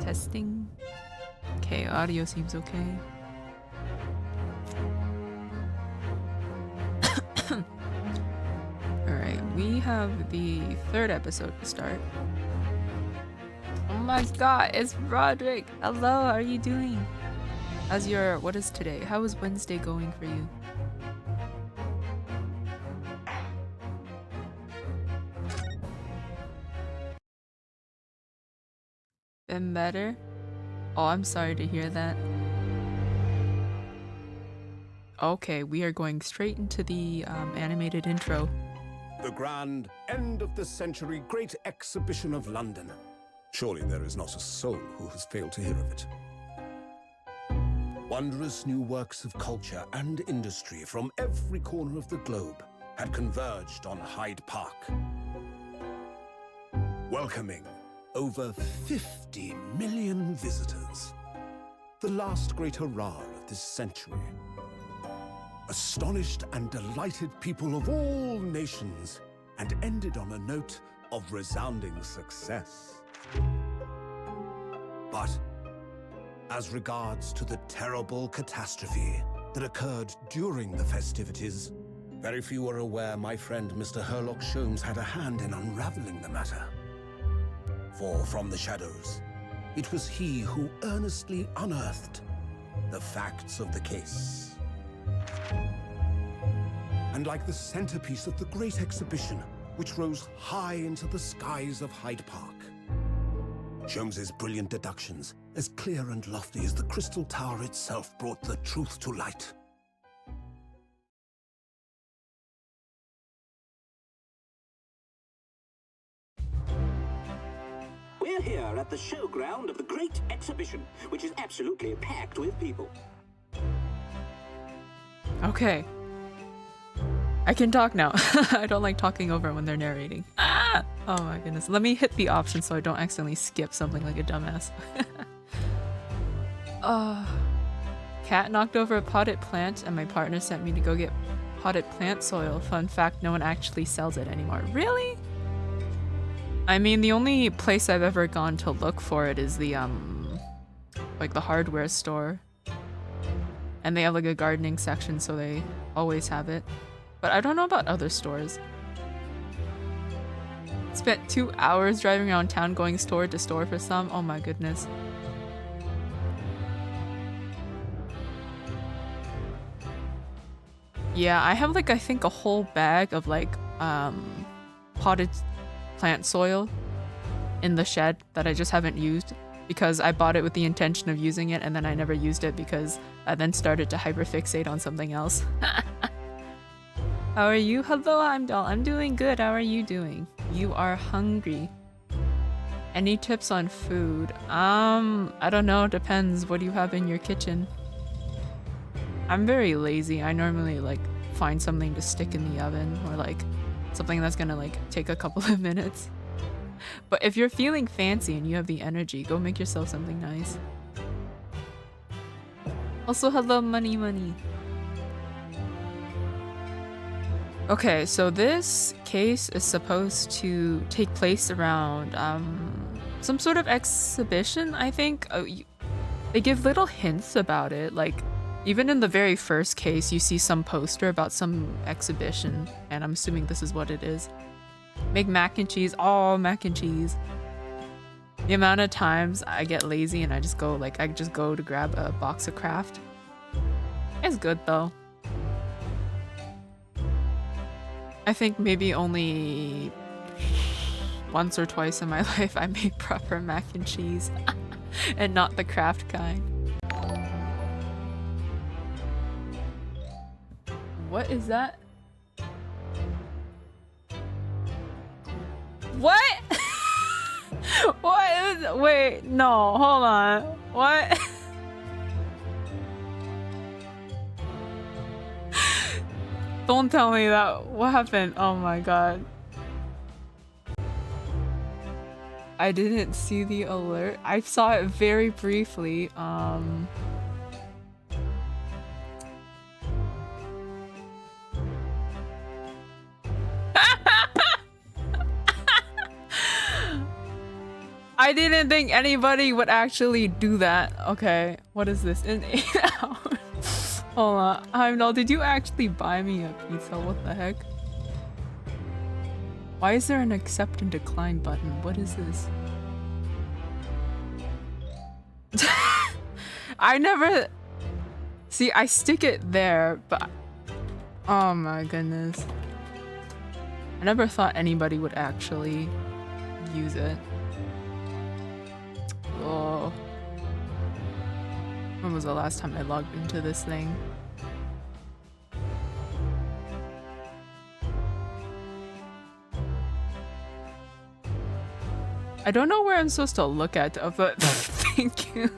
Testing. Okay, audio seems okay. Alright, we have the third episode to start. Oh my god, it's Roderick! Hello, how are you doing? What is today? How is Wednesday going for you? Been better? Oh, I'm sorry to hear that. Okay, we are going straight into the animated intro. The grand end of the century great exhibition of London. Surely there is not a soul who has failed to hear of it. Wondrous new works of culture and industry from every corner of the globe had converged on Hyde Park, welcoming over 50 million visitors. The last great hurrah of this century. Astonished and delighted people of all nations, and ended on a note of resounding success. But as regards to the terrible catastrophe that occurred during the festivities, very few are aware my friend Mr. Herlock Sholmes had a hand in unraveling the matter. For from the shadows, it was he who earnestly unearthed the facts of the case. And like the centerpiece of the great exhibition, which rose high into the skies of Hyde Park, Sholmes's brilliant deductions, as clear and lofty as the Crystal Tower itself, brought the truth to light. We're here at the showground of the Great Exhibition, which is absolutely packed with people. Okay. I can talk now. I don't like talking over when they're narrating. Ah! Oh my goodness. Let me hit the option so I don't accidentally skip something like a dumbass. Cat knocked over a potted plant and my partner sent me to go get potted plant soil. Fun fact, no one actually sells it anymore. Really? I mean, the only place I've ever gone to look for it is the, like the hardware store. And they have like a gardening section, so they always have it. But I don't know about other stores. Spent 2 hours driving around town going store to store for some. Oh my goodness. Yeah, I have like, I think a whole bag of like, potted plant soil in the shed that I just haven't used because I bought it with the intention of using it and then I never used it because I then started to hyperfixate on something else. How are you? Hello, Heimdall. I'm doing good. How are you doing? You are hungry. Any tips on food? I don't know. Depends. What do you have in your kitchen? I'm very lazy. I normally like find something to stick in the oven or like something that's gonna like take a couple of minutes. But if you're feeling fancy and you have the energy, go make yourself something nice. Also, hello, money. Okay, so this case is supposed to take place around some sort of exhibition, I think. They give little hints about it, like even in the very first case you see some poster about some exhibition, and I'm assuming this is what it is. Make mac and cheese. Oh, mac and cheese. The amount of times I get lazy and I just go to grab a box of Kraft. It's good though. I think maybe only once or twice in my life I make proper mac and cheese and not the Kraft kind. What is that? What? What is, wait, no, hold on. What? Don't tell me that. What happened? Oh my god. I didn't see the alert. I saw it very briefly. I didn't think anybody would actually do that. Okay, what is this? In 8 hours. Hold on. Heimdall, did you actually buy me a pizza? What the heck? Why is there an accept and decline button? What is this? I never... See, I stick it there, but... Oh my goodness. I never thought anybody would actually use it. Oh. When was the last time I logged into this thing? I don't know where I'm supposed to look at, but thank you.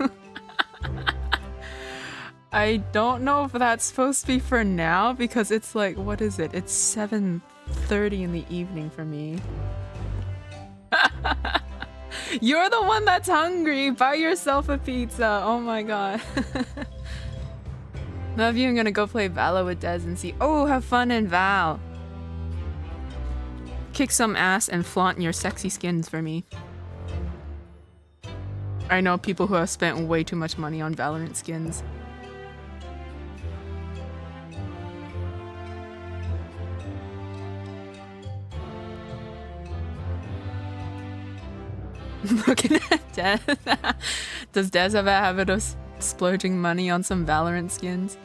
I don't know if that's supposed to be for now because it's like, what is it? It's 7:30 in the evening for me. You're the one that's hungry. Buy yourself a pizza. Oh my god. Love you. I'm gonna go play Valo with Des and see. Oh, have fun in Val. Kick some ass and flaunt your sexy skins for me. I know people who have spent way too much money on Valorant skins. Looking at Des. Does Des have a habit of splurging money on some Valorant skins?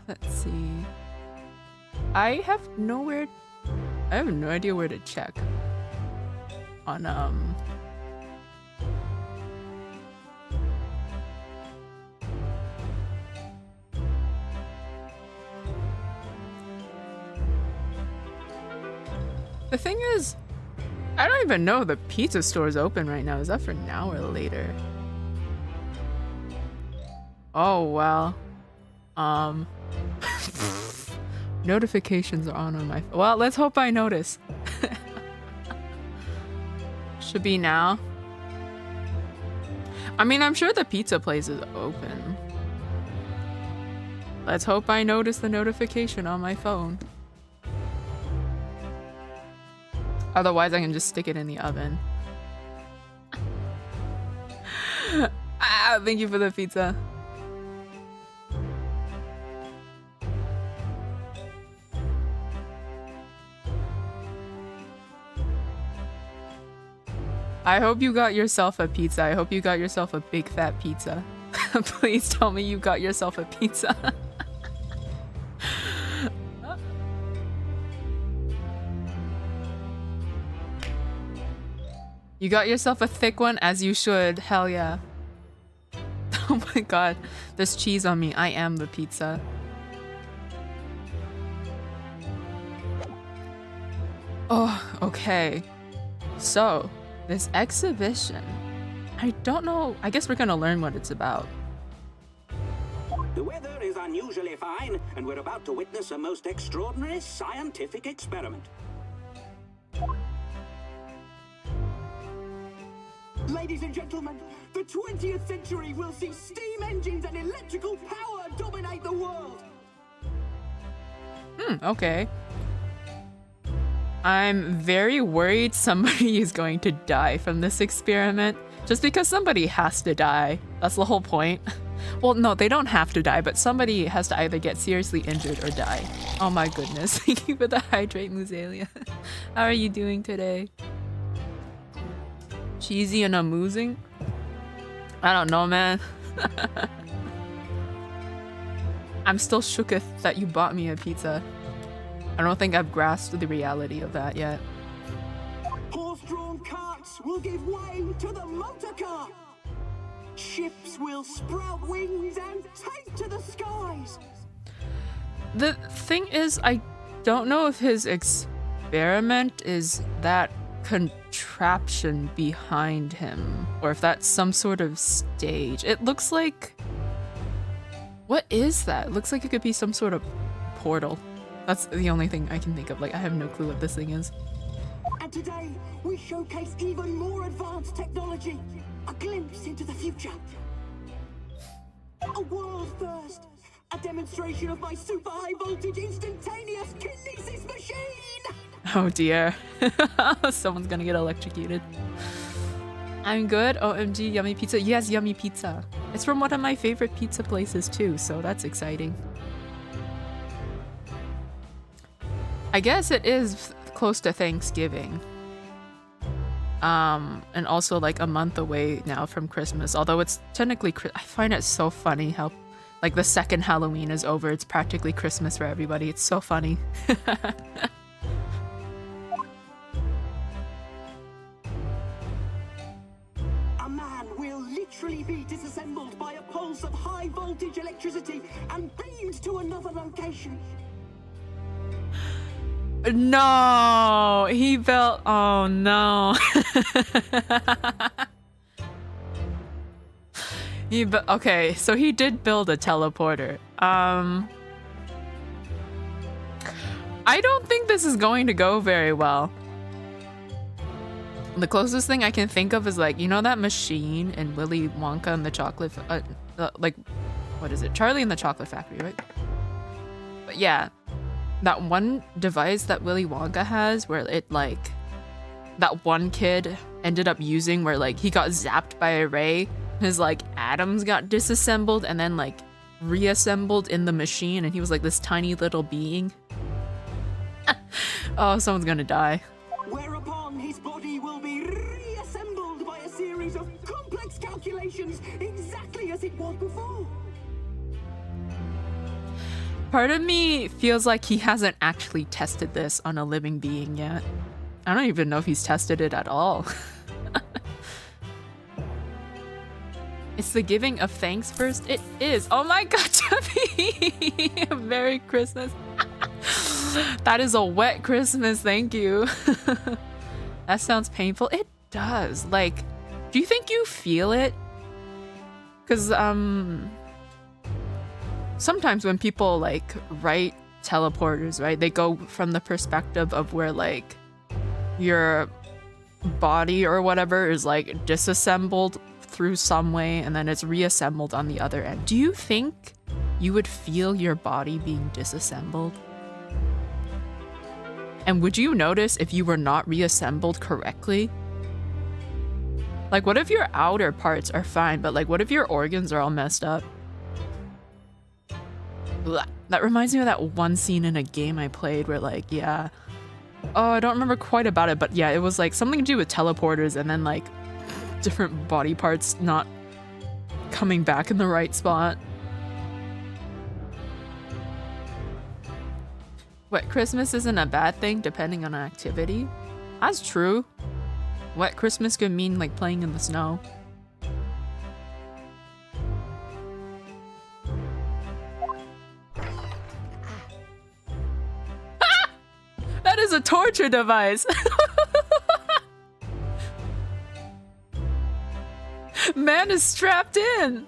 Let's see. I have no idea where to check. On the thing is, I don't even know if the pizza store is open right now. Is that for now or later? Oh well. Notifications are on my phone. Well, let's hope I notice. Should be now. I mean, I'm sure the pizza place is open. Let's hope I notice the notification on my phone. Otherwise, I can just stick it in the oven. Ah, thank you for the pizza. I hope you got yourself a pizza. I hope you got yourself a big fat pizza. Please tell me you got yourself a pizza. You got yourself a thick one, as you should. Hell yeah. Oh my god. There's cheese on me. I am the pizza. Oh, okay. So, this exhibition. I don't know. I guess we're gonna learn what it's about. The weather is unusually fine, and we're about to witness a most extraordinary scientific experiment. Ladies and gentlemen, the 20th century will see steam engines and electrical power dominate the world. Okay. I'm very worried somebody is going to die from this experiment. Just because somebody has to die. That's the whole point. Well, no, they don't have to die, but somebody has to either get seriously injured or die. Oh my goodness. Thank you for the hydrate, Muzelia. How are you doing today? Cheesy and amusing? I don't know, man. I'm still shooketh that you bought me a pizza. I don't think I've grasped the reality of that yet. Horse-drawn carts will give way to the motor car. Ships will sprout wings and take to the skies. The thing is, I don't know if his experiment is that contraption behind him, or if that's some sort of stage. It looks like... What is that? It looks like it could be some sort of portal. That's the only thing I can think of. Like, I have no clue what this thing is. And today, we showcase even more advanced technology. A glimpse into the future. A world first. A demonstration of my super high voltage instantaneous kinesis machine. Oh dear. Someone's gonna get electrocuted. I'm good. OMG, yummy pizza. Yes, yummy pizza. It's from one of my favorite pizza places too, so that's exciting. I guess it is close to Thanksgiving. And also like a month away now from Christmas, although it's technically, I find it so funny how like the second Halloween is over, it's practically Christmas for everybody. It's so funny. A man will literally be disassembled by a pulse of high voltage electricity and beamed to another location. No, he built, oh no. Okay, so he did build a teleporter. I don't think this is going to go very well. The closest thing I can think of is like, you know that machine in Willy Wonka and the Chocolate, like, what is it? Charlie and the Chocolate Factory, right? But yeah, that one device that Willy Wonka has where it like, that one kid ended up using where like he got zapped by a ray, his like atoms got disassembled and then like reassembled in the machine and he was like this tiny little being. Oh, someone's gonna die. Whereupon his body will be reassembled by a series of complex calculations exactly as it was before. Part of me feels like he hasn't actually tested this on a living being yet. I don't even know if he's tested it at all. It's the giving of thanks first. It is. Oh my god, Chubby! Merry Christmas. That is a wet Christmas, thank you. That sounds painful. It does. Like, do you think you feel it? Because, sometimes when people like write teleporters, right, they go from the perspective of where like your body or whatever is like disassembled through some way and then it's reassembled on the other end. Do you think you would feel your body being disassembled? And would you notice if you were not reassembled correctly? Like, what if your outer parts are fine, but like what if your organs are all messed up? That reminds me of that one scene in a game I played where like, yeah, oh, I don't remember quite about it, but yeah, it was like something to do with teleporters and then like different body parts not coming back in the right spot. Wet Christmas isn't a bad thing depending on activity. That's true. Wet Christmas could mean like playing in the snow. That is a torture device. Man is strapped in.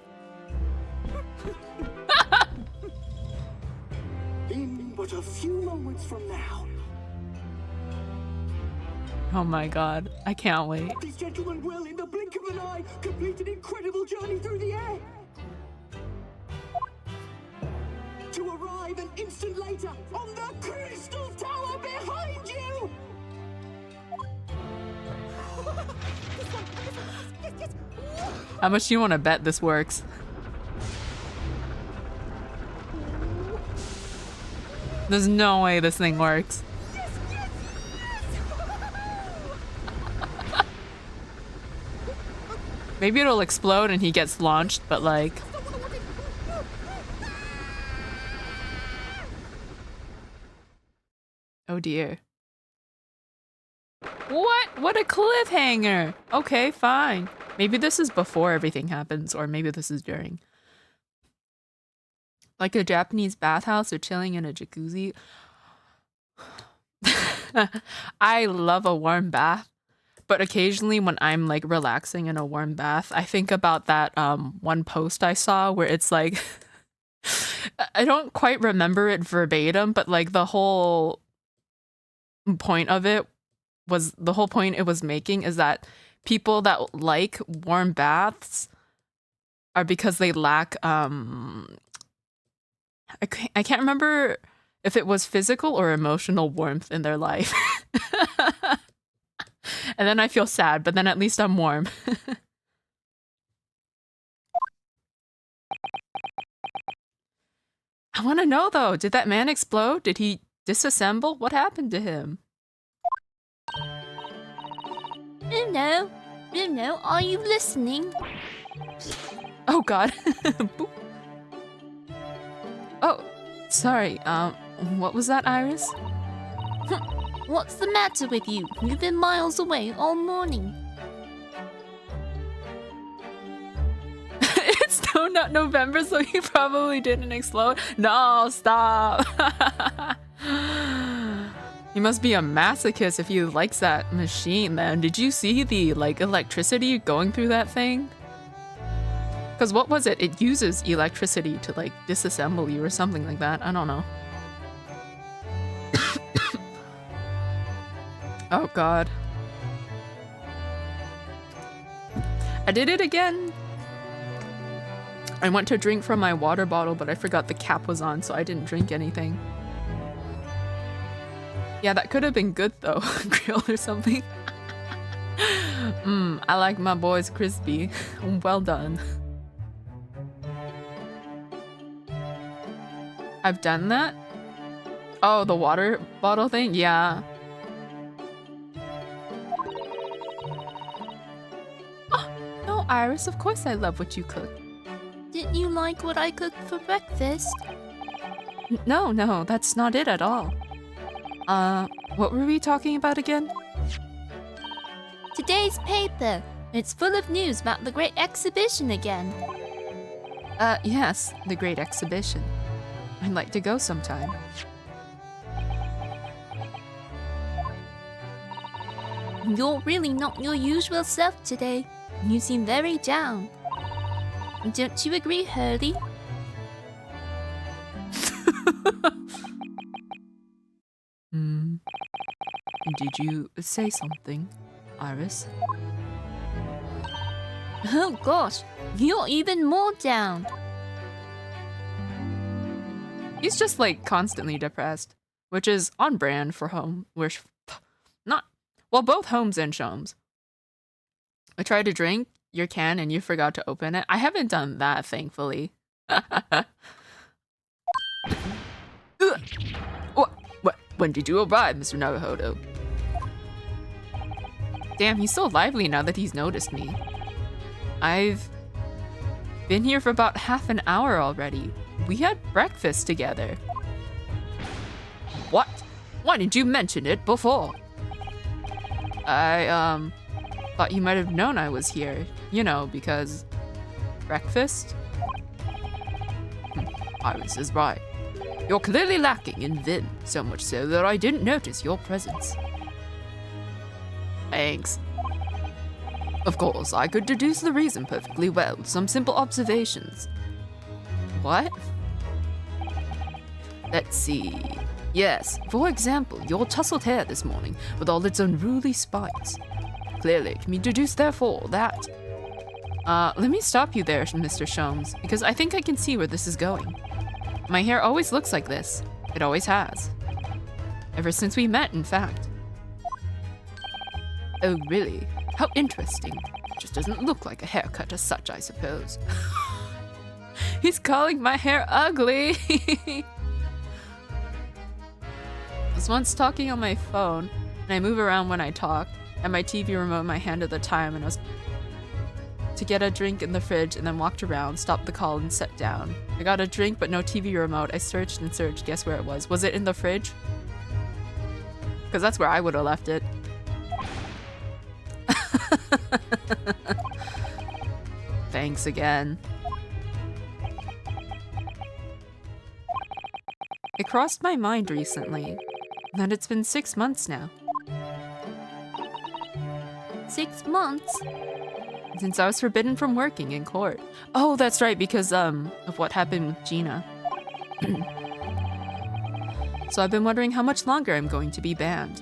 In but a few moments from now. Oh my god, I can't wait. This gentleman will, in the blink of an eye, complete an incredible journey through the air. To arrive an instant later on the Crystal Tower behind you! How much do you want to bet this works? There's no way this thing works. Maybe it'll explode and he gets launched, but like... Oh dear. What a cliffhanger! Okay, fine. Maybe this is before everything happens, or maybe this is during. Like a Japanese bathhouse or chilling in a jacuzzi. I love a warm bath, but occasionally when I'm like relaxing in a warm bath, I think about that one post I saw where it's like, I don't quite remember it verbatim, but like the whole point of it was, the whole point it was making is that people that like warm baths are because they lack I can't remember if it was physical or emotional warmth in their life. And then I feel sad, but then at least I'm warm. I want to know though, did that man explode? Did he disassemble? What happened to him? Bruno, are you listening? Oh god. Oh, sorry, what was that, Iris? What's the matter with you? You've been miles away all morning. It's Donut November, so he probably didn't explode. No, stop. He must be a masochist if he likes that machine then. Did you see the, like, electricity going through that thing? Because what was it? It uses electricity to, like, disassemble you or something like that. I don't know. Oh god. I did it again. I went to drink from my water bottle, but I forgot the cap was on, so I didn't drink anything. Yeah, that could have been good though. Grilled or something. I like my boys crispy. Well done. I've done that? Oh, the water bottle thing? Yeah. No, Iris, of course I love what you cook. Didn't you like what I cooked for breakfast? No, that's not it at all. What were we talking about again? Today's paper. It's full of news about the great exhibition again. Yes, the Great Exhibition. I'd like to go sometime. You're really not your usual self today. You seem very down. Don't you agree, Hurley? Did you say something, Iris? Oh gosh, you're even more down. He's just like constantly depressed, which is on brand for home. Both Holmes and Sholmes. I tried to drink your can and you forgot to open it. I haven't done that, thankfully. When did you arrive, Mr. Naruhodo? Damn, he's so lively now that he's noticed me. I've been here for about half an hour already. We had breakfast together. What? Why didn't you mention it before? I, thought you might have known I was here. You know, because... breakfast? Iris is right. You're clearly lacking in vim, so much so that I didn't notice your presence. Thanks. Of course, I could deduce the reason perfectly well with some simple observations. What? Let's see. Yes, for example, your tousled hair this morning with all its unruly spikes. Clearly can be deduced therefore that... let me stop you there, Mr. Sholmes, because I think I can see where this is going. My hair always looks like this. It always has. Ever since we met, in fact. Oh, really? How interesting. Just doesn't look like a haircut as such, I suppose. He's calling my hair ugly! I was once talking on my phone, and I move around when I talk, and my TV remote in my hand at the time, and I was to get a drink in the fridge and then walked around, stopped the call, and sat down. I got a drink but no TV remote. I searched and searched. Guess where it was? Was it in the fridge? Because that's where I would have left it. Thanks again. It crossed my mind recently that it's been 6 months now. 6 months? Since I was forbidden from working in court. Oh, that's right, because of what happened with Gina. So I've been wondering how much longer I'm going to be banned.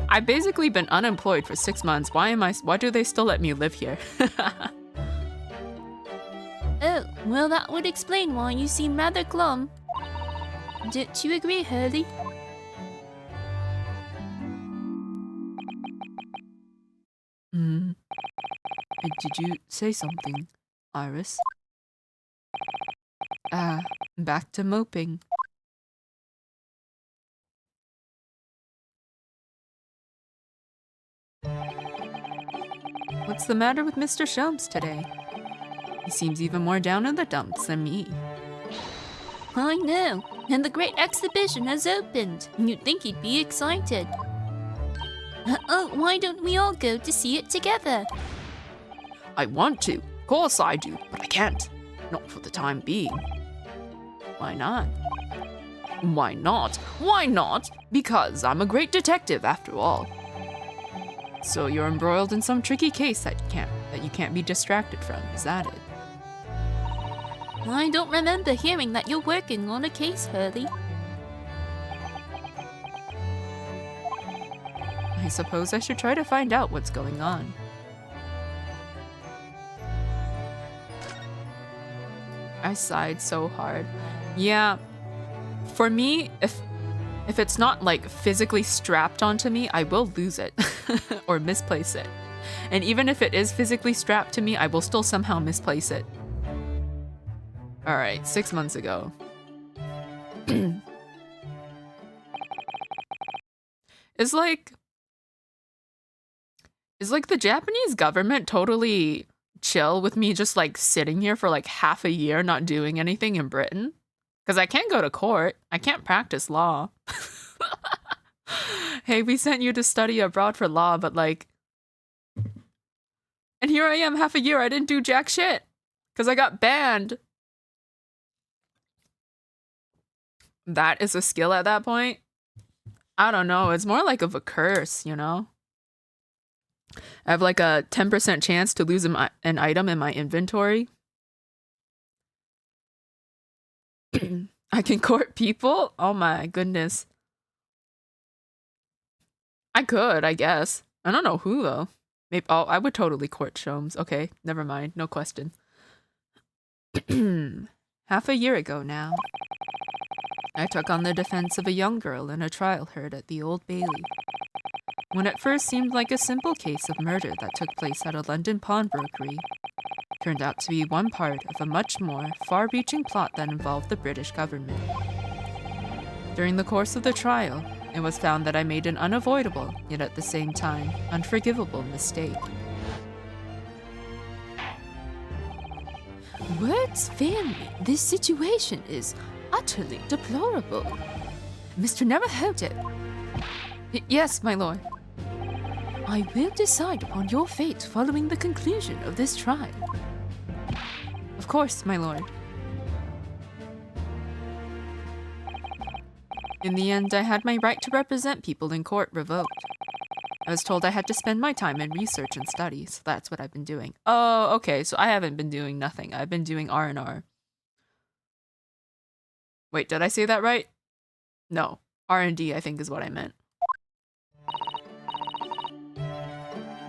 I've basically been unemployed for 6 months. Why do they still let me live here? Oh, well that would explain why you seem rather glum. Don't you agree, Hurley? Did you say something, Iris? Back to moping. What's the matter with Mr. Shams today? He seems even more down in the dumps than me. I know, and the great exhibition has opened. You'd think he'd be excited. Why don't we all go to see it together? I want to. Of course I do, but I can't. Not for the time being. Why not? Why not? Why not? Because I'm a great detective after all. So you're embroiled in some tricky case that you can't be distracted from, is that it? I don't remember hearing that you're working on a case, Hurley. I suppose I should try to find out what's going on. I sighed so hard. Yeah, for me, if it's not like physically strapped onto me, I will lose it or misplace it. And even if it is physically strapped to me, I will still somehow misplace it. All right, 6 months ago. Is like the Japanese government totally chill with me just like sitting here for like half a year not doing anything in Britain? Because I can't go to court. I can't practice law. Hey, we sent you to study abroad for law, but like... And here I am half a year, I didn't do jack shit. Because I got banned. That is a skill at that point? I don't know, it's more like of a curse, you know? I have like a 10% chance to lose an item in my inventory. I can court people? Oh my goodness. I could, I guess. I don't know who though. Maybe I would totally court Shams. Okay, never mind. No question. Half a year ago now, I took on the defense of a young girl in a trial heard at the Old Bailey. When it first seemed like a simple case of murder that took place at a London pawnbrokery, turned out to be one part of a much more far-reaching plot that involved the British government. During the course of the trial, it was found that I made an unavoidable, yet at the same time, unforgivable mistake. Words fail me. This situation is utterly deplorable. Mr. Neverhode. Yes, my lord. I will decide upon your fate following the conclusion of this trial. Of course, my lord. In the end, I had my right to represent people in court revoked. I was told I had to spend my time in research and study, so that's what I've been doing. Oh, okay, so I haven't been doing nothing. I've been doing R&R. Wait, did I say that right? No, R&D I think is what I meant.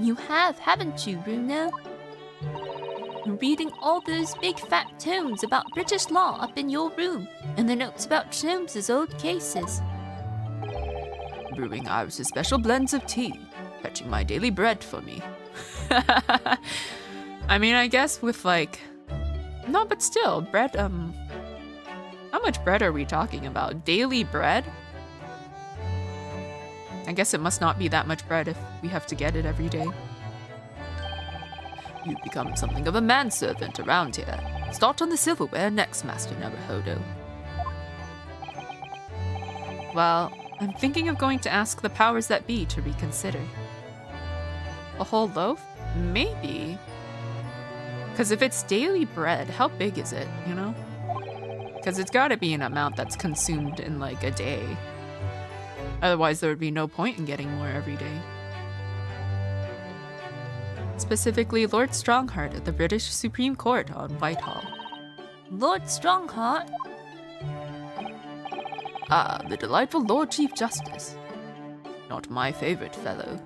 You have, haven't you, Bruno? Reading all those big fat tomes about British law up in your room, and the notes about Shams's old cases. Brewing Iris' special blends of tea, fetching my daily bread for me. I mean, I guess with like... No, but still, bread, how much bread are we talking about? Daily bread? I guess it must not be that much bread if we have to get it every day. You've become something of a manservant around here. Start on the silverware next, Master Naruhodo. Well, I'm thinking of going to ask the powers that be to reconsider. A whole loaf? Maybe. Because if it's daily bread, how big is it, you know? Because it's gotta be an amount that's consumed in like a day. Otherwise there would be no point in getting more every day. Specifically, Lord Strongheart at the British Supreme Court on Whitehall. Lord Strongheart? Ah, the delightful Lord Chief Justice. Not my favorite fellow.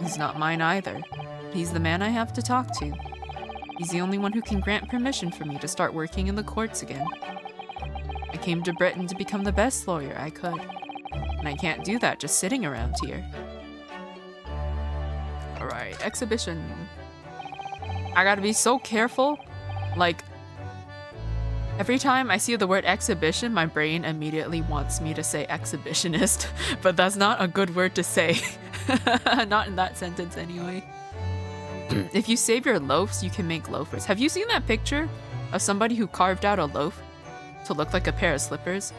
He's not mine either. He's the man I have to talk to. He's the only one who can grant permission for me to start working in the courts again. I came to Britain to become the best lawyer I could. And I can't do that just sitting around here. Alright, exhibition. I gotta be so careful. Like, every time I see the word exhibition, my brain immediately wants me to say exhibitionist, but that's not a good word to say. Not in that sentence anyway. If you save your loaves, you can make loafers. Have you seen that picture of somebody who carved out a loaf to look like a pair of slippers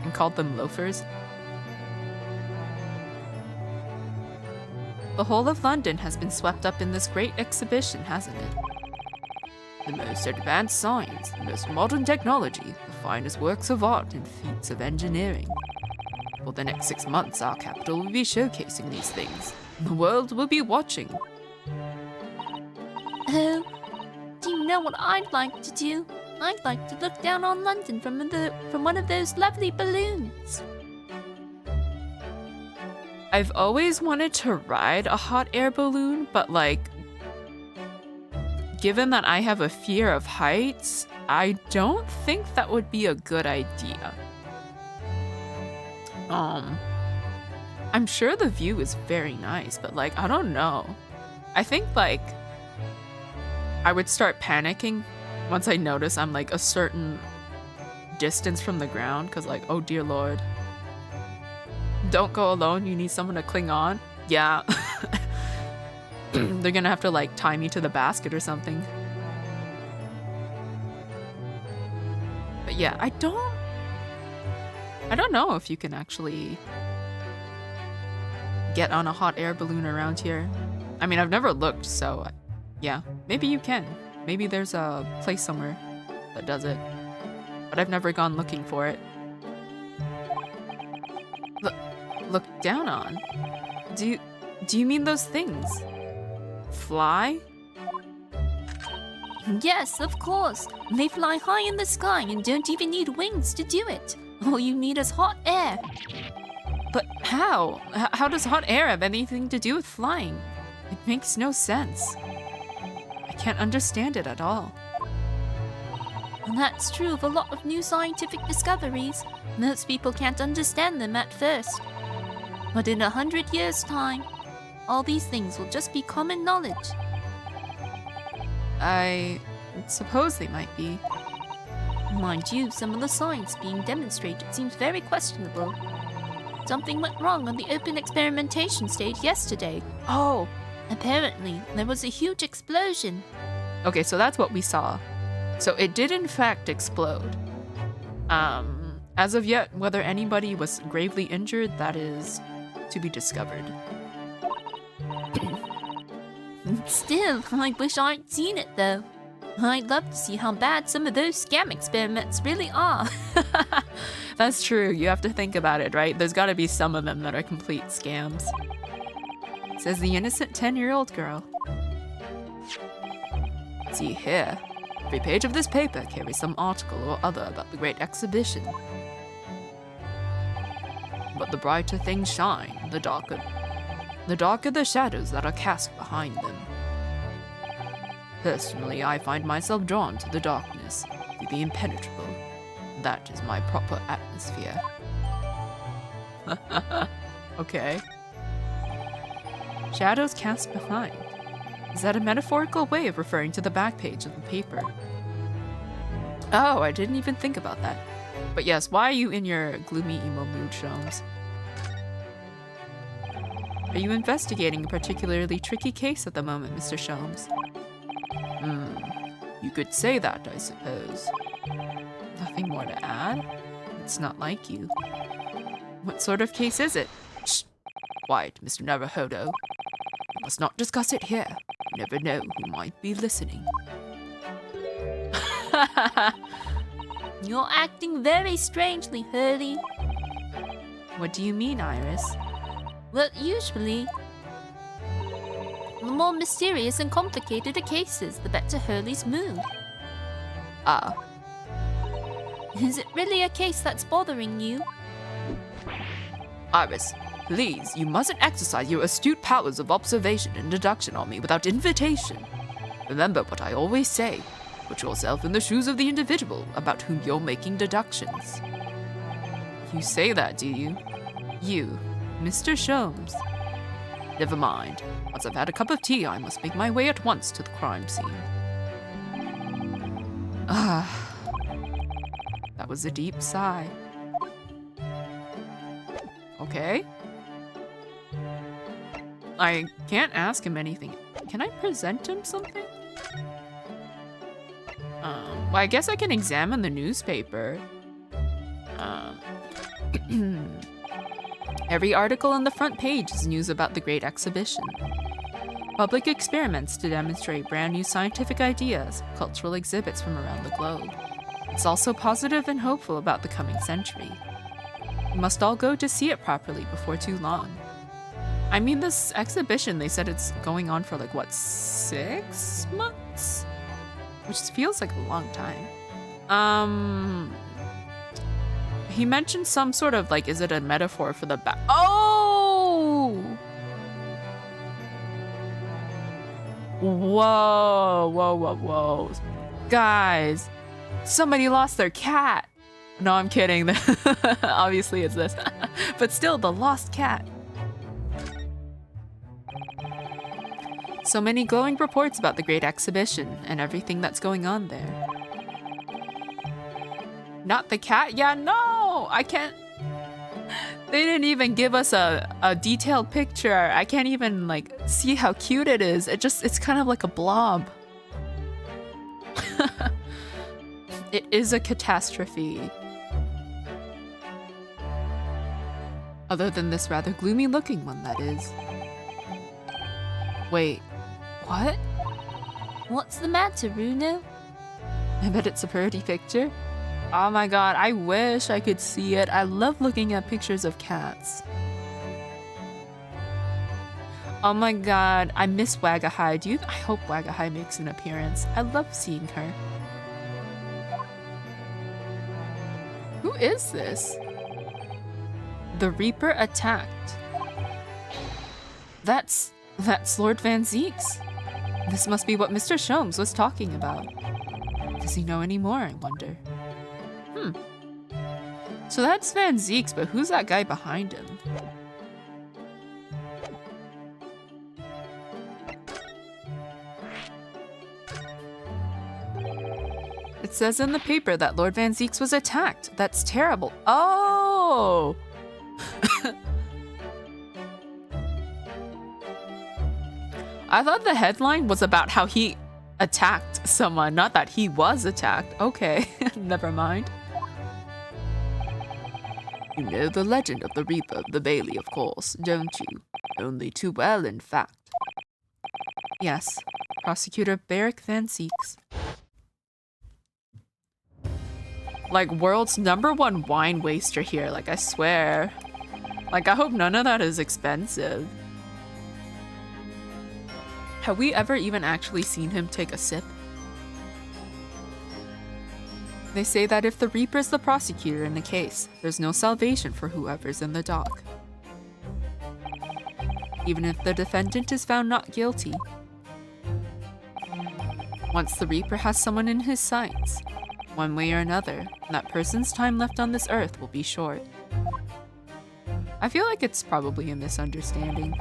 and called them loafers? The whole of London has been swept up in this great exhibition, hasn't it? The most advanced science, the most modern technology, the finest works of art and feats of engineering. For the next 6 months, our capital will be showcasing these things. The world will be watching. Oh, do you know what I'd like to do? I'd like to look down on London from one of those lovely balloons. I've always wanted to ride a hot air balloon, but like, given that I have a fear of heights, I don't think that would be a good idea. I'm sure the view is very nice, but like, I don't know. I think like, I would start panicking once I notice I'm like a certain distance from the ground, because like, oh dear lord. Don't go alone, you need someone to cling on. Yeah. They're gonna have to like tie me to the basket or something. But yeah, I don't know if you can actually get on a hot air balloon around here. I mean, I've never looked, so yeah, maybe you can. Maybe there's a place somewhere that does it, but I've never gone looking for it. Look down on? Do you mean those things? Fly? Yes, of course. They fly high in the sky and don't even need wings to do it. All you need is hot air. But how? How does hot air have anything to do with flying? It makes no sense. I can't understand it at all. And that's true of a lot of new scientific discoveries. Most people can't understand them at first. But in 100 years' time, all these things will just be common knowledge. I suppose they might be. Mind you, some of the science being demonstrated seems very questionable. Something went wrong on the open experimentation stage yesterday. Oh! Apparently, there was a huge explosion. Okay, so that's what we saw. So it did in fact explode. As of yet, whether anybody was gravely injured, that is to be discovered. Still, I wish I'd seen it though. I'd love to see how bad some of those scam experiments really are. That's true, you have to think about it, right? There's gotta be some of them that are complete scams. Says the innocent 10-year-old girl. See here, every page of this paper carries some article or other about the great exhibition. But the brighter things shine, the darker the shadows that are cast behind them. Personally, I find myself drawn to the darkness, to the impenetrable. That is my proper atmosphere. Okay. Shadows cast behind. Is that a metaphorical way of referring to the back page of the paper? Oh, I didn't even think about that. But yes, why are you in your gloomy emo mood, Shams? Are you investigating a particularly tricky case at the moment, Mr. Shams? You could say that, I suppose. Nothing more to add? It's not like you. What sort of case is it? Shh! Quiet, Mr. Naruhodo. We must not discuss it here. You never know who might be listening. You're acting very strangely, Hurley. What do you mean, Iris? Well, usually, the more mysterious and complicated a case is, the better Hurley's mood. Ah. Is it really a case that's bothering you? Iris, please, you mustn't exercise your astute powers of observation and deduction on me without invitation. Remember what I always say. Put yourself in the shoes of the individual about whom you're making deductions. You say that, do you? You, Mr. Sholmes. Never mind. Once I've had a cup of tea, I must make my way at once to the crime scene. Ah, that was a deep sigh. Okay. I can't ask him anything. Can I present him something? Well, I guess I can examine the newspaper. Every article on the front page is news about the Great Exhibition. Public experiments to demonstrate brand new scientific ideas, cultural exhibits from around the globe. It's also positive and hopeful about the coming century. We must all go to see it properly before too long. I mean, this exhibition, they said it's going on for like, what, 6 months? Which feels like a long time. He mentioned some sort of like, is it a metaphor for the back? Oh! Whoa, whoa, whoa, whoa. Guys, somebody lost their cat. No, I'm kidding. Obviously it's this. But still, the lost cat. So many glowing reports about the Great Exhibition and everything that's going on there. Not the cat? Yeah, no! I can't... They didn't even give us a detailed picture. I can't even, like, see how cute it is. It's kind of like a blob. It is a catastrophe. Other than this rather gloomy-looking one, that is. Wait, what? What's the matter, Bruno? I bet it's a pretty picture. Oh my god, I wish I could see it. I love looking at pictures of cats. Oh my god, I miss Wagahai. I hope Wagahai makes an appearance. I love seeing her. Who is this? The Reaper attacked. That's Lord Van Zeeks. This must be what Mr. Sholmes was talking about. Does he know any more, I wonder? So that's Van Zeeks, but who's that guy behind him? It says in the paper that Lord Van Zeeks was attacked. That's terrible. Oh! I thought the headline was about how he attacked someone, not that he was attacked. Okay, never mind. You know the legend of the Reaper of the Bailey, of course, don't you? Only too well, in fact. Yes, Prosecutor Barrick Van Zeeks. Like, world's #1 wine waster here, like, I swear. Like, I hope none of that is expensive. Have we ever even actually seen him take a sip? They say that if the Reaper's the prosecutor in the case, there's no salvation for whoever's in the dock. Even if the defendant is found not guilty. Once the Reaper has someone in his sights, one way or another, that person's time left on this earth will be short. I feel like it's probably a misunderstanding.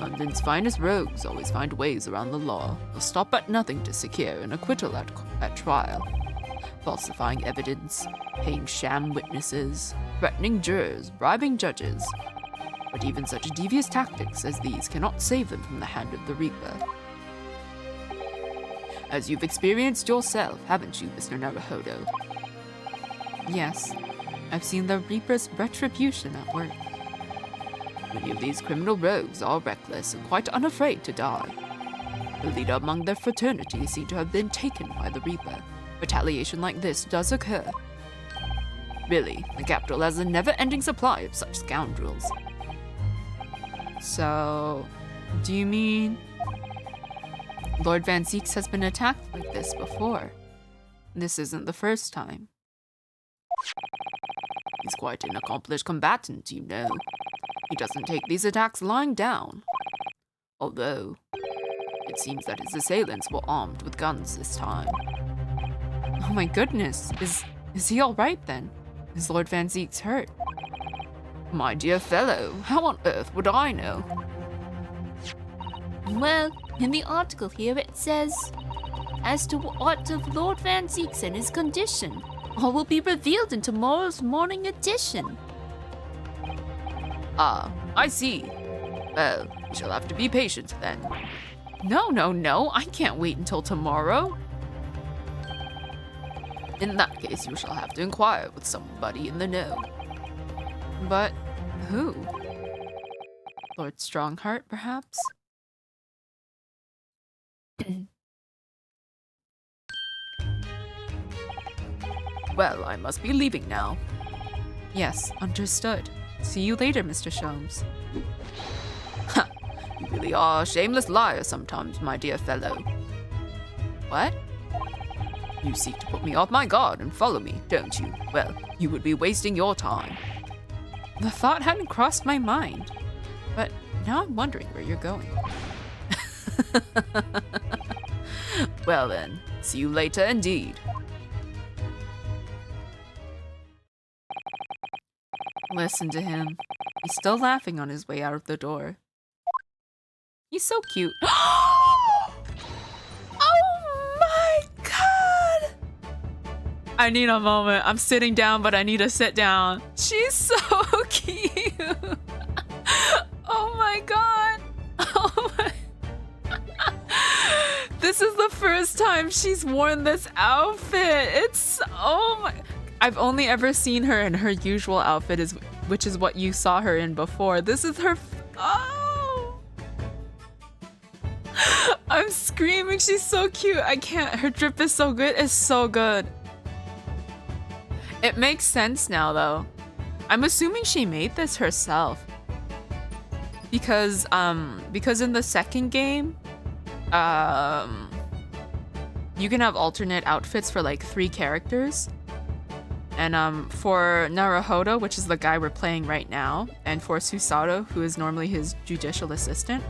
London's finest rogues always find ways around the law. They'll stop at nothing to secure an acquittal at trial. Falsifying evidence, paying sham witnesses, threatening jurors, bribing judges. But even such devious tactics as these cannot save them from the hand of the Reaper. As you've experienced yourself, haven't you, Mr. Naruhodo? Yes, I've seen the Reaper's retribution at work. Many of these criminal rogues are reckless and quite unafraid to die. The leader among their fraternity seemed to have been taken by the Reaper. Retaliation like this does occur. Really, the capital has a never-ending supply of such scoundrels. So, do you mean Lord Van Zeeks has been attacked like this before? This isn't the first time. He's quite an accomplished combatant, you know. He doesn't take these attacks lying down. Although, it seems that his assailants were armed with guns this time. Oh my goodness, Is he alright then? Is Lord Van Zeek's hurt? My dear fellow, how on earth would I know? Well, in the article here it says, as to what of Lord Van Zeek's and his condition, all will be revealed in tomorrow's morning edition. Ah, I see. Well, we shall have to be patient then. No, I can't wait until tomorrow. In that case, you shall have to inquire with somebody in the know. But who? Lord Strongheart, perhaps? Well, I must be leaving now. Yes, understood. See you later, Mr. Sholmes. Ha! You really are a shameless liar sometimes, my dear fellow. What? You seek to put me off my guard and follow me, don't you? Well, you would be wasting your time. The thought hadn't crossed my mind, but now I'm wondering where you're going. Well then, see you later indeed. Listen to him. He's still laughing on his way out of the door. He's so cute. Oh my god! I need a moment. I'm sitting down, but I need to sit down. She's so cute. Oh my god. Oh my. This is the first time she's worn this outfit. It's, oh my. I've only ever seen her in her usual outfit, which is what you saw her in before. This is her, oh. I'm screaming, she's so cute. I can't, her drip is so good, it's so good. It makes sense now though. I'm assuming she made this herself. Because in the second game, you can have alternate outfits for like 3 characters. And for Naruhodo, which is the guy we're playing right now, and for Susato, who is normally his judicial assistant,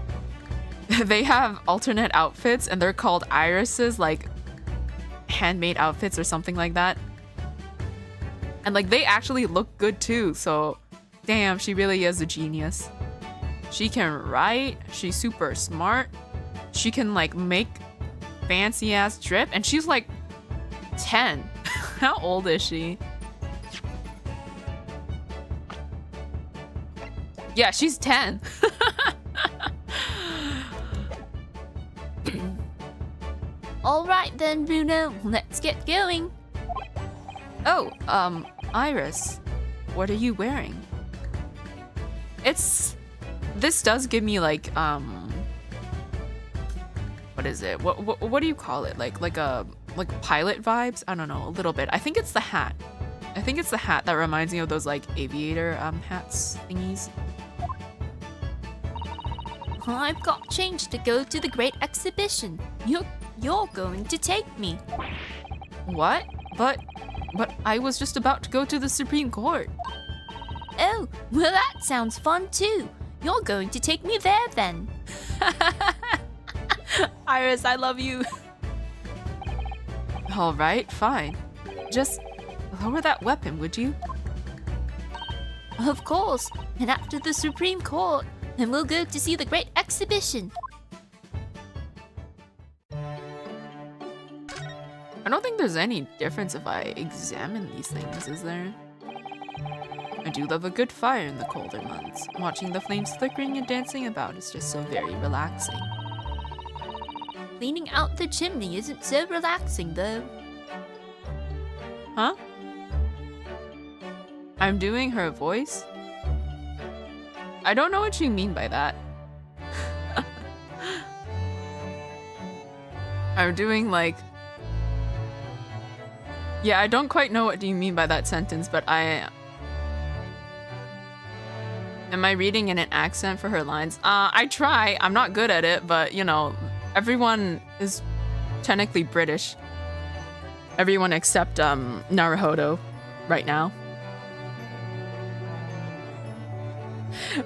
they have alternate outfits and they're called irises, like handmade outfits or something like that. And like they actually look good too, so damn, she really is a genius. She can write, she's super smart, she can like make fancy ass drip, and she's like 10. How old is she? Yeah, she's 10. All right then, Bruno, let's get going. Oh, Iris, what are you wearing? This does give me like, what is it? What do you call it? Like pilot vibes? I don't know, a little bit. I think it's the hat. I think it's the hat that reminds me of those like aviator hats thingies. I've got change to go to the great exhibition. You're going to take me. What? But I was just about to go to the Supreme Court. Oh, well that sounds fun too. You're going to take me there then. Iris, I love you. All right, fine. Just lower that weapon, would you? Of course. And after the Supreme Court, then we'll go to see the great exhibition. I don't think there's any difference if I examine these things, is there? I do love a good fire in the colder months. Watching the flames flickering and dancing about is just so very relaxing. Cleaning out the chimney isn't so relaxing though. Huh? I'm doing her voice? I don't know what you mean by that. I'm doing like... Yeah, I don't quite know what you mean by that sentence, but am I reading in an accent for her lines? I try. I'm not good at it, but you know, everyone is technically British. Everyone except Naruhodo right now.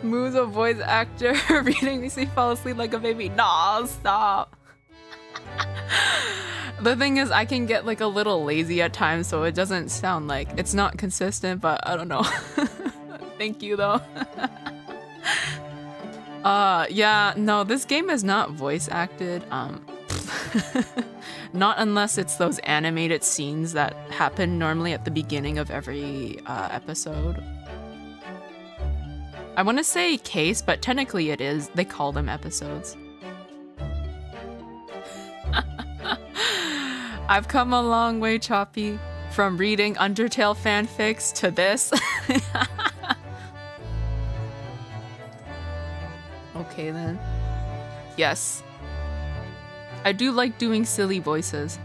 Moo's a voice actor. Reading makes me fall asleep like a baby. Nah, stop. The thing is, I can get like a little lazy at times, so it doesn't sound like it's not consistent, but I don't know. Thank you though. Yeah, no, this game is not voice acted. Not unless it's those animated scenes that happen normally at the beginning of every episode. I want to say case, but technically it is. They call them episodes. I've come a long way, Choppy, from reading Undertale fanfics to this. Okay then. Yes. I do like doing silly voices.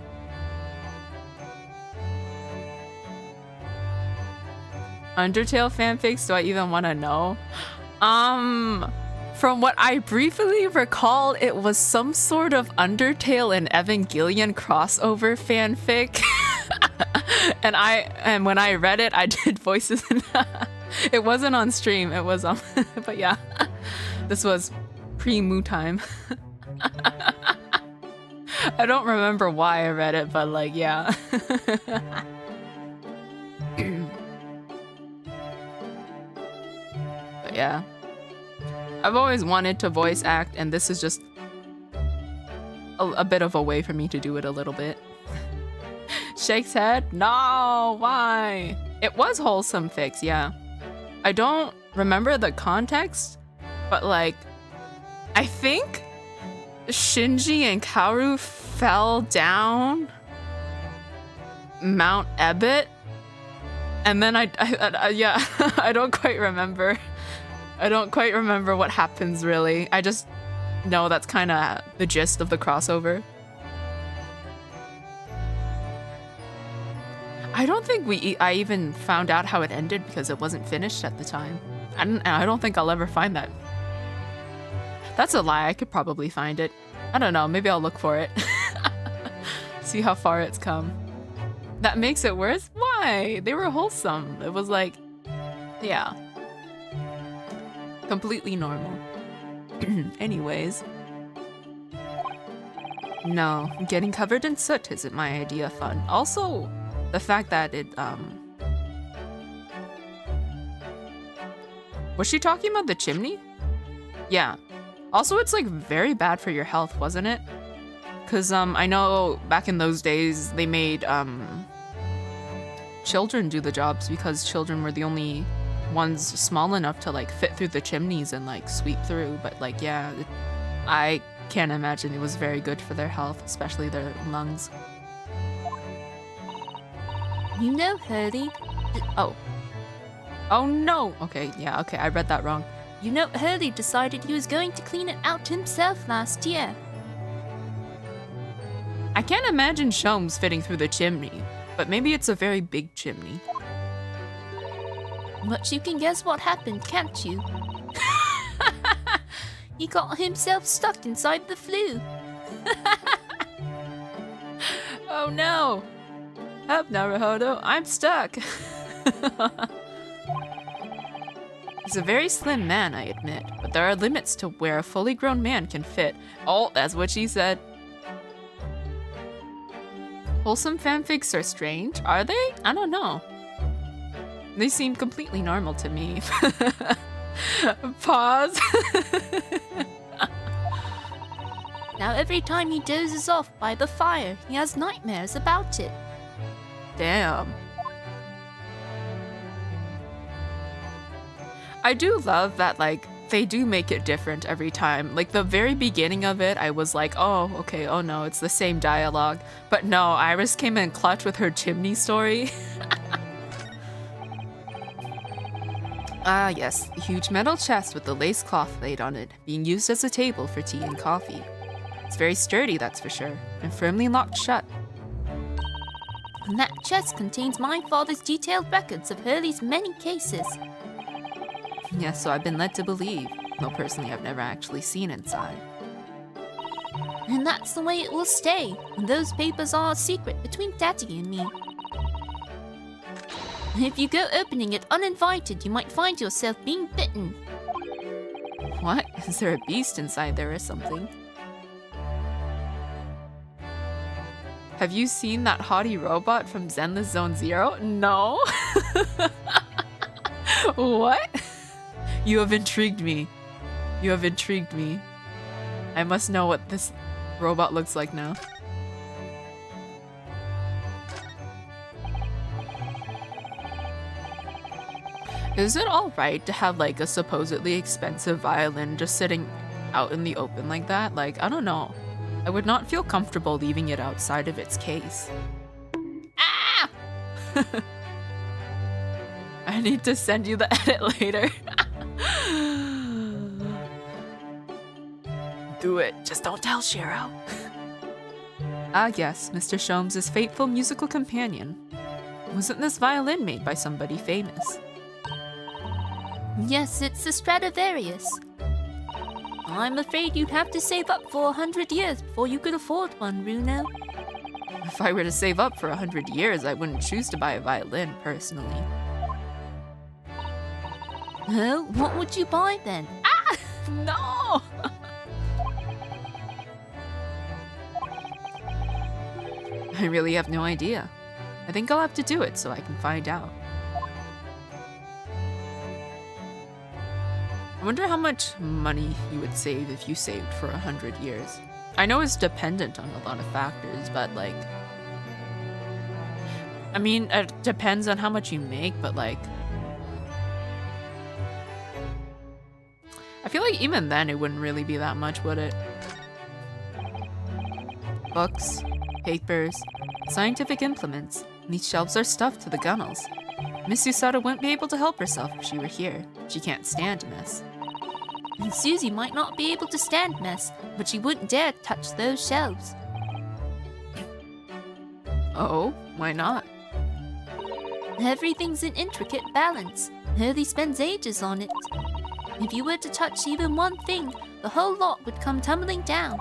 Undertale fanfics, do I even want to know? From what I briefly recall, it was some sort of Undertale and Evangelion crossover fanfic. and when I read it, I did voices. It wasn't on stream. It was but yeah, this was pre-Moo time. I don't remember why I read it, but like, yeah. But yeah. I've always wanted to voice act, and this is just a bit of a way for me to do it a little bit. Shakes head? No, why? It was wholesome fix, yeah. I don't remember the context, but like, I think Shinji and Kaoru fell down Mount Ebit, and then yeah, I don't quite remember. I don't quite remember what happens really. I just know that's kind of the gist of the crossover. I don't think I even found out how it ended because it wasn't finished at the time. I don't think I'll ever find that. That's a lie. I could probably find it. I don't know. Maybe I'll look for it. See how far it's come. That makes it worse? Why? They were wholesome. It was like, yeah. Completely normal. Anyways. No, getting covered in soot isn't my idea of fun. Also, the fact that it, was she talking about the chimney? Yeah. Also, it's like very bad for your health, wasn't it? Because I know back in those days they made children do the jobs because children were the only ones small enough to like fit through the chimneys and like sweep through. But like, yeah, I can't imagine it was very good for their health, especially their lungs. You know, Hurley. Oh no. Okay, yeah, okay, I read that wrong. You know, Hurley decided he was going to clean it out himself last year. I can't imagine Shomes fitting through the chimney, but maybe it's a very big chimney. But you can guess what happened, can't you? He got himself stuck inside the flue. Oh no! Help, Naruhodo, I'm stuck! He's a very slim man, I admit, but there are limits to where a fully grown man can fit. Oh, that's what she said. Wholesome fanfics are strange, are they? I don't know. They seem completely normal to me. Pause. Now every time he dozes off by the fire, he has nightmares about it. Damn. I do love that, like, they do make it different every time. Like, the very beginning of it, I was like, oh, okay, oh no, it's the same dialogue. But no, Iris came in clutch with her chimney story. Ah, yes, the huge metal chest with the lace cloth laid on it, being used as a table for tea and coffee. It's very sturdy, that's for sure, and firmly locked shut. And that chest contains my father's detailed records of Hurley's many cases. Yes, so I've been led to believe, though personally I've never actually seen inside. And that's the way it will stay, and those papers are a secret between Daddy and me. If you go opening it uninvited, you might find yourself being bitten. What? Is there a beast inside there or something? Have you seen that haughty robot from Zenless Zone Zero? No. What? You have intrigued me. You have intrigued me. I must know what this robot looks like now. Is it alright to have like a supposedly expensive violin just sitting out in the open like that? Like, I don't know. I would not feel comfortable leaving it outside of its case. Ah! I need to send you the edit later. Do it. Just don't tell Shiro. Ah yes, Mr. Sholmes' faithful musical companion. Wasn't this violin made by somebody famous? Yes, it's the Stradivarius. I'm afraid you'd have to save up for 100 years before you could afford one, Runo. If I were to save up for 100 years, I wouldn't choose to buy a violin, personally. Oh, what would you buy then? Ah! No! I really have no idea. I think I'll have to do it so I can find out. I wonder how much money you would save if you saved for 100 years. I know it's dependent on a lot of factors, but like... I mean, it depends on how much you make, but like... I feel like even then it wouldn't really be that much, would it? Books, papers, scientific implements. These shelves are stuffed to the gunnels. Miss Usada wouldn't be able to help herself if she were here. She can't stand mess. And Susie might not be able to stand mess, but she wouldn't dare touch those shelves. Oh, why not? Everything's in intricate balance. Hurley spends ages on it. If you were to touch even one thing, the whole lot would come tumbling down.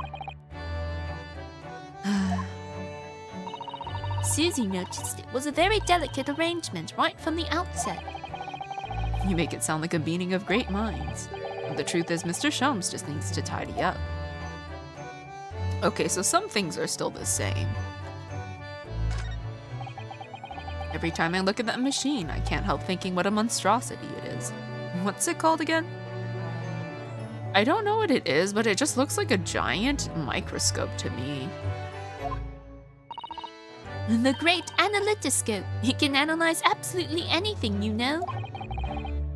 Susie noticed it was a very delicate arrangement right from the outset. You make it sound like a meeting of great minds. But the truth is, Mr. Sholmes just needs to tidy up. Okay, so some things are still the same. Every time I look at that machine, I can't help thinking what a monstrosity it is. What's it called again? I don't know what it is, but it just looks like a giant microscope to me. The great analytoscope. It can analyze absolutely anything, you know.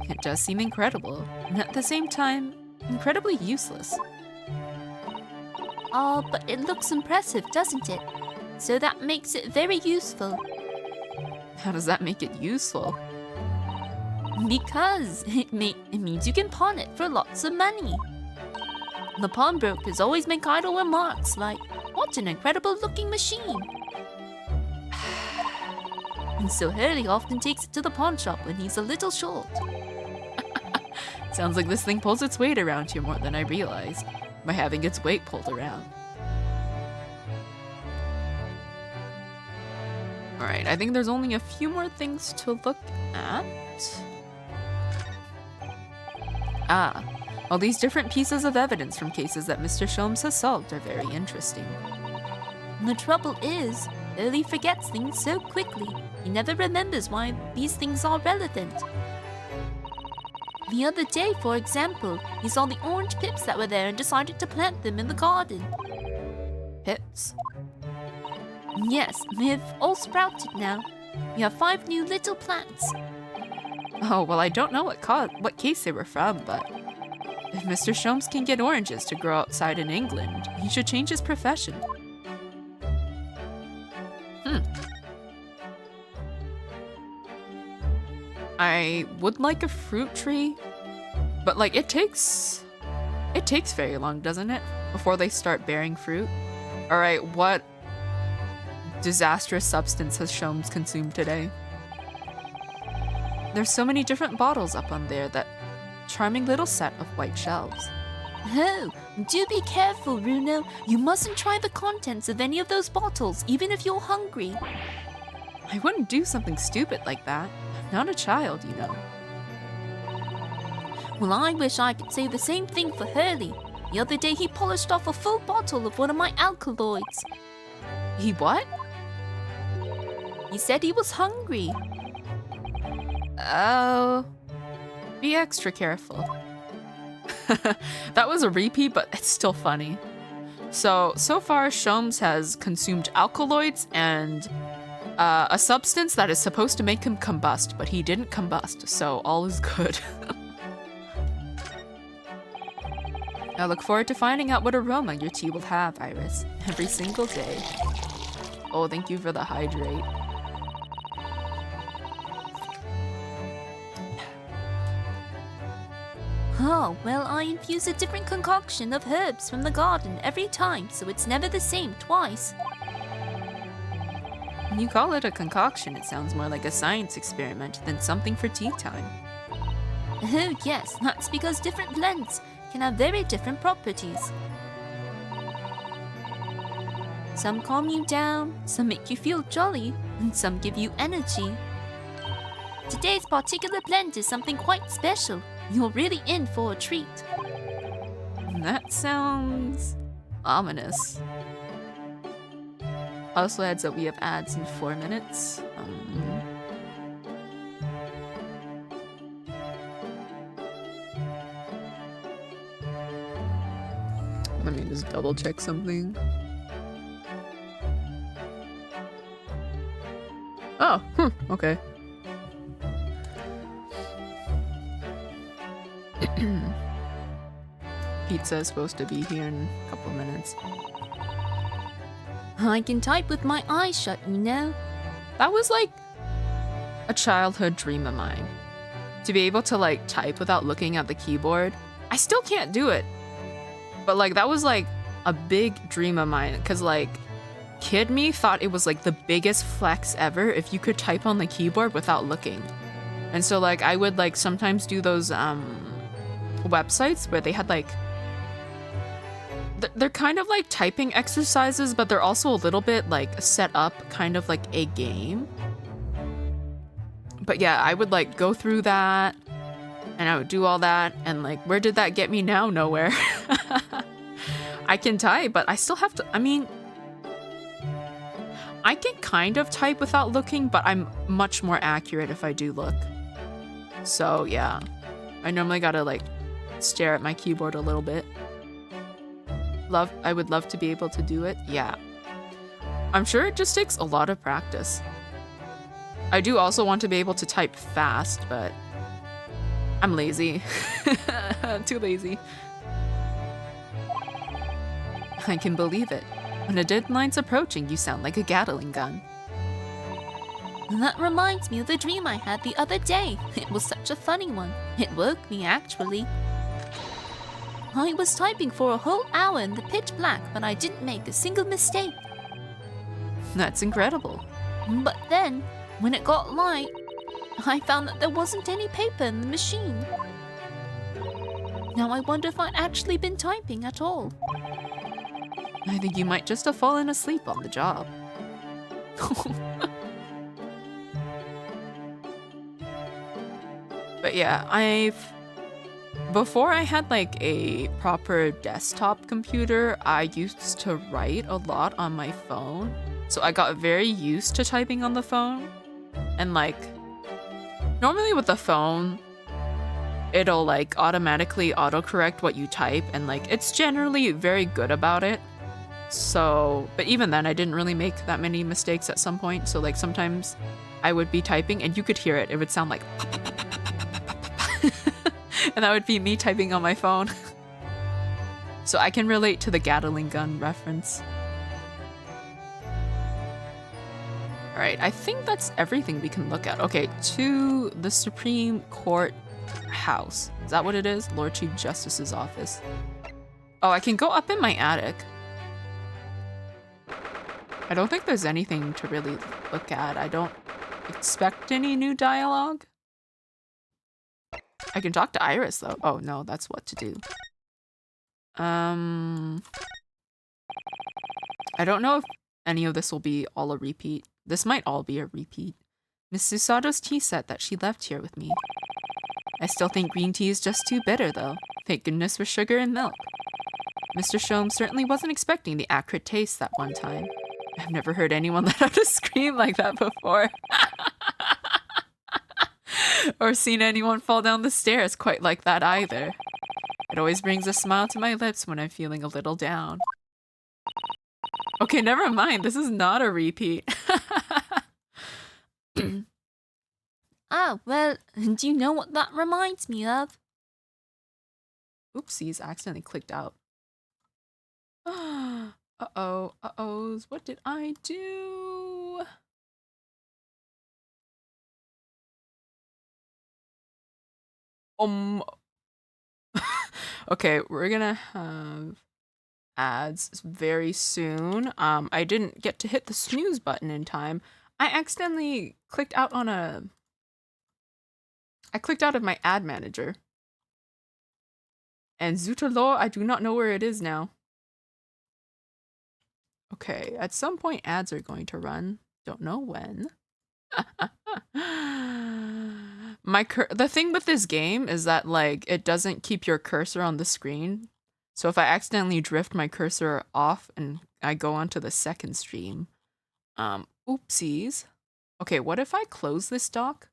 It does seem incredible, and at the same time, incredibly useless. Ah, but it looks impressive, doesn't it? So that makes it very useful. How does that make it useful? Because it means you can pawn it for lots of money. The pawnbrokers always make idle remarks like, "What an incredible looking machine." And so Hurley often takes it to the pawn shop when he's a little short. Sounds like this thing pulls its weight around here more than I realized, by having its weight pulled around. Alright, I think there's only a few more things to look at. Ah, all these different pieces of evidence from cases that Mr. Sholmes has solved are very interesting. The trouble is, Hurley forgets things so quickly, he never remembers why these things are relevant. The other day, for example, he saw the orange pips that were there and decided to plant them in the garden. Pips? Yes, they've all sprouted now. We have 5 new little plants. Oh, well, I don't know what case they were from, but if Mr. Sholmes can get oranges to grow outside in England, he should change his profession. I would like a fruit tree, but like it takes very long, doesn't it, before they start bearing fruit? All right, what disastrous substance has Sholmes consumed today? There's so many different bottles up on there, that charming little set of white shelves. Oh, do be careful, Runo. You mustn't try the contents of any of those bottles, even if you're hungry. I wouldn't do something stupid like that. I'm not a child, you know. Well, I wish I could say the same thing for Hurley. The other day he polished off a full bottle of one of my alkaloids. He what? He said he was hungry. Oh, be extra careful. That was a repeat, but it's still funny. So far, Shams has consumed alkaloids and a substance that is supposed to make him combust, but he didn't combust, so all is good. I look forward to finding out what aroma your tea will have, Iris, every single day. Oh, thank you for the hydrate. Oh, well, I infuse a different concoction of herbs from the garden every time, so it's never the same twice. When you call it a concoction, it sounds more like a science experiment than something for tea time. Oh, yes, that's because different blends can have very different properties. Some calm you down, some make you feel jolly, and some give you energy. Today's particular blend is something quite special. You're really in for a treat. That sounds ominous. Also adds that we have ads in 4 minutes. Let me just double check something. Oh, okay. Pizza is supposed to be here in a couple of minutes. I can type with my eyes shut, you know. That was like a childhood dream of mine. To be able to like type without looking at the keyboard. I still can't do it. But like that was like a big dream of mine, because like kid me thought it was like the biggest flex ever if you could type on the keyboard without looking. And so like I would like sometimes do those websites where they had like they're kind of like typing exercises, but they're also a little bit like set up kind of like a game. But yeah, I would like go through that and I would do all that, and like where did that get me now? Nowhere. I can type, but I still have to, I mean, I can kind of type without looking, but I'm much more accurate if I do look. So yeah, I normally gotta like stare at my keyboard a little bit. I would love to be able to do it. Yeah. I'm sure it just takes a lot of practice. I do also want to be able to type fast, but I'm lazy. Too lazy. I can believe it. When a deadline's approaching, you sound like a Gatling gun. That reminds me of the dream I had the other day. It was such a funny one. It woke me, actually. I was typing for a whole hour in the pitch black, but I didn't make a single mistake. That's incredible. But then, when it got light, I found that there wasn't any paper in the machine. Now I wonder if I'd actually been typing at all. I think you might just have fallen asleep on the job. But yeah, before I had like a proper desktop computer, I used to write a lot on my phone. So I got very used to typing on the phone. And like, normally with the phone, it'll like automatically autocorrect what you type, and like it's generally very good about it. So, but even then I didn't really make that many mistakes at some point. So like sometimes I would be typing and you could hear it. It would sound like and that would be me typing on my phone. So I can relate to the Gatling gun reference. All right, I think that's everything we can look at. Okay, to the Supreme Court House. Is that what it is? Lord Chief Justice's office. Oh, I can go up in my attic. I don't think there's anything to really look at. I don't expect any new dialogue. I can talk to Iris though. Oh no, that's what to do. I don't know if any of this will be all a repeat. This might all be a repeat. Miss Susato's tea said that she left here with me. I still think green tea is just too bitter though. Thank goodness for sugar and milk. Mr. Shom certainly wasn't expecting the acrid taste that one time. I've never heard anyone let out a scream like that before. Or seen anyone fall down the stairs quite like that either. It always brings a smile to my lips when I'm feeling a little down. Okay, never mind. This is not a repeat. Ah, well, do you know what that reminds me of? Oopsies, I accidentally clicked out. Uh-oh, uh-ohs, what did I do? Okay, we're gonna have ads very soon. I didn't get to hit the snooze button in time. I accidentally clicked out on I clicked out of my ad manager. And Zutalo, I do not know where it is now. Okay, at some point ads are going to run. Don't know when. The thing with this game is that like it doesn't keep your cursor on the screen. So if I accidentally drift my cursor off and I go onto the second stream, oopsies. Okay, what if I close this dock?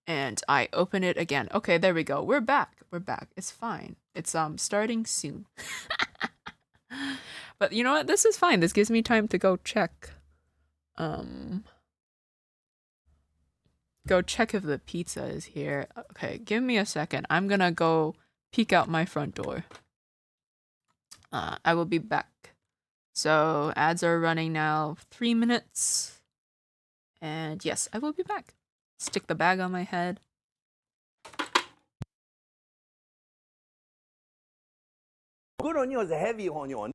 And I open it again. Okay, there we go. We're back. We're back. It's fine. It's starting soon. But you know what? This is fine. This gives me time to go check. Go check if the pizza is here. Okay, give me a second. I'm gonna go peek out my front door. I will be back. So ads are running now. 3 minutes. And yes, I will be back. Stick the bag on my head. Good on you is a heavy on you.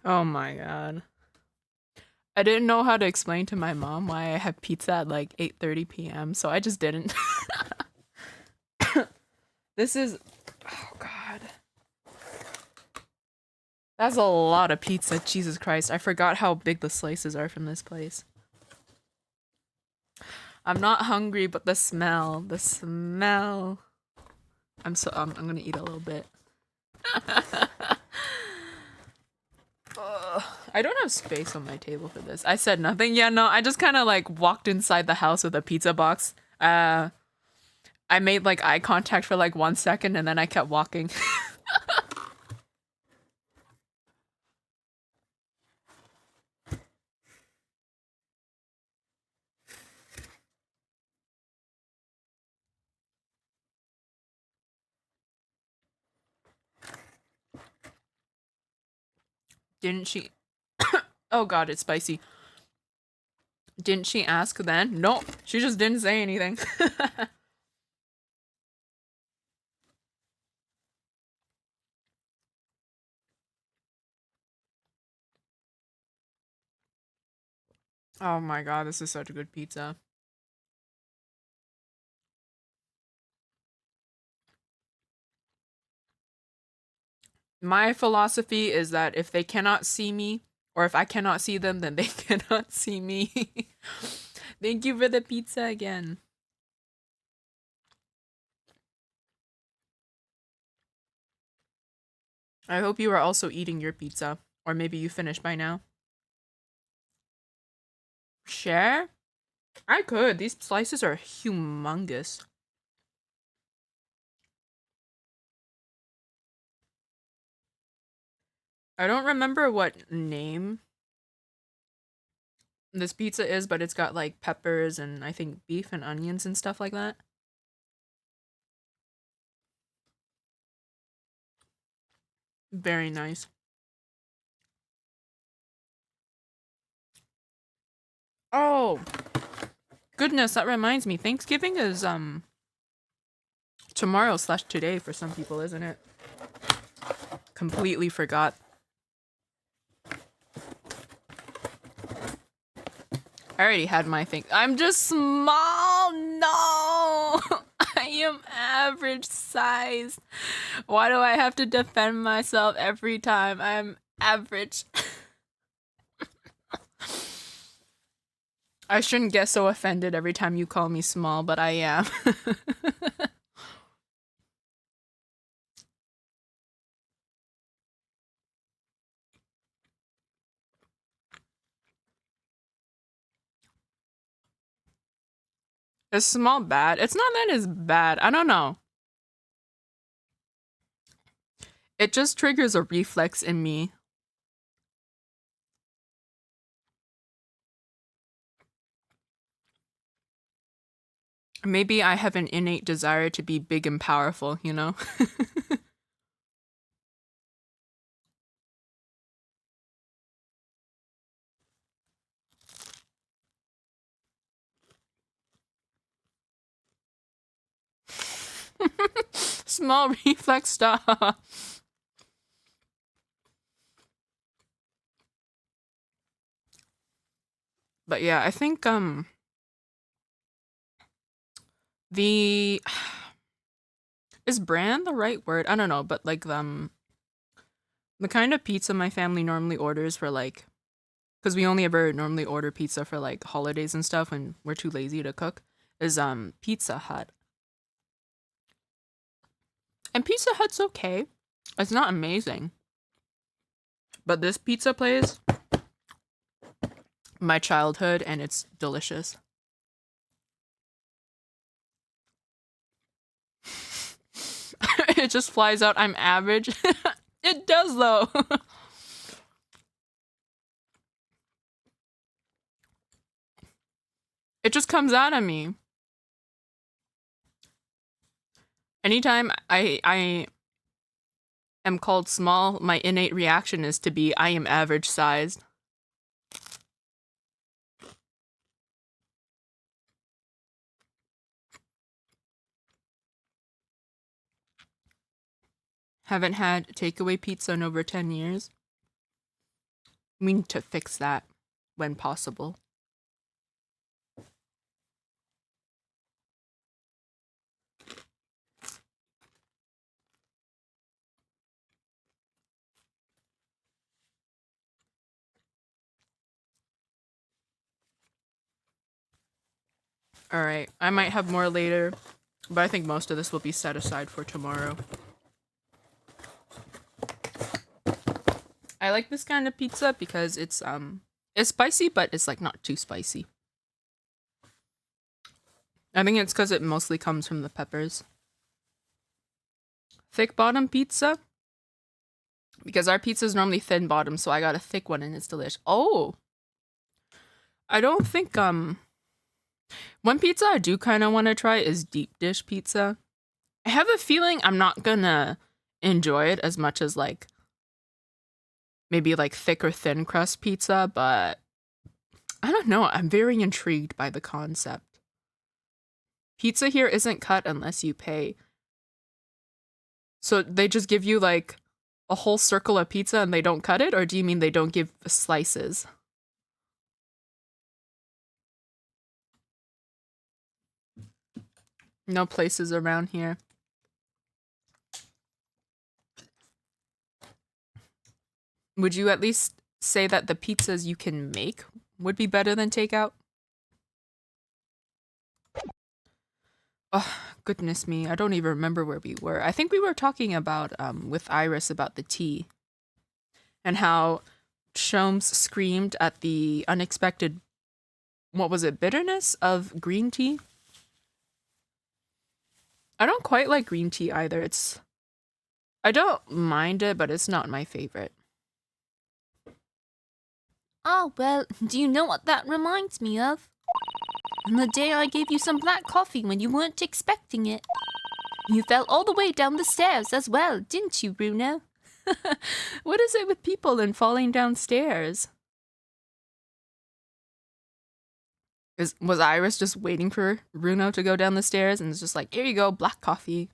Oh my god. I didn't know how to explain to my mom why I had pizza at like 8:30 p.m., so I just didn't. This is... Oh god. That's a lot of pizza, Jesus Christ. I forgot how big the slices are from this place. I'm not hungry, but the smell. I'm gonna eat a little bit. I don't have space on my table for this. I said nothing. Yeah, no, I just kind of like walked inside the house with a pizza box. I made like eye contact for like 1 second and then I kept walking. Didn't she? Oh god, it's spicy. Didn't she ask then? No, she just didn't say anything. Oh my god, this is such a good pizza. My philosophy is that if they cannot see me, or if I cannot see them, then they cannot see me. Thank you for the pizza again. I hope you are also eating your pizza. Or maybe you finished by now. Share? I could. These slices are humongous. I don't remember what name this pizza is, but it's got like peppers and I think beef and onions and stuff like that. Very nice. Oh, goodness, that reminds me. Thanksgiving is tomorrow/today for some people, isn't it? Completely forgot. I already had my thing. I'm just small. No. I am average size. Why do I have to defend myself every time? I'm average. I shouldn't get so offended every time you call me small, but I am. Is small bad? It's not that it's bad. I don't know. It just triggers a reflex in me. Maybe I have an innate desire to be big and powerful, you know? Small reflex stuff. But yeah, I think the is brand the right word? I don't know, but like the kind of pizza my family normally orders for like, because we only ever normally order pizza for like holidays and stuff when we're too lazy to cook, is Pizza Hut. And Pizza Hut's okay. It's not amazing. But this pizza place, my childhood, and it's delicious. It just flies out. I'm average. It does though. It just comes out of me. Anytime I am called small, my innate reaction is to be I am average sized. Haven't had takeaway pizza in over 10 years. We need to fix that when possible. Alright, I might have more later, but I think most of this will be set aside for tomorrow. I like this kind of pizza because it's spicy, but it's like not too spicy. I think it's because it mostly comes from the peppers. Thick bottom pizza? Because our pizza is normally thin bottom, so I got a thick one and it's delish. Oh! I don't think, one pizza I do kind of want to try is deep dish pizza. I have a feeling I'm not gonna enjoy it as much as like maybe like thick or thin crust pizza, but I don't know. I'm very intrigued by the concept. Pizza here isn't cut unless you pay. So they just give you like a whole circle of pizza and they don't cut it? Or do you mean they don't give slices? No places around here. Would you at least say that the pizzas you can make would be better than takeout? Oh, goodness me. I don't even remember where we were. I think we were talking about, with Iris about the tea. And how Shomes screamed at the unexpected, what was it, bitterness of green tea? I don't quite like green tea either. I don't mind it, but it's not my favorite. Ah, well, do you know what that reminds me of? The day I gave you some black coffee when you weren't expecting it. You fell all the way down the stairs as well, didn't you, Bruno? What is it with people and falling downstairs? Was Iris just waiting for Bruno to go down the stairs and it's just like, here you go, black coffee.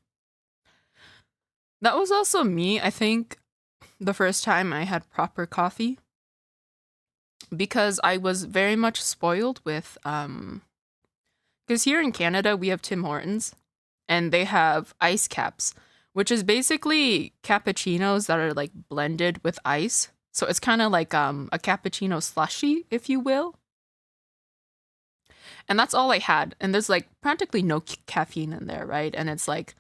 That was also me, I think, the first time I had proper coffee. Because I was very much spoiled with, because here in Canada, we have Tim Hortons. And they have ice caps, which is basically cappuccinos that are like blended with ice. So it's kind of like a cappuccino slushy, if you will. And that's all I had. And there's like practically no caffeine in there, right? And it's like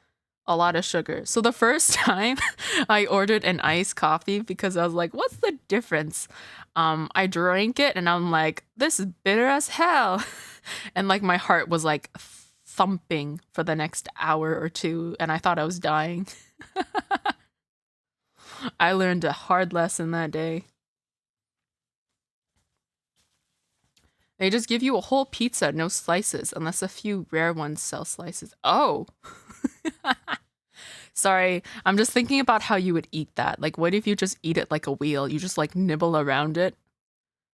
a lot of sugar. So the first time I ordered an iced coffee because I was like, what's the difference? I drank it and I'm like, this is bitter as hell. And like my heart was like thumping for the next hour or two, and I thought I was dying. I learned a hard lesson that day. They just give you a whole pizza, no slices, unless a few rare ones sell slices. Oh! Sorry, I'm just thinking about how you would eat that. Like, what if you just eat it like a wheel? You just like nibble around it.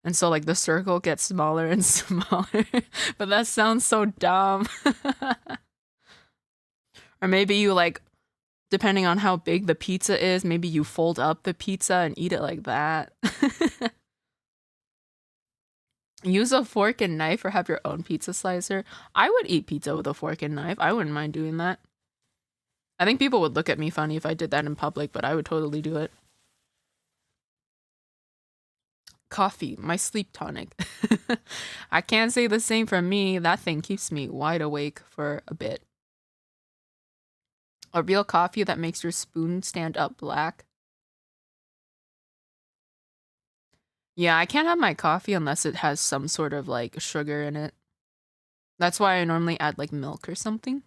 And so like the circle gets smaller and smaller. But that sounds so dumb. Or maybe you like, depending on how big the pizza is, maybe you fold up the pizza and eat it like that. Use a fork and knife or have your own pizza slicer. I would eat pizza with a fork and knife. I wouldn't mind doing that. I think people would look at me funny if I did that in public, but I would totally do it. Coffee, my sleep tonic. I can't say the same for me. That thing keeps me wide awake for a bit. A real coffee that makes your spoon stand up black. Yeah, I can't have my coffee unless it has some sort of like sugar in it. That's why I normally add like milk or something.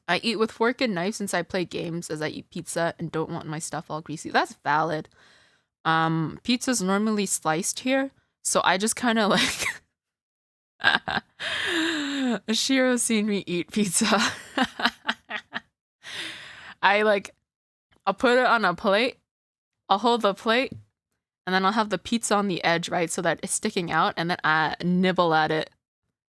I eat with fork and knife since I play games as I eat pizza and don't want my stuff all greasy. That's valid. Pizza's normally sliced here, so I just kind of like Shiro seen me eat pizza. I'll put it on a plate, I'll hold the plate, and then I'll have the pizza on the edge, right, so that it's sticking out, and then I nibble at it.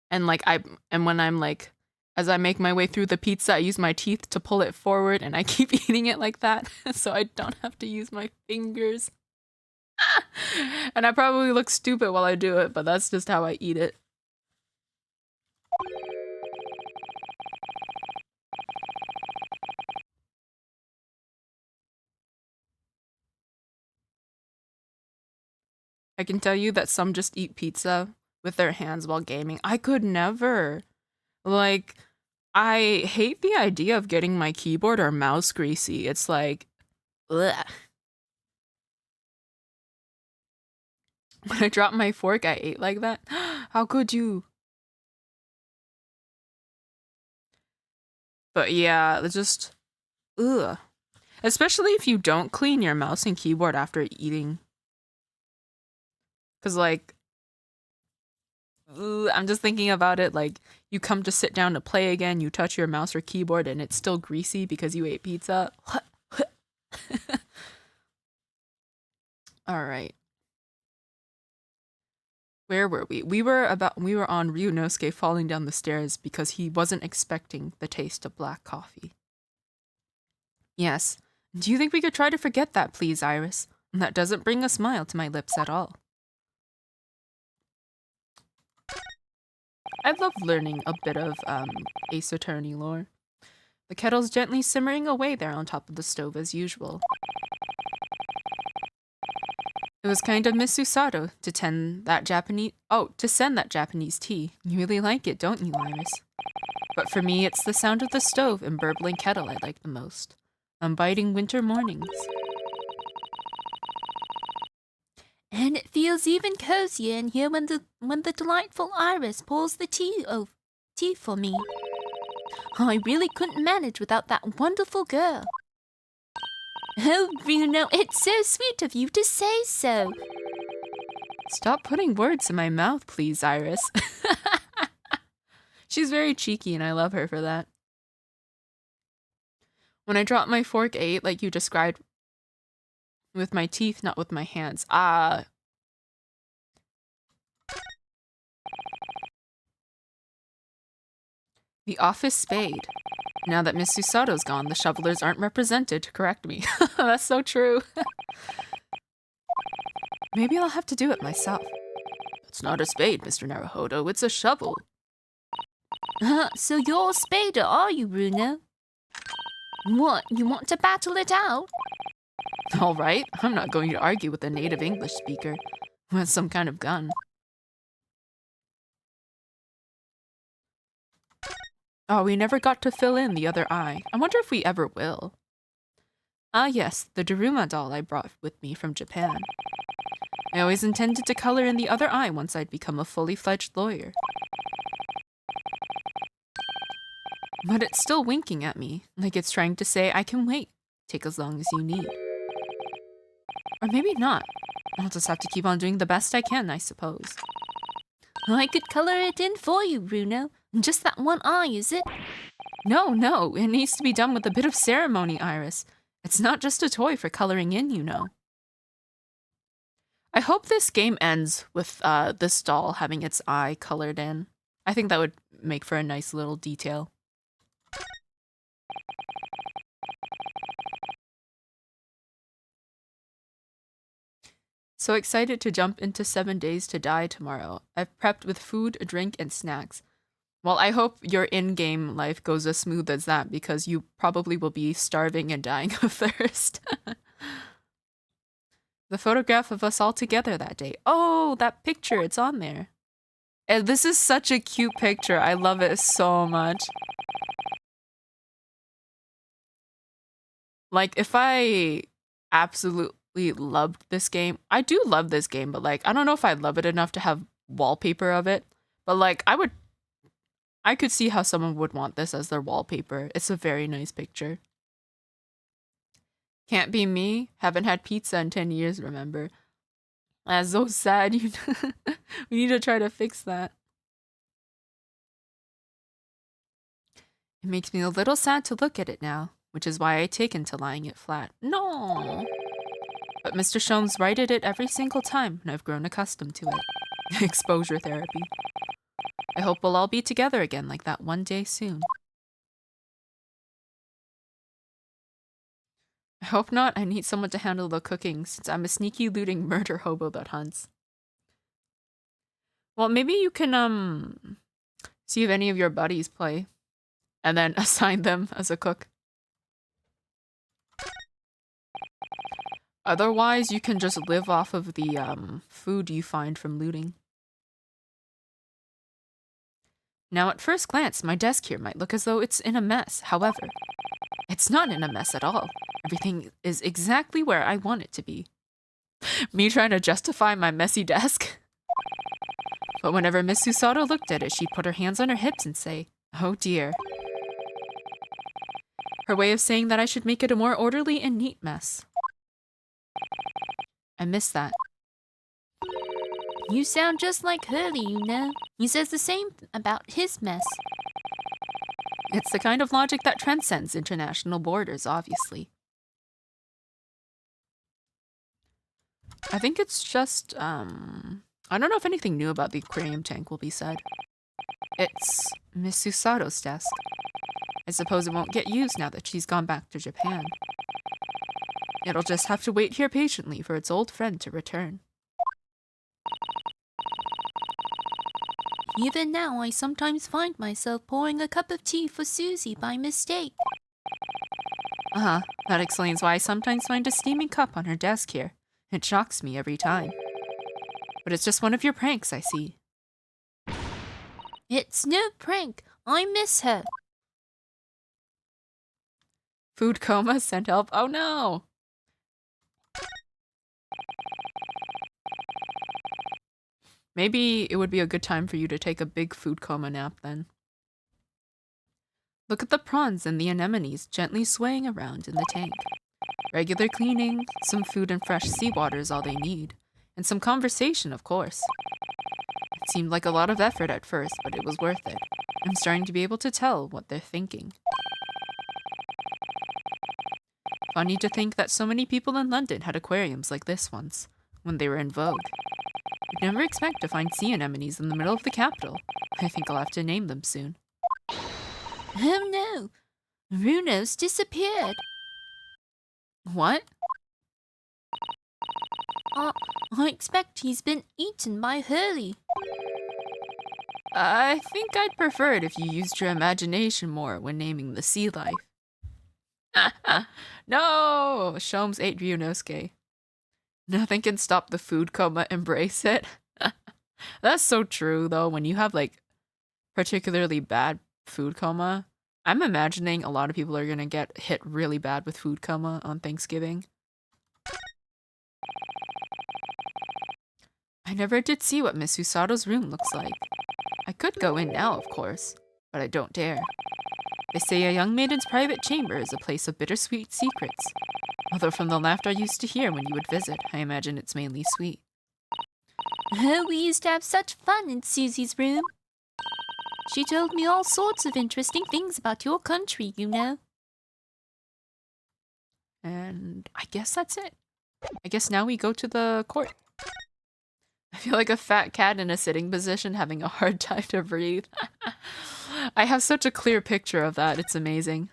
And when I'm like, as I make my way through the pizza, I use my teeth to pull it forward, and I keep eating it like that, so I don't have to use my fingers. And I probably look stupid while I do it, but that's just how I eat it. I can tell you that some just eat pizza with their hands while gaming. I could never. Like, I hate the idea of getting my keyboard or mouse greasy. It's like, ugh. When I dropped my fork, I ate like that. How could you? But yeah, it's just, ugh. Especially if you don't clean your mouse and keyboard after eating. Because like, ugh, I'm just thinking about it, like, you come to sit down to play again, you touch your mouse or keyboard and it's still greasy because you ate pizza. Alright. Where were we? We were on Ryunosuke falling down the stairs because he wasn't expecting the taste of black coffee. Yes. Do you think we could try to forget that, please, Iris? That doesn't bring a smile to my lips at all. I love learning a bit of Ace Attorney lore. The kettle's gently simmering away there on top of the stove as usual. It was kind of Miss Susato to send that Japanese tea. You really like it, don't you, Iris? But for me, it's the sound of the stove and burbling kettle I like the most. On biting winter mornings. And it feels even cozier in here when the delightful Iris pours the tea for me. I really couldn't manage without that wonderful girl. Oh, Bruno, it's so sweet of you to say so. Stop putting words in my mouth, please, Iris. She's very cheeky and I love her for that. When I drop my fork, I ate like you described with my teeth, not with my hands. Ah. The office spade. Now that Miss Susato's gone, the shovelers aren't represented to correct me. That's so true. Maybe I'll have to do it myself. It's not a spade, Mr. Naruhodo. It's a shovel. So you're a spader, are you, Bruno? What, you want to battle it out? All right, I'm not going to argue with a native English speaker who has some kind of gun. Oh, we never got to fill in the other eye. I wonder if we ever will. Ah yes, the Daruma doll I brought with me from Japan. I always intended to color in the other eye once I'd become a fully fledged lawyer. But it's still winking at me, like it's trying to say, I can wait. Take as long as you need. Or maybe not. I'll just have to keep on doing the best I can, I suppose. I could color it in for you, Bruno. Just that one eye, is it? No, it needs to be done with a bit of ceremony, Iris. It's not just a toy for coloring in, you know. I hope this game ends with this doll having its eye colored in. I think that would make for a nice little detail. So excited to jump into 7 Days to Die tomorrow. I've prepped with food, a drink, and snacks. Well, I hope your in-game life goes as smooth as that, because you probably will be starving and dying of thirst. The photograph of us all together that day. Oh, that picture, it's on there. And this is such a cute picture. I love it so much. Like, if I absolutely loved this game, I do love this game, but like, I don't know if I'd love it enough to have wallpaper of it. But like, I could see how someone would want this as their wallpaper. It's a very nice picture. Can't be me. Haven't had pizza in 10 years, remember? That's so sad. We need to try to fix that. It makes me a little sad to look at it now, which is why I taken to lying it flat. No. But Mr. Sholmes righted it every single time, and I've grown accustomed to it. Exposure therapy. I hope we'll all be together again like that one day soon. I hope not. I need someone to handle the cooking, since I'm a sneaky looting murder hobo that hunts. Well, maybe you can, see if any of your buddies play, and then assign them as a cook. Otherwise, you can just live off of the, food you find from looting. Now, at first glance, my desk here might look as though it's in a mess. However, it's not in a mess at all. Everything is exactly where I want it to be. Me trying to justify my messy desk? But whenever Miss Susato looked at it, she'd put her hands on her hips and say, "Oh dear." Her way of saying that I should make it a more orderly and neat mess. I miss that. You sound just like Hurley, you know. He says the same about his mess. It's the kind of logic that transcends international borders, obviously. I think it's just, I don't know if anything new about the aquarium tank will be said. It's Miss Susato's desk. I suppose it won't get used now that she's gone back to Japan. It'll just have to wait here patiently for its old friend to return. Even now, I sometimes find myself pouring a cup of tea for Susie by mistake. That explains why I sometimes find a steaming cup on her desk here. It shocks me every time. But it's just one of your pranks, I see. It's no prank. I miss her. Food coma, send help. Oh no! Maybe it would be a good time for you to take a big food coma nap then. Look at the prawns and the anemones gently swaying around in the tank. Regular cleaning, some food and fresh seawater is all they need, And some conversation, of course. It seemed like a lot of effort at first, but it was worth it. I'm starting to be able to tell what they're thinking. Funny to think that so many people in London had aquariums like this once, when they were in vogue. You'd never expect to find sea anemones in the middle of the capital. I think I'll have to name them soon. Oh no! Bruno's disappeared. What? I expect he's been eaten by Hurley. I think I'd prefer it if you used your imagination more when naming the sea life. No! Sholmes ate Ryunosuke. Nothing can stop the food coma, embrace it. That's so true, though. When you have, like, particularly bad food coma, I'm imagining a lot of people are gonna get hit really bad with food coma on Thanksgiving. I never did see what Miss Usato's room looks like. I could go in now, of course, but I don't dare. They say a young maiden's private chamber is a place of bittersweet secrets. Although from the laughter I used to hear when you would visit, I imagine it's mainly sweet. Oh, we used to have such fun in Susie's room. She told me all sorts of interesting things about your country, you know. And I guess that's it. I guess now we go to the court. I feel like a fat cat in a sitting position having a hard time to breathe. I have such a clear picture of that, it's amazing.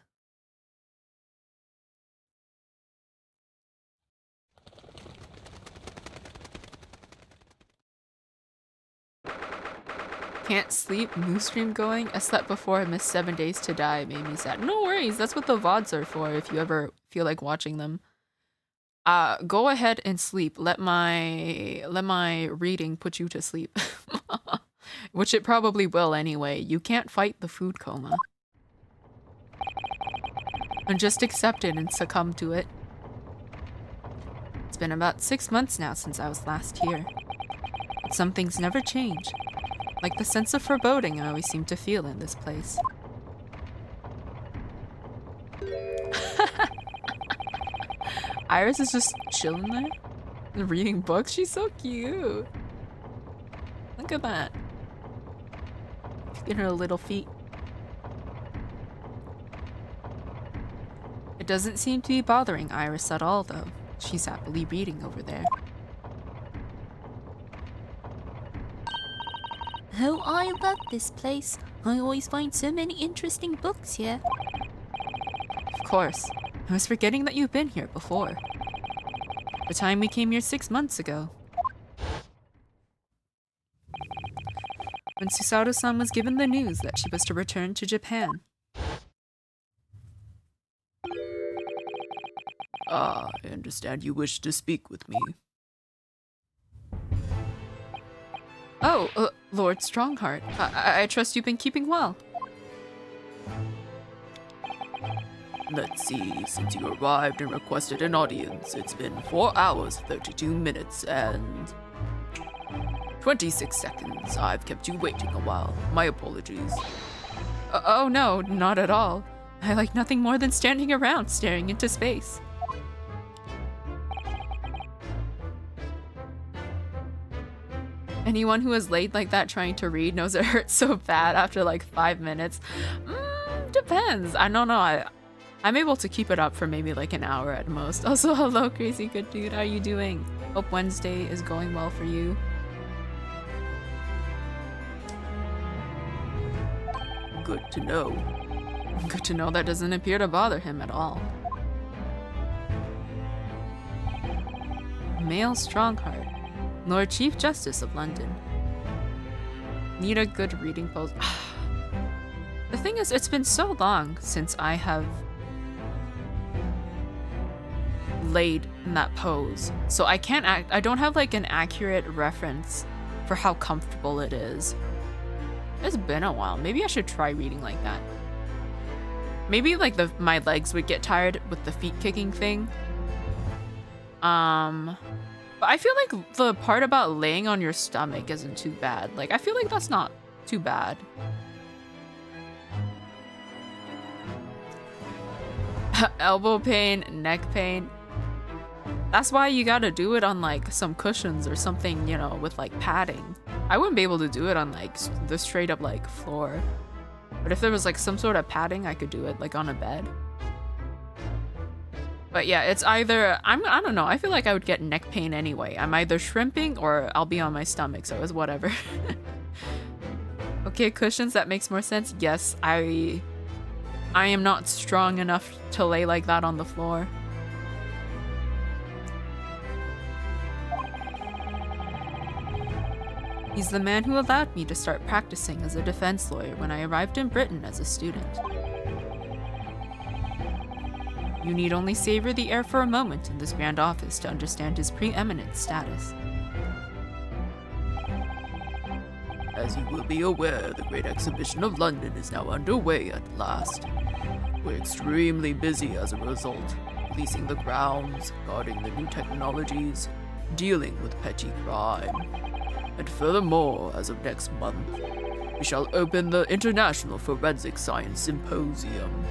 Can't sleep, new stream going. I slept before I missed 7 days to die, it made me sad. No worries, that's what the VODs are for if you ever feel like watching them. Go ahead and sleep. Let my reading put you to sleep. Which it probably will anyway. You can't fight the food coma. And just accept it and succumb to it. It's been about 6 months now since I was last here. But some things never change. Like the sense of foreboding I always seem to feel in this place. Iris is just chilling there and reading books. She's so cute. Look at that. In her little feet. It doesn't seem to be bothering Iris at all, though. She's happily reading over there. Oh, I love this place. I always find so many interesting books here. Of course. I was forgetting that you've been here before. The time we came here 6 months ago. When Susato-san was given the news that she was to return to Japan. I understand you wish to speak with me. Oh, Lord Strongheart. I trust you've been keeping well. Let's see, since you arrived and requested an audience, it's been 4 hours, 32 minutes, and 26 seconds. I've kept you waiting a while. My apologies. Oh no, not at all. I like nothing more than standing around, staring into space. Anyone who has laid like that trying to read knows it hurts so bad after like 5 minutes. Depends. I don't know. I'm able to keep it up for maybe like an hour at most. Also, hello, crazy good dude. How are you doing? Hope Wednesday is going well for you. Good to know. Good to know that doesn't appear to bother him at all. Male Strongheart, Lord Chief Justice of London. Need a good reading pose. The thing is, it's been so long since I have laid in that pose, so I don't have like an accurate reference for how comfortable it is. It's been a while. Maybe I should try reading like that. Maybe like my legs would get tired with the feet kicking thing. But I feel like the part about laying on your stomach isn't too bad. Like, I feel like that's not too bad. Elbow pain, neck pain. That's why you gotta do it on like some cushions or something, you know, with like padding. I wouldn't be able to do it on like the straight up like floor. But if there was like some sort of padding, I could do it like on a bed. But yeah, it's either, I don't know, I feel like I would get neck pain anyway. I'm either shrimping or I'll be on my stomach, so it's whatever. Okay, cushions, that makes more sense. Yes, I am not strong enough to lay like that on the floor. He's the man who allowed me to start practicing as a defense lawyer when I arrived in Britain as a student. You need only savor the air for a moment in this grand office to understand his preeminent status. As you will be aware, the Great Exhibition of London is now underway at last. We're extremely busy as a result, policing the grounds, guarding the new technologies, dealing with petty crime. And furthermore, as of next month, we shall open the International Forensic Science Symposium.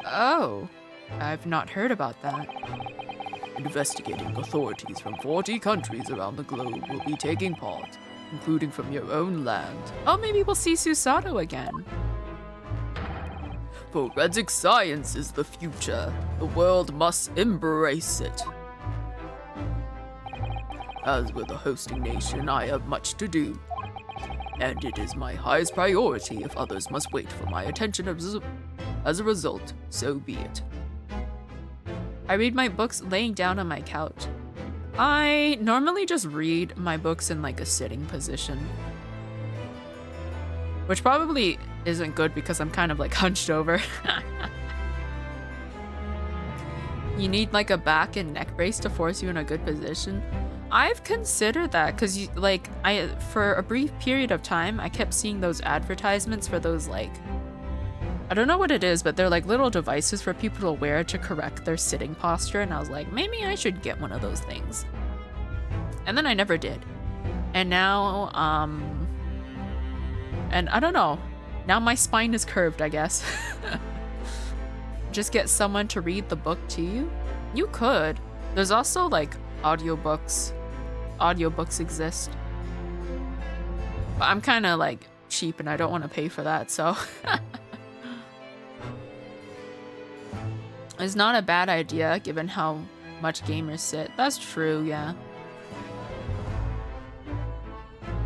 Oh, I've not heard about that. Investigating authorities from 40 countries around the globe will be taking part, including from your own land. Oh, maybe we'll see Susato again. Forensic science is the future. The world must embrace it. As with a hosting nation, I have much to do. And it is my highest priority if others must wait for my attention as a result, so be it. I read my books laying down on my couch. I normally just read my books in like a sitting position. Which probably isn't good because I'm kind of like hunched over. You need like a back and neck brace to force you in a good position. I've considered that because for a brief period of time, I kept seeing those advertisements for those like, I don't know what it is, but they're like little devices for people to wear to correct their sitting posture. And I was like, maybe I should get one of those things. And then I never did. And now, and I don't know. Now my spine is curved, I guess. Just get someone to read the book to you. You could. There's also like audiobooks. Audiobooks exist. But I'm kind of like cheap and I don't want to pay for that, so. It's not a bad idea given how much gamers sit. That's true, yeah.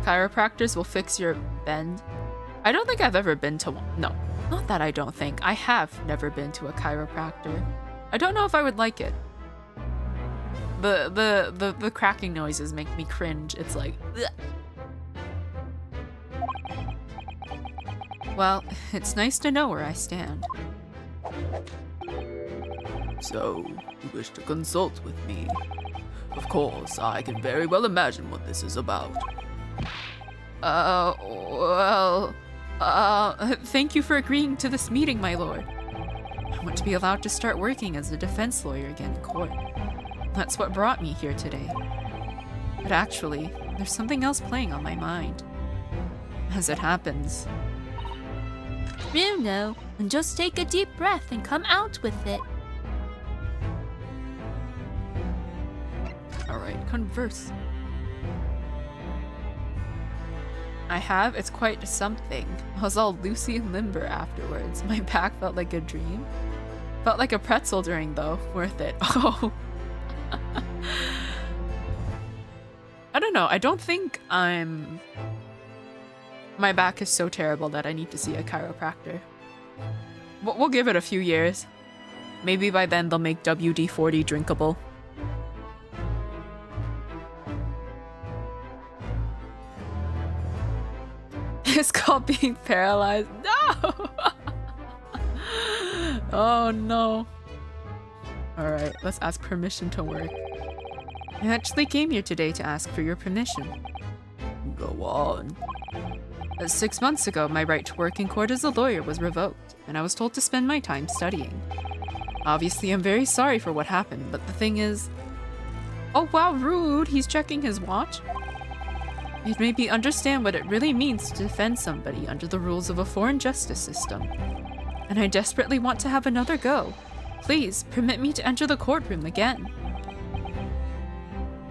Chiropractors will fix your bend. I don't think I've ever been to one. No, not that I don't think. I have never been to a chiropractor. I don't know if I would like it. The cracking noises make me cringe. It's like, ugh. Well, it's nice to know where I stand. So, you wish to consult with me? Of course, I can very well imagine what this is about. Thank you for agreeing to this meeting, my lord. I want to be allowed to start working as a defense lawyer again in court. That's what brought me here today. But actually, there's something else playing on my mind. As it happens. Bruno, and just take a deep breath and come out with it. Alright, converse. I have, it's quite something. I was all loosey and limber afterwards. My back felt like a dream. Felt like a pretzel during though. Worth it. Oh. I don't know. I don't think I'm... My back is so terrible that I need to see a chiropractor. We'll give it a few years. Maybe by then they'll make WD-40 drinkable. It's called being paralyzed. No! Oh no. Alright, let's ask permission to work. I actually came here today to ask for your permission. Go on. 6 months ago, my right to work in court as a lawyer was revoked, and I was told to spend my time studying. Obviously, I'm very sorry for what happened, but the thing is... Oh wow, rude! He's checking his watch? It made me understand what it really means to defend somebody under the rules of a foreign justice system. And I desperately want to have another go. Please, permit me to enter the courtroom again.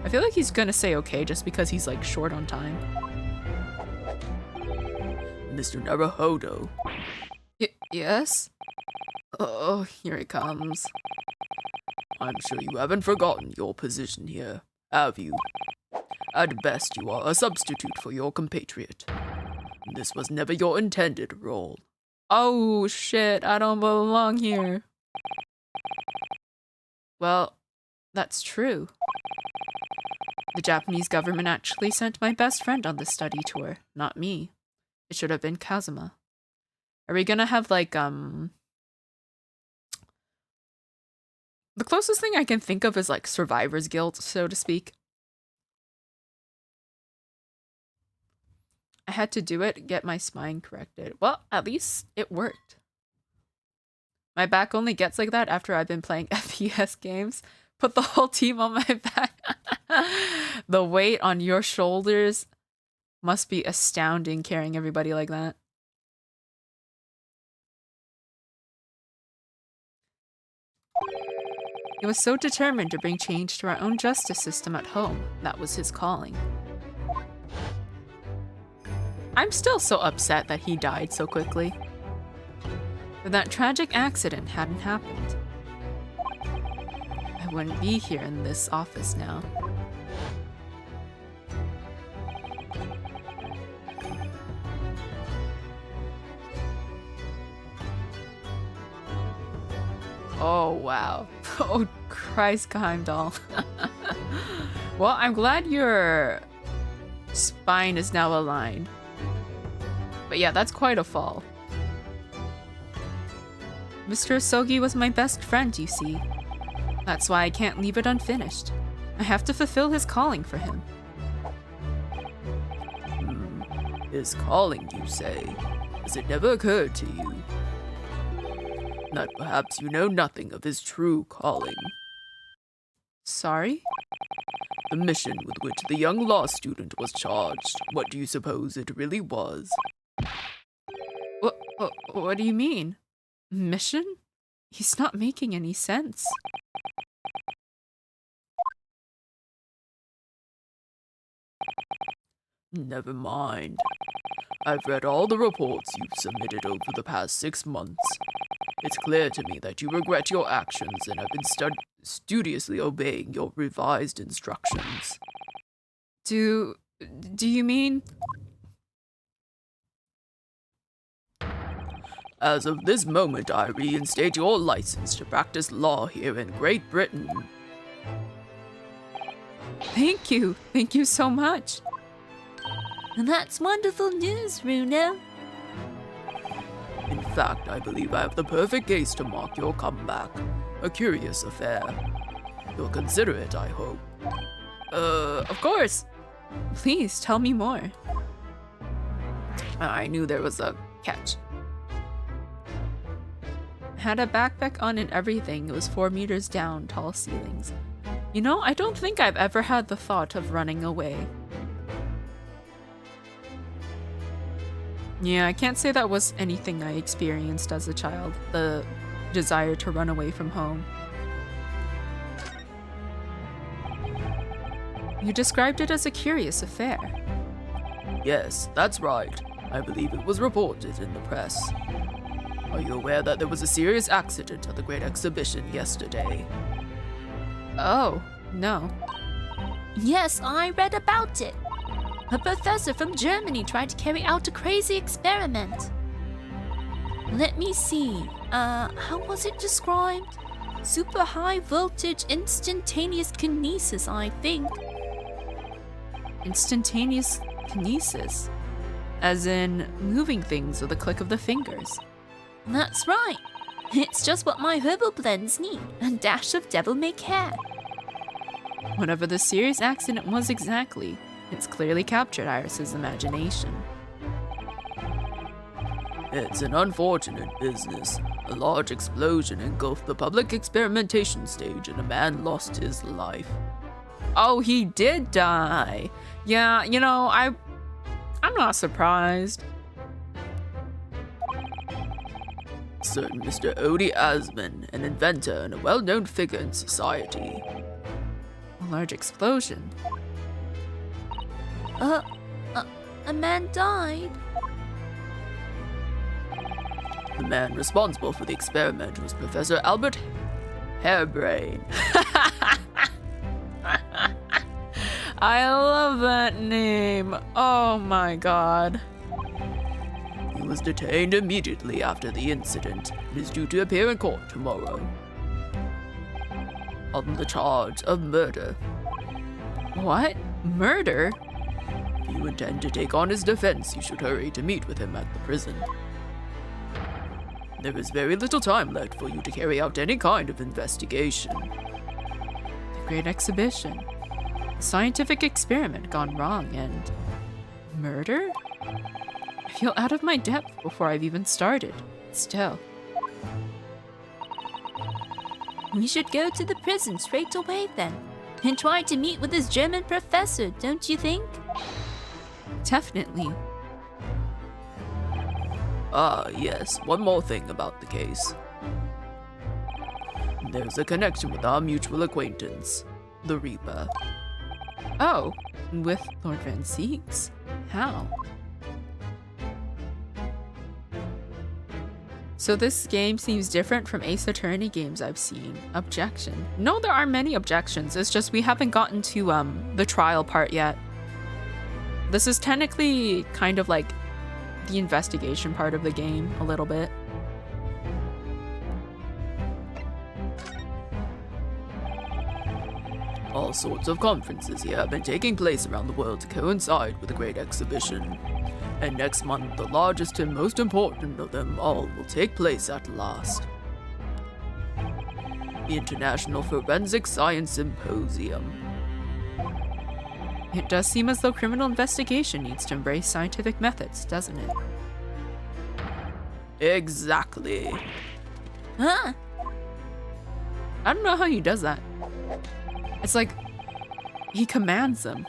I feel like he's gonna say okay just because he's like short on time. Mr. Naruhodo. Yes? Oh, here he comes. I'm sure you haven't forgotten your position here, have you? At best, you are a substitute for your compatriot. This was never your intended role. Oh shit, I don't belong here. Well, that's true. The Japanese government actually sent my best friend on this study tour, not me. It should have been Kazuma. Are we gonna have like, the closest thing I can think of is like survivor's guilt, so to speak. I had to do it, get my spine corrected. Well, at least it worked. My back only gets like that after I've been playing FPS games. Put the whole team on my back. The weight on your shoulders must be astounding carrying everybody like that. He was so determined to bring change to our own justice system at home. That was his calling. I'm still so upset that he died so quickly. If that tragic accident hadn't happened, I wouldn't be here in this office now. Oh, wow. Oh, Christ, Heimdall. Well, I'm glad your spine is now aligned. But yeah, that's quite a fall. Mr. Asogi was my best friend, you see. That's why I can't leave it unfinished. I have to fulfill his calling for him. His calling, you say? Has it never occurred to you that perhaps you know nothing of his true calling? Sorry? The mission with which the young law student was charged, what do you suppose it really was? What do you mean? Mission? He's not making any sense. Never mind. I've read all the reports you've submitted over the past 6 months. It's clear to me that you regret your actions and have been studiously obeying your revised instructions. Do you mean? As of this moment, I reinstate your license to practice law here in Great Britain. Thank you. Thank you so much. That's wonderful news, Runo. In fact, I believe I have the perfect case to mark your comeback. A curious affair. You'll consider it, I hope. Of course. Please tell me more. I knew there was a catch. Had a backpack on and everything. It was 4 meters down, tall ceilings. You know, I don't think I've ever had the thought of running away. Yeah, I can't say that was anything I experienced as a child, the desire to run away from home. You described it as a curious affair. Yes, that's right. I believe it was reported in the press. Are you aware that there was a serious accident at the Great Exhibition yesterday? Oh, no. Yes, I read about it. A professor from Germany tried to carry out a crazy experiment. Let me see. How was it described? Super high voltage instantaneous kinesis, I think. Instantaneous kinesis? As in moving things with a click of the fingers? That's right. It's just what my herbal blends need. A dash of devil-may-care. Whatever the serious accident was exactly, it's clearly captured Iris's imagination. It's an unfortunate business. A large explosion engulfed the public experimentation stage and a man lost his life. Oh, he did die. Yeah, you know, I'm not surprised. Certain Mr. Odie Asman, an inventor and a well-known figure in society. A large explosion. A man died. The man responsible for the experiment was Professor Albert Hairbrain. I love that name. Oh my god. He was detained immediately after the incident and is due to appear in court tomorrow on the charge of murder. What? Murder? If you intend to take on his defense, you should hurry to meet with him at the prison. There is very little time left for you to carry out any kind of investigation. The Great Exhibition. A scientific experiment gone wrong and... murder? I feel out of my depth before I've even started. Still. We should go to the prison straight away then, and try to meet with this German professor, don't you think? Definitely. Ah, yes, one more thing about the case. There's a connection with our mutual acquaintance, the Reaper. Oh, with Lord Van Zeeks? How? So this game seems different from Ace Attorney games I've seen. Objection. No, there are many objections. It's just we haven't gotten to the trial part yet. This is technically kind of like the investigation part of the game a little bit. All sorts of conferences here have been taking place around the world to coincide with the Great Exhibition. And next month, the largest and most important of them all will take place at last. The International Forensic Science Symposium. It does seem as though criminal investigation needs to embrace scientific methods, doesn't it? Exactly. Huh? I don't know how he does that. It's like he commands them.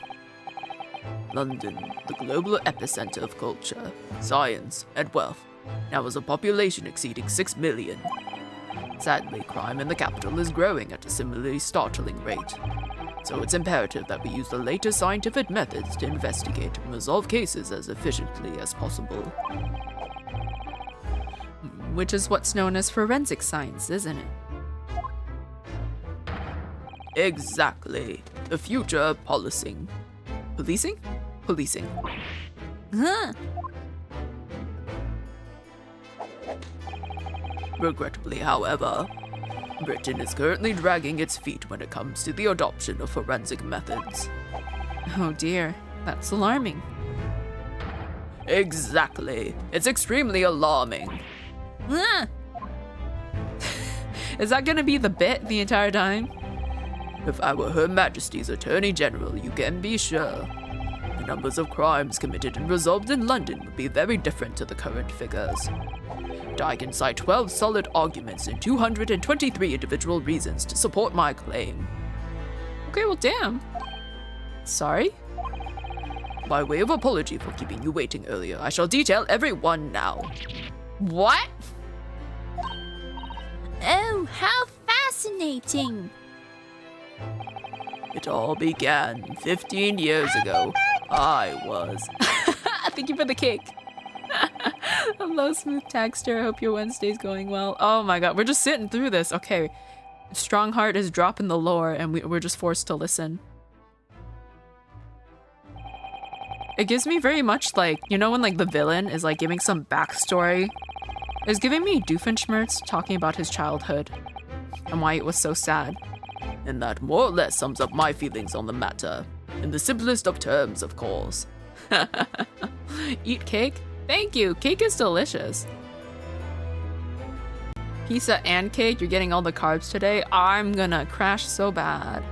London, the global epicenter of culture, science, and wealth, now has a population exceeding 6 million. Sadly, crime in the capital is growing at a similarly startling rate. So it's imperative that we use the latest scientific methods to investigate and resolve cases as efficiently as possible. Which is what's known as forensic science, isn't it? Exactly. The future policing. Policing? Policing. Huh? Regrettably, however, Britain is currently dragging its feet when it comes to the adoption of forensic methods. Oh dear, that's alarming. Exactly. It's extremely alarming. Huh? Is that gonna be the bit the entire time? If I were Her Majesty's Attorney General, you can be sure the numbers of crimes committed and resolved in London would be very different to the current figures. I can cite 12 solid arguments and 223 individual reasons to support my claim. Okay, well damn. Sorry? By way of apology for keeping you waiting earlier, I shall detail every one now. What? Oh, how fascinating! It all began 15 years ago. I was. Thank you for the cake. Hello, Smooth Texter. Hope your Wednesday's going well. Oh my god, we're just sitting through this. Okay. Strongheart is dropping the lore and we're just forced to listen. It gives me very much like, you know when like the villain is like giving some backstory? It's giving me Doofenshmirtz talking about his childhood and why it was so sad. And that more or less sums up my feelings on the matter. In the simplest of terms, of course. Eat cake? Thank you. Cake is delicious. Pizza and cake? You're getting all the carbs today? I'm gonna crash so bad.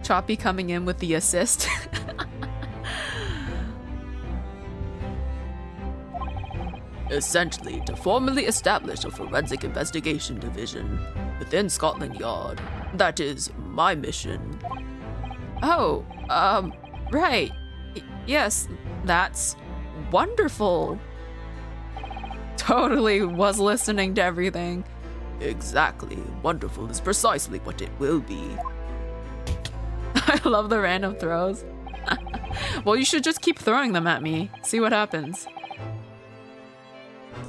Choppy coming in with the assist. Essentially, to formally establish a forensic investigation division within Scotland Yard. That is my mission. Oh, right. Yes, that's Wonderful. Totally was listening to everything. Exactly. Wonderful is precisely what it will be. I love the random throws. Well, you should just keep throwing them at me. See what happens.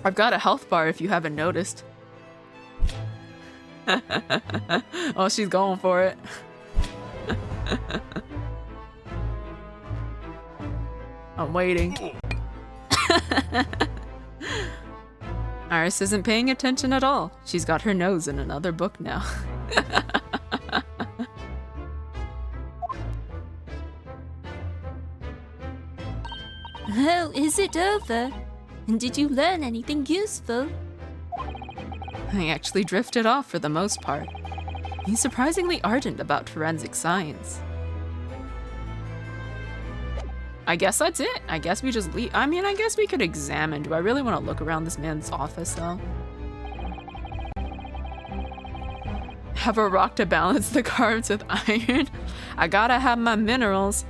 I've got a health bar if you haven't noticed. Oh, she's going for it. I'm waiting. Iris isn't paying attention at all. She's got her nose in another book now. Oh, is it over? And did you learn anything useful? I actually drifted off for the most part. He's surprisingly ardent about forensic science. I guess that's it. I guess we just leave. I mean, I guess we could examine. Do I really want to look around this man's office, though? Have a rock to balance the carbs with iron. I gotta have my minerals.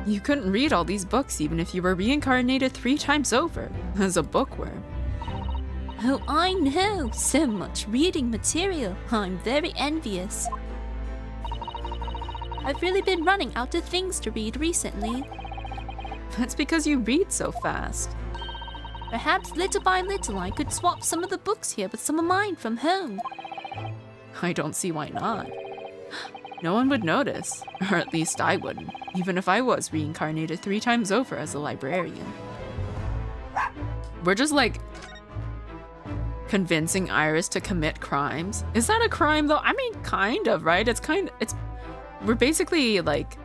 You couldn't read all these books even if you were reincarnated 3 times over as a bookworm. Oh, I know! So much reading material. I'm very envious. I've really been running out of things to read recently. That's because you read so fast. Perhaps little by little I could swap some of the books here with some of mine from home. I don't see why not. No one would notice, or at least I wouldn't, even if I was reincarnated 3 times over as a librarian. We're just like convincing Iris to commit crimes. Is that a crime though? I mean, kind of, right? We're basically like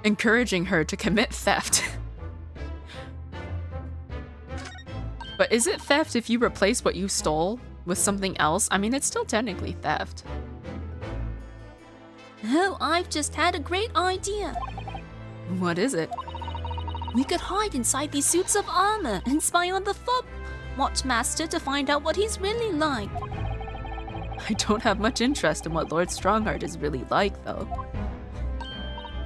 encouraging her to commit theft. But is it theft if you replace what you stole with something else? I mean, it's still technically theft. Oh, I've just had a great idea. What is it? We could hide inside these suits of armor and spy on the Watchmaster to find out what he's really like. I don't have much interest in what Lord Strongheart is really like, though.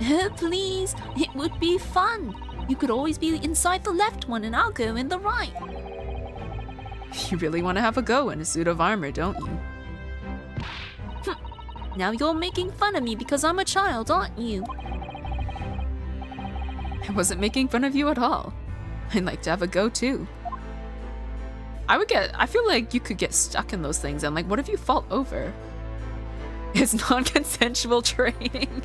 Oh, please, it would be fun. You could always be inside the left one and I'll go in the right. You really want to have a go in a suit of armor, don't you? Now you're making fun of me because I'm a child, aren't you? I wasn't making fun of you at all. I'd like to have a go too. I feel like you could get stuck in those things and like, what if you fall over? It's non-consensual training.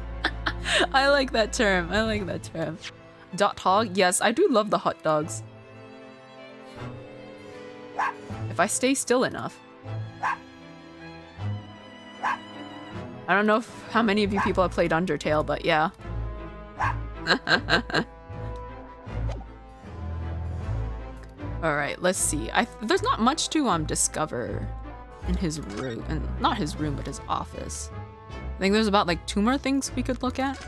I like that term. I like that term. Dot hog? Yes, I do love the hot dogs. If I stay still enough. I don't know how many of you people have played Undertale, but yeah. Alright, let's see. There's not much to discover in his room. And not his room, but his office. I think there's about like 2 more things we could look at.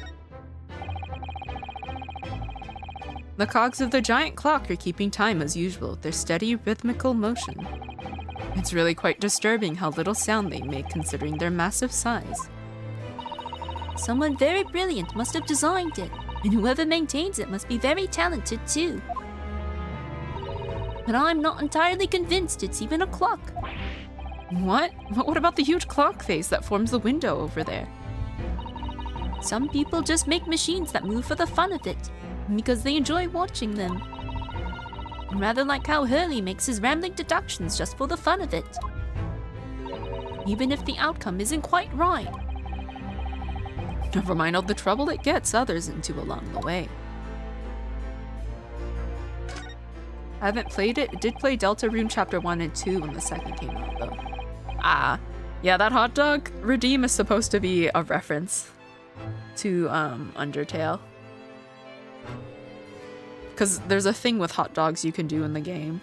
The cogs of the giant clock are keeping time as usual, their steady rhythmical motion. It's really quite disturbing how little sound they make considering their massive size. Someone very brilliant must have designed it, and whoever maintains it must be very talented too. But I'm not entirely convinced it's even a clock. What? What about the huge clock face that forms the window over there? Some people just make machines that move for the fun of it, because they enjoy watching them. Rather like how Hurley makes his rambling deductions just for the fun of it. Even if the outcome isn't quite right. Never mind all the trouble it gets others into along the way. I haven't played it. It did play Deltarune Chapter 1 and 2 when the second came out though. Ah, yeah, that hot dog redeem is supposed to be a reference to Undertale. Because there's a thing with hot dogs you can do in the game.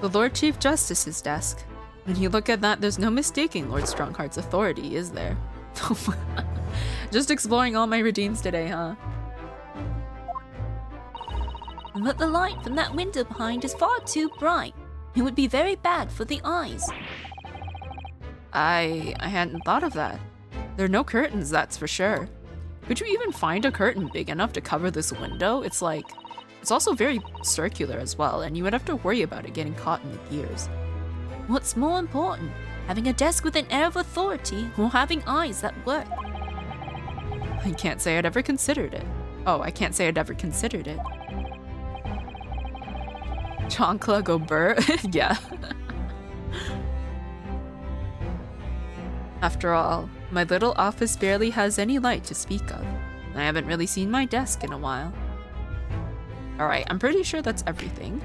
The Lord Chief Justice's desk. When you look at that, there's no mistaking Lord Strongheart's authority, is there? Just exploring all my redeems today, huh? But the light from that window behind is far too bright. It would be very bad for the eyes. I hadn't thought of that. There are no curtains, that's for sure. Could you even find a curtain big enough to cover this window? It's also very circular as well, and you would have to worry about it getting caught in the gears. What's more important, having a desk with an air of authority or having eyes that work? I can't say I'd ever considered it. Oh, I can't say I'd ever considered it. Jean-Claude Gobert? Yeah. After all, my little office barely has any light to speak of. I haven't really seen my desk in a while. Alright, I'm pretty sure that's everything.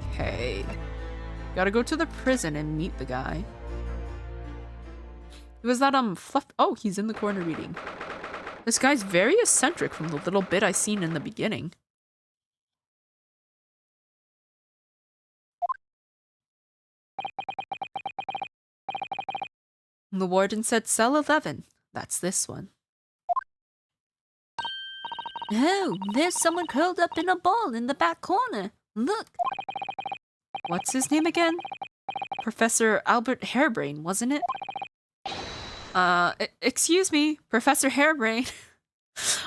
Okay. Gotta go to the prison and meet the guy. Who was that, fluff? Oh, he's in the corner reading. This guy's very eccentric from the little bit I seen in the beginning. The warden said cell 11. That's this one. Oh, there's someone curled up in a ball in the back corner. Look. What's his name again? Professor Albert Hairbrain, wasn't it? Excuse me, Professor Hairbrain.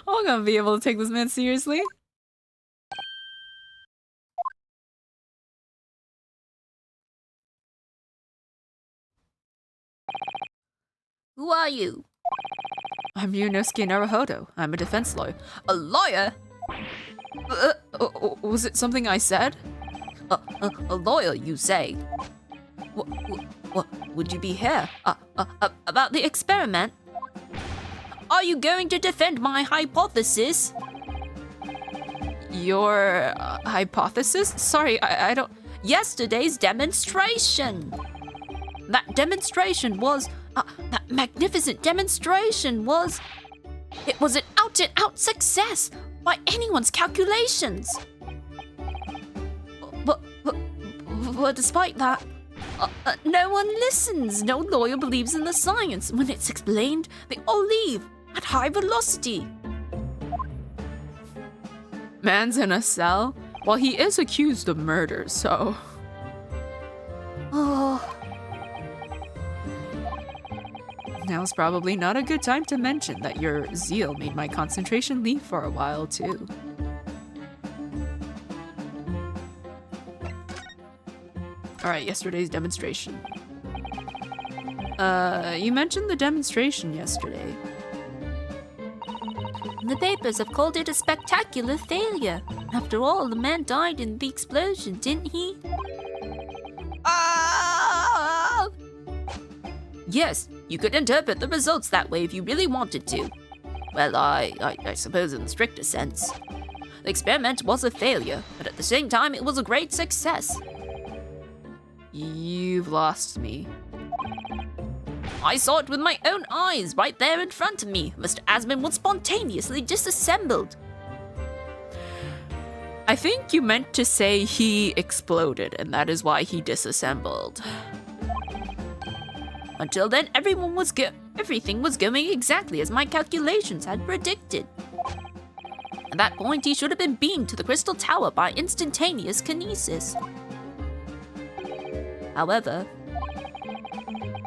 I'm gonna be able to take this man seriously. Who are you? I'm Yunosuke Naruhodo. I'm a defense lawyer. A lawyer? Was it something I said? A lawyer, you say? What would you be here? About the experiment? Are you going to defend my hypothesis? Your hypothesis? Sorry, I don't... Yesterday's demonstration. That demonstration was... that magnificent demonstration was... It was an out-and-out success by anyone's calculations. But despite that, no one listens. No lawyer believes in the science. When it's explained, they all leave at high velocity. Man's in a cell? Well, he is accused of murder, so... Oh... Now's probably not a good time to mention that your zeal made my concentration leave for a while, too. Alright, yesterday's demonstration. You mentioned the demonstration yesterday. The papers have called it a spectacular failure. After all, the man died in the explosion, didn't he? Ah! Yes, you could interpret the results that way if you really wanted to. Well, I suppose in the stricter sense. The experiment was a failure, but at the same time it was a great success. You've lost me. I saw it with my own eyes, right there in front of me. Mr. Asman was spontaneously disassembled. I think you meant to say he exploded, and that is why he disassembled. Until then, everything was going exactly as my calculations had predicted. At that point, he should have been beamed to the Crystal Tower by instantaneous kinesis. However,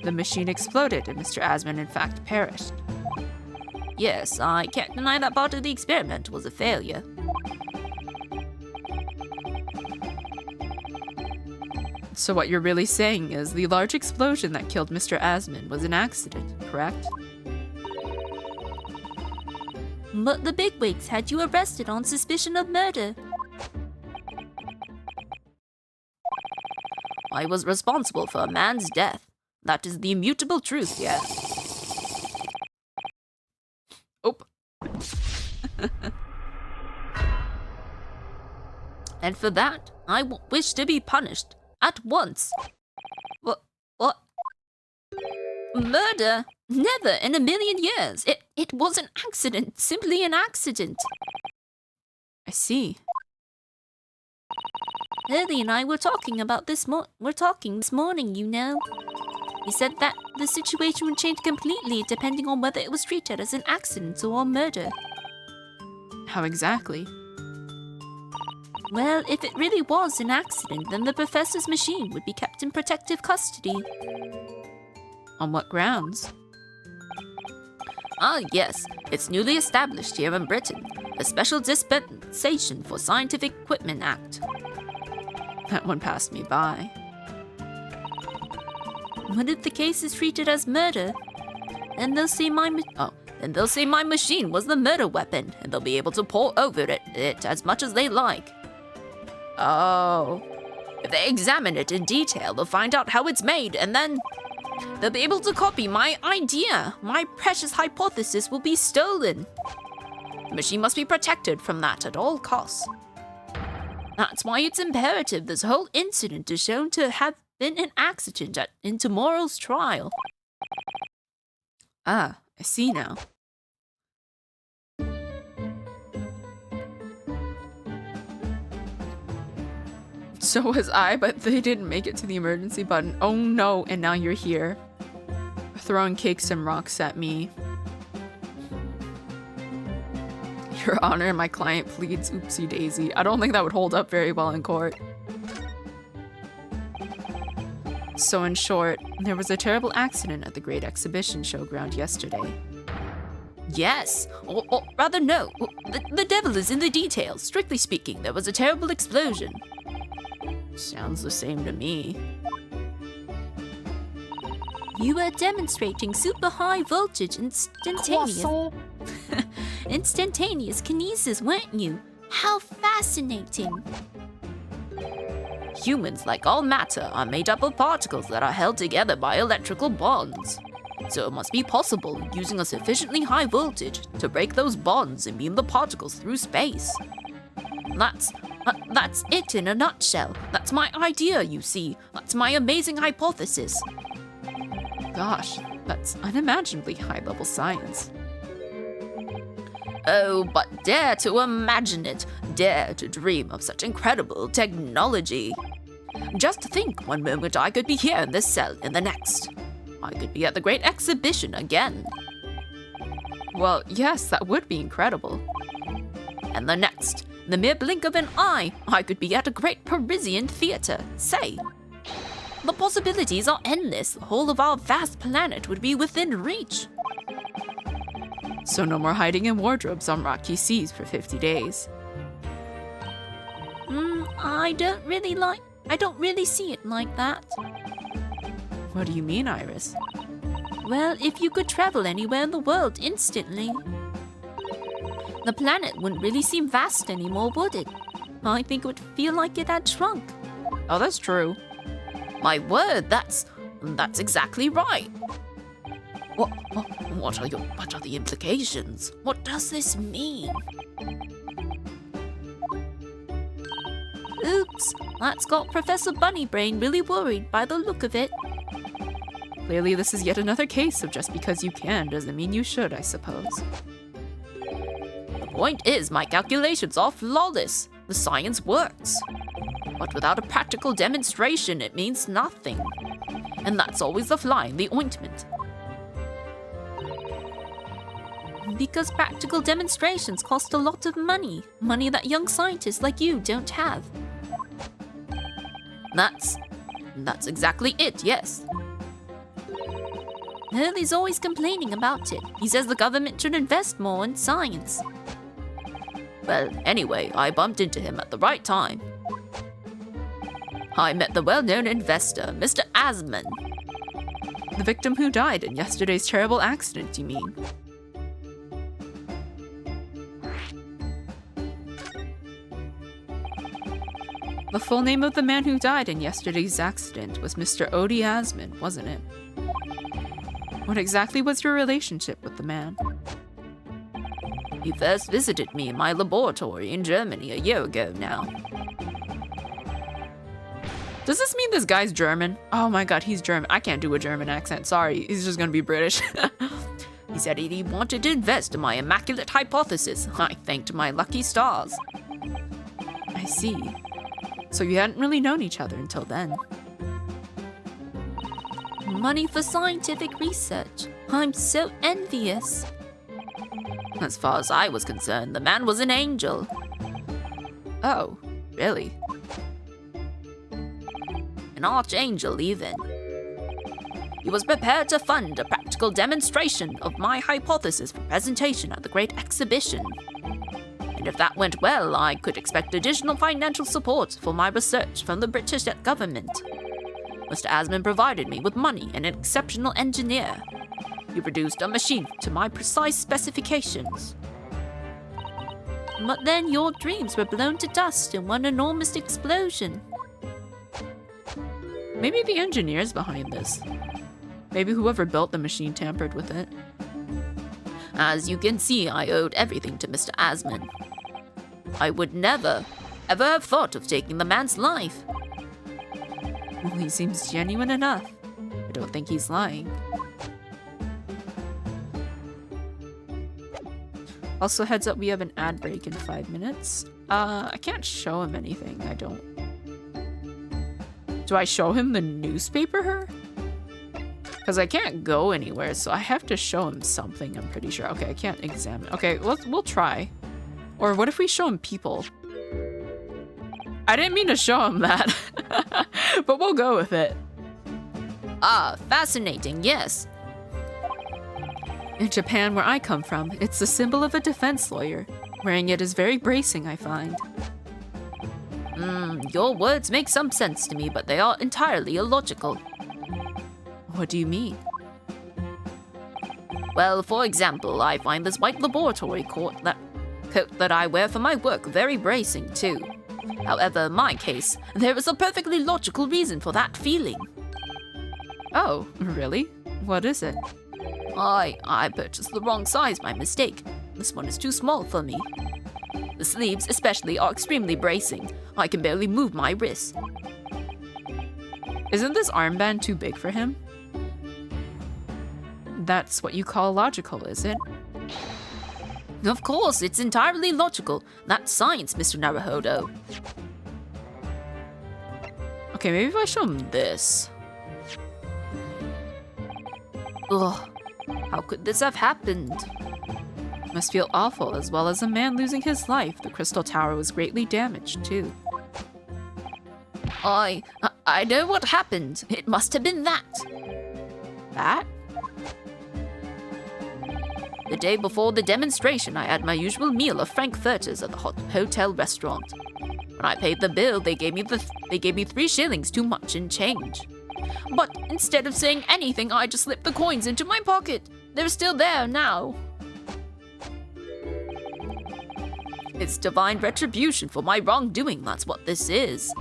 the machine exploded and Mr. Asman in fact perished. Yes, I can't deny that part of the experiment was a failure. So what you're really saying is the large explosion that killed Mr. Asman was an accident, correct? But the bigwigs had you arrested on suspicion of murder. I was responsible for a man's death. That is the immutable truth, yeah. Oh. And for that, I wish to be punished. At once. What? Murder? Never in a million years. It was an accident. Simply an accident. I see. Hurley and I were talking about this this morning, you know. He said that the situation would change completely depending on whether it was treated as an accident or a murder. How exactly? Well, if it really was an accident, then the professor's machine would be kept in protective custody. On what grounds? Ah, yes. It's newly established here in Britain. A special dispensation for Scientific Equipment Act. That one passed me by. What if the case is treated as murder? Then they'll say my machine was the murder weapon, and they'll be able to pour over it as much as they like. Oh. If they examine it in detail, they'll find out how it's made, and then they'll be able to copy my idea. My precious hypothesis will be stolen. The machine must be protected from that at all costs. That's why it's imperative this whole incident is shown to have been an accident in tomorrow's trial. Ah, I see now. So was I, but they didn't make it to the emergency button. Oh no, and now you're here. Throwing cakes and rocks at me. Your Honor, my client pleads, oopsie daisy. I don't think that would hold up very well in court. So in short, there was a terrible accident at the Great Exhibition Showground yesterday. Yes, or rather no. The devil is in the details. Strictly speaking, there was a terrible explosion. Sounds the same to me. You were demonstrating super high voltage instantaneous kinesis, weren't you? How fascinating! Humans, like all matter, are made up of particles that are held together by electrical bonds. So it must be possible, using a sufficiently high voltage, to break those bonds and beam the particles through space. That's it in a nutshell. That's my idea, you see. That's my amazing hypothesis. Gosh, that's unimaginably high-level science. Oh, but dare to imagine it. Dare to dream of such incredible technology. Just think, one moment I could be here in this cell, and the next I could be at the Great Exhibition again. Well, yes, that would be incredible. And the next, in the mere blink of an eye, I could be at a great Parisian theater, say. The possibilities are endless. The whole of our vast planet would be within reach. So no more hiding in wardrobes on rocky seas for 50 days. I don't really see it like that. What do you mean, Iris? Well, if you could travel anywhere in the world instantly, the planet wouldn't really seem vast anymore, would it? I think it would feel like it had shrunk. Oh, that's true. My word, that's exactly right. What are the implications? What does this mean? Oops, that's got Professor Bunnybrain really worried by the look of it. Clearly, this is yet another case of just because you can doesn't mean you should, I suppose. The point is, my calculations are flawless. The science works. But without a practical demonstration, it means nothing. And that's always the fly in the ointment. Because practical demonstrations cost a lot of money. Money that young scientists like you don't have. That's exactly it, yes. Hurley's always complaining about it. He says the government should invest more in science. Well, anyway, I bumped into him at the right time. I met the well-known investor, Mr. Asman. The victim who died in yesterday's terrible accident, you mean? The full name of the man who died in yesterday's accident was Mr. Odie Asman, wasn't it? What exactly was your relationship with the man? He first visited me in my laboratory in Germany a year ago now. Does this mean this guy's German? Oh my god, he's German. I can't do a German accent. Sorry, he's just gonna be British. He said he wanted to invest in my immaculate hypothesis. I thanked my lucky stars. I see. So you hadn't really known each other until then. Money for scientific research. I'm so envious. As far as I was concerned, the man was an angel. Oh, Really? An archangel, even. He was prepared to fund a practical demonstration of my hypothesis for presentation at the Great Exhibition. And if that went well, I could expect additional financial support for my research from the British government. Mr. Asman provided me with money and an exceptional engineer. He produced a machine to my precise specifications. But then your dreams were blown to dust in one enormous explosion. Maybe the engineer's behind this. Maybe whoever built the machine tampered with it. As you can see, I owed everything to Mr. Asman. I would never, ever have thought of taking the man's life. Well, he seems genuine enough. I don't think he's lying. Also, heads up, we have an ad break in 5 minutes. I can't show him anything, I don't. Do I show him the newspaper? Because I can't go anywhere, so I have to show him something, I'm pretty sure. Okay, I can't examine. Okay, we'll try. Or what if we show him people? I didn't mean to show him that. But we'll go with it. Ah, fascinating, yes. In Japan, where I come from, it's the symbol of a defense lawyer. Wearing it is very bracing, I find. Your words make some sense to me, but they are entirely illogical. What do you mean? Well, for example, I find this white laboratory coat that I wear for my work very bracing, too. However, in my case, there is a perfectly logical reason for that feeling. Oh, really? What is it? I purchased the wrong size by mistake. This one is too small for me. The sleeves, especially, are extremely bracing. I can barely move my wrists. Isn't this armband too big for him? That's what you call logical, is it? Of course, it's entirely logical. That's science, Mr. Naruhodo. Okay, maybe if I show him this. Ugh, how could this have happened? Must feel awful, as well as a man losing his life. The crystal tower was greatly damaged, too. I know what happened. It must have been that. That? The day before the demonstration, I had my usual meal of frankfurters at the hotel restaurant. When I paid the bill, they gave me 3 shillings too much in change. But instead of saying anything, I just slipped the coins into my pocket. They're still there now. It's divine retribution for my wrongdoing, that's what this is.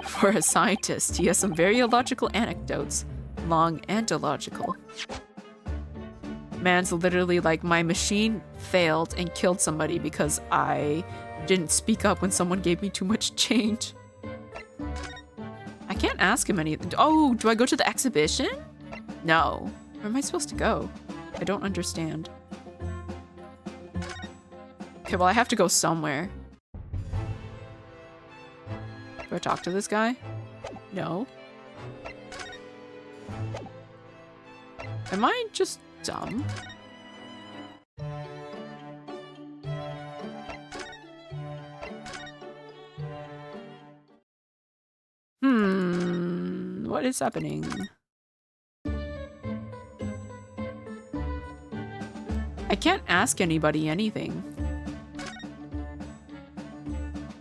For a scientist, he has some very illogical anecdotes. Long and illogical. Man's literally like, my machine failed and killed somebody because I didn't speak up when someone gave me too much change. I can't ask him anything. Oh, do I go to the exhibition? No. Where am I supposed to go? I don't understand. Okay, well, I have to go somewhere. Do I talk to this guy? No. Am I just dumb? What is happening? I can't ask anybody anything.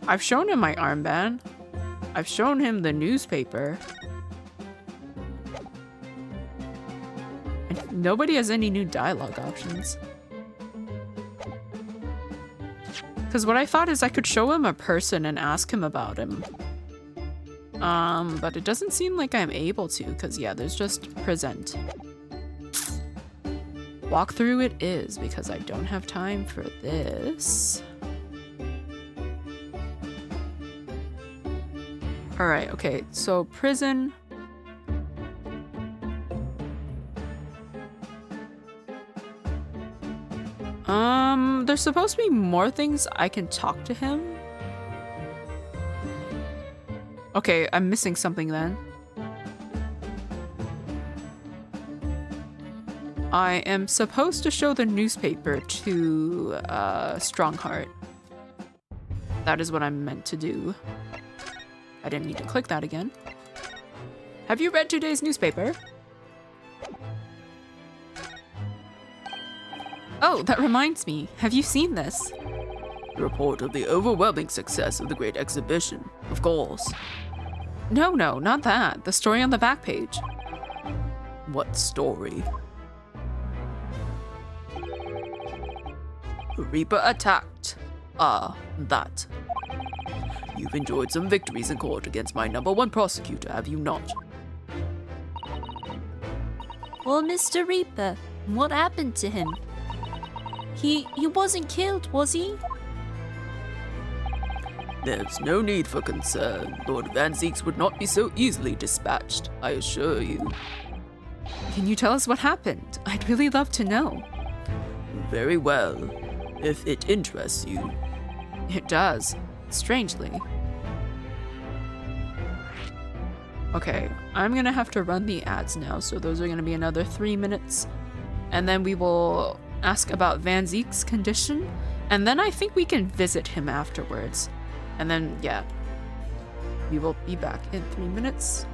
I've shown him my armband. I've shown him the newspaper. And nobody has any new dialogue options. Because what I thought is I could show him a person and ask him about him. But it doesn't seem like I'm able to, because yeah, there's just present. Walk through it is, because I don't have time for this. Alright, okay, so prison. There's supposed to be more things I can talk to him. Okay, I'm missing something then. I am supposed to show the newspaper to Strongheart. That is what I'm meant to do. I didn't need to click that again. Have you read today's newspaper? Oh, that reminds me. Have you seen this? The report of the overwhelming success of the Great Exhibition, of course. No, not that. The story on the back page. What story? Reaper attacked. Ah, that. You've enjoyed some victories in court against my #1 prosecutor, have you not? Well, Mr. Reaper, what happened to him? He wasn't killed, was he? There's no need for concern. Lord Van Zeeks would not be so easily dispatched, I assure you. Can you tell us what happened? I'd really love to know. Very well, if it interests you. It does, strangely. Okay, I'm gonna have to run the ads now, so those are gonna be another 3 minutes. And then we will ask about Van Zeek's condition, and then I think we can visit him afterwards. And then, yeah, we will be back in 3 minutes.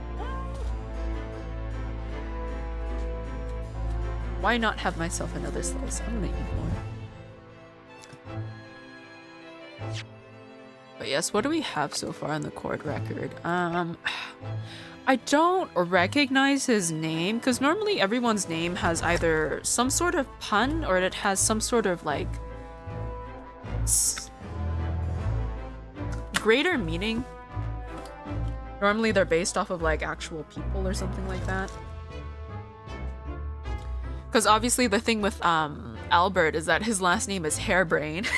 Why not have myself another slice? I'm gonna eat more. But yes, what do we have so far on the court record? I don't recognize his name, because normally everyone's name has either some sort of pun or it has some sort of like greater meaning. Normally they're based off of like actual people or something like that. Because obviously the thing with Albert is that his last name is Hairbrain.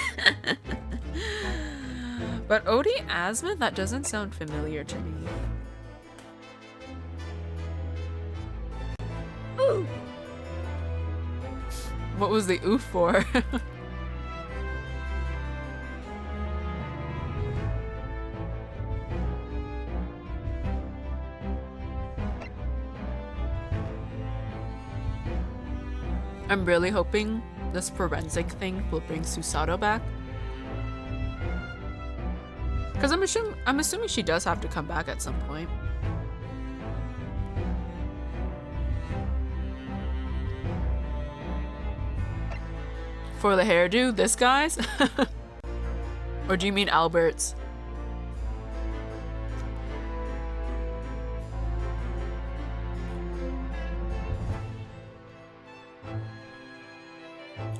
But Odie Asmund, that doesn't sound familiar to me. Ooh. What was the oof for? I'm really hoping this forensic thing will bring Susato back. Because I'm assuming she does have to come back at some point. For the hairdo, this guy's? Or do you mean Albert's?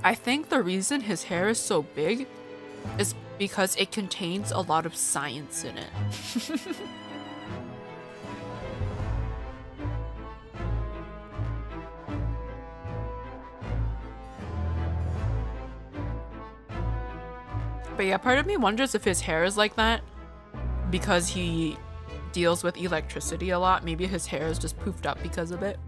I think the reason his hair is so big is because it contains a lot of science in it. But yeah, part of me wonders if his hair is like that because he deals with electricity a lot. Maybe his hair is just poofed up because of it.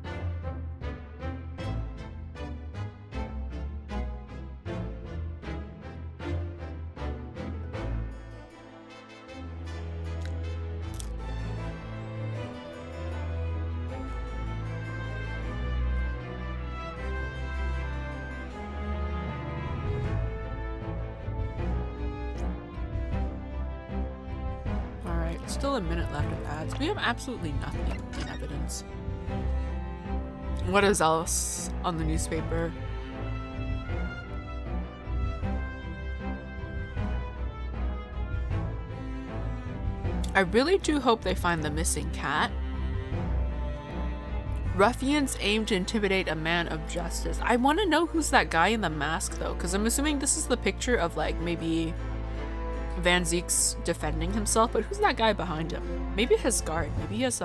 Still a minute left of ads. We have absolutely nothing in evidence. What is else on the newspaper? I really do hope they find the missing cat. Ruffians aim to intimidate a man of justice. I want to know who's that guy in the mask though, because I'm assuming this is the picture of like maybe Van Zeek's defending himself, but who's that guy behind him? Maybe his guard. Maybe he has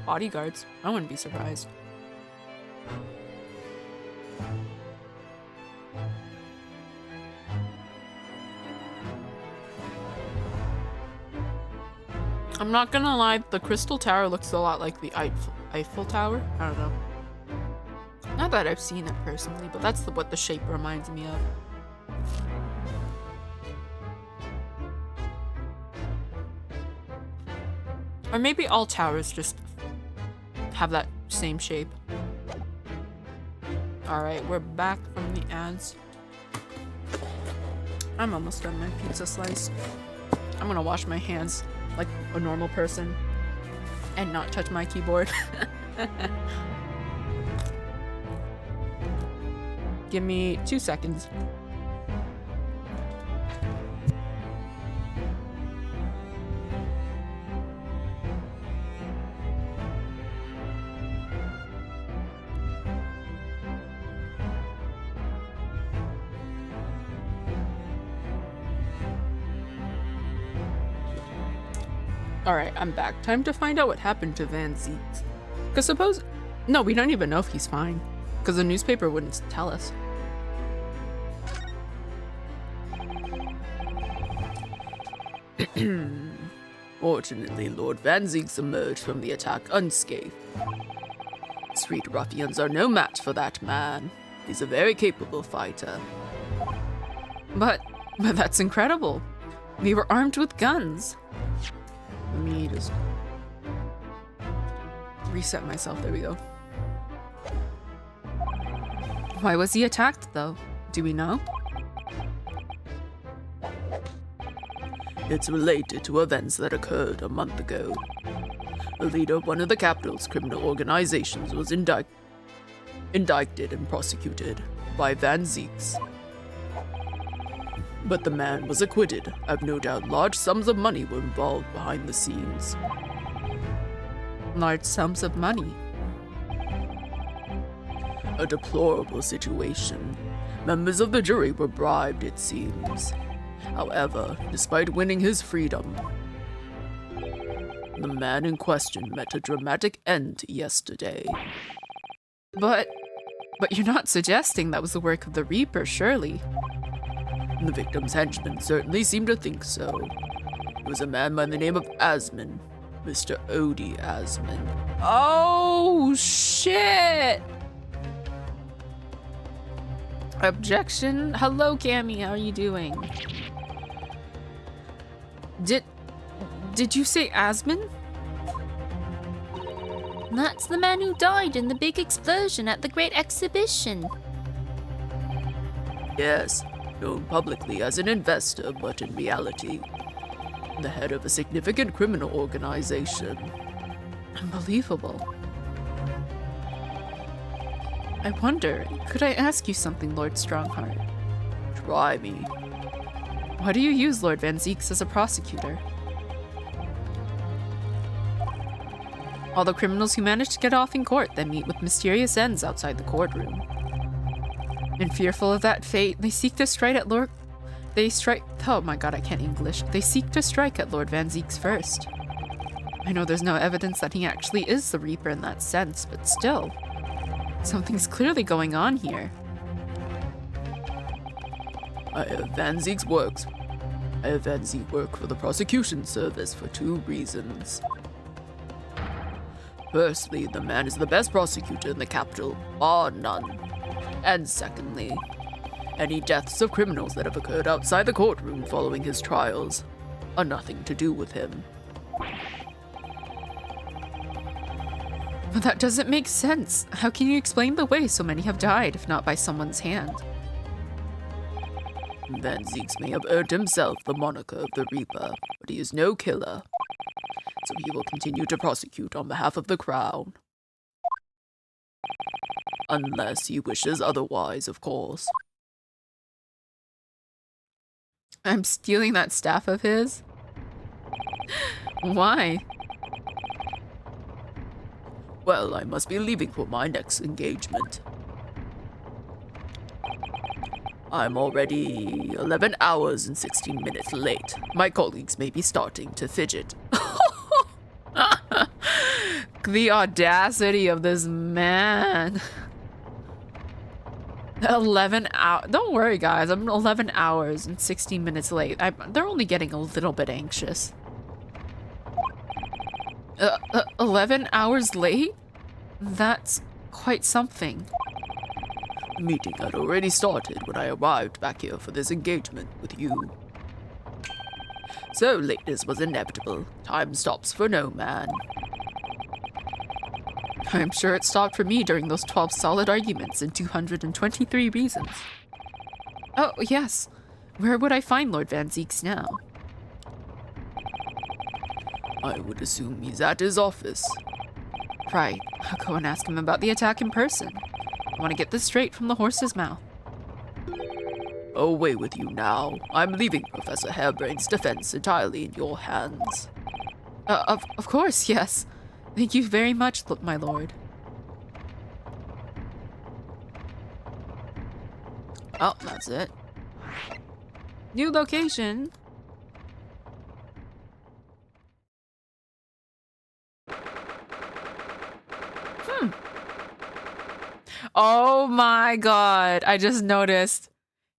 bodyguards. I wouldn't be surprised. I'm not gonna lie, the Crystal Tower looks a lot like the Eiffel Tower. I don't know. Not that I've seen it personally, but that's what the shape reminds me of. Or maybe all towers just have that same shape. Alright, we're back from the ads. I'm almost done my pizza slice. I'm gonna wash my hands like a normal person and not touch my keyboard. Give me 2 seconds. Alright, I'm back. Time to find out what happened to Van Zieks. Because suppose... No, we don't even know if he's fine. Because the newspaper wouldn't tell us. Fortunately, Lord Van Zieks emerged from the attack unscathed. Street ruffians are no match for that man. He's a very capable fighter. But that's incredible. We were armed with guns. Let me just reset myself. There we go. Why was he attacked, though? Do we know? It's related to events that occurred a month ago. The leader of one of the capital's criminal organizations was indicted and prosecuted by Van Zieks. But the man was acquitted. I've no doubt large sums of money were involved behind the scenes. Large sums of money? A deplorable situation. Members of the jury were bribed, it seems. However, despite winning his freedom, the man in question met a dramatic end yesterday. But you're not suggesting that was the work of the Reaper, surely? The victim's henchmen certainly seemed to think so. It was a man by the name of Asman, Mr. Odie Asman. Oh, shit! Objection? Hello, Cammy, how are you doing? Did you say Asman? That's the man who died in the big explosion at the Great Exhibition. Yes, known publicly as an investor, but in reality, the head of a significant criminal organization. Unbelievable. I wonder, could I ask you something, Lord Strongheart? Try me. Why do you use Lord Van Zieks as a prosecutor? All the criminals who manage to get off in court then meet with mysterious ends outside the courtroom. And fearful of that fate, they seek to strike at Lord... Oh my god, I can't English. They seek to strike at Lord Van Zieks first. I know there's no evidence that he actually is the Reaper in that sense, but still. Something's clearly going on here. I have Van Zieks work for the prosecution service for 2 reasons. Firstly, the man is the best prosecutor in the capital, bar none. And secondly, any deaths of criminals that have occurred outside the courtroom following his trials are nothing to do with him. But that doesn't make sense. How can you explain the way so many have died, if not by someone's hand? Van Zieks may have earned himself the moniker of the Reaper, but he is no killer. So he will continue to prosecute on behalf of the Crown. Unless he wishes otherwise, of course. I'm stealing that staff of his? Why? Well, I must be leaving for my next engagement. I'm already 11 hours and 16 minutes late. My colleagues may be starting to fidget. The audacity of this man. 11 hours. Don't worry, guys. I'm 11 hours and 16 minutes late. They're only getting a little bit anxious. 11 hours late? That's quite something. The meeting had already started when I arrived back here for this engagement with you. So lateness was inevitable. Time stops for no man. I'm sure it stopped for me during those 12 solid arguments and 223 reasons. Oh, yes. Where would I find Lord Van Zeeks now? I would assume he's at his office. Right. I'll go and ask him about the attack in person. I want to get this straight from the horse's mouth. Away with you now. I'm leaving Professor Harebrain's defense entirely in your hands. Of course, yes. Thank you very much, my lord. Oh, that's it. New location. Oh my god, I just noticed.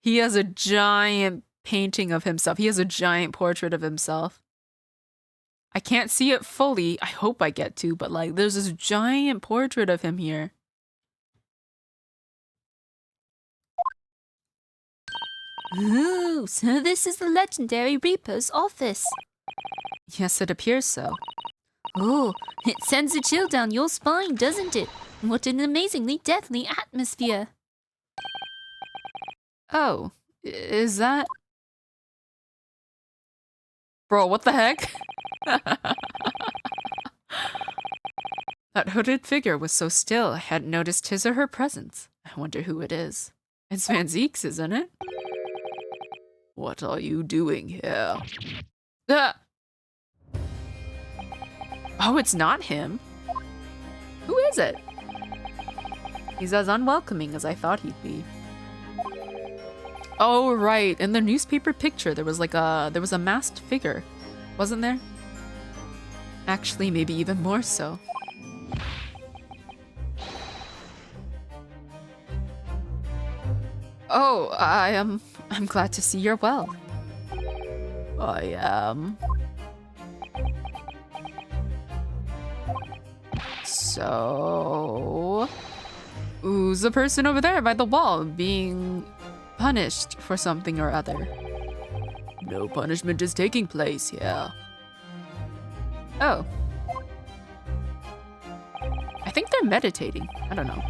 He has a giant painting of himself. He has a giant portrait of himself. I can't see it fully. I hope I get to, but like there's this giant portrait of him here. Ooh, so this is the legendary Reaper's office. Yes, it appears so. Oh, it sends a chill down your spine, doesn't it? What an amazingly deathly atmosphere. Oh, is that... Bro, what the heck? That hooded figure was so still, I hadn't noticed his or her presence. I wonder who it is. It's Van Zeeks, isn't it? What are you doing here? Oh, it's not him. Who is it? He's as unwelcoming as I thought he'd be. Oh, right. In the newspaper picture, there was a masked figure, wasn't there? Actually, maybe even more so. Oh, I'm glad to see you're well. I am. So... Who's the person over there by the wall being punished for something or other? No punishment is taking place here. Oh. I think they're meditating. I don't know.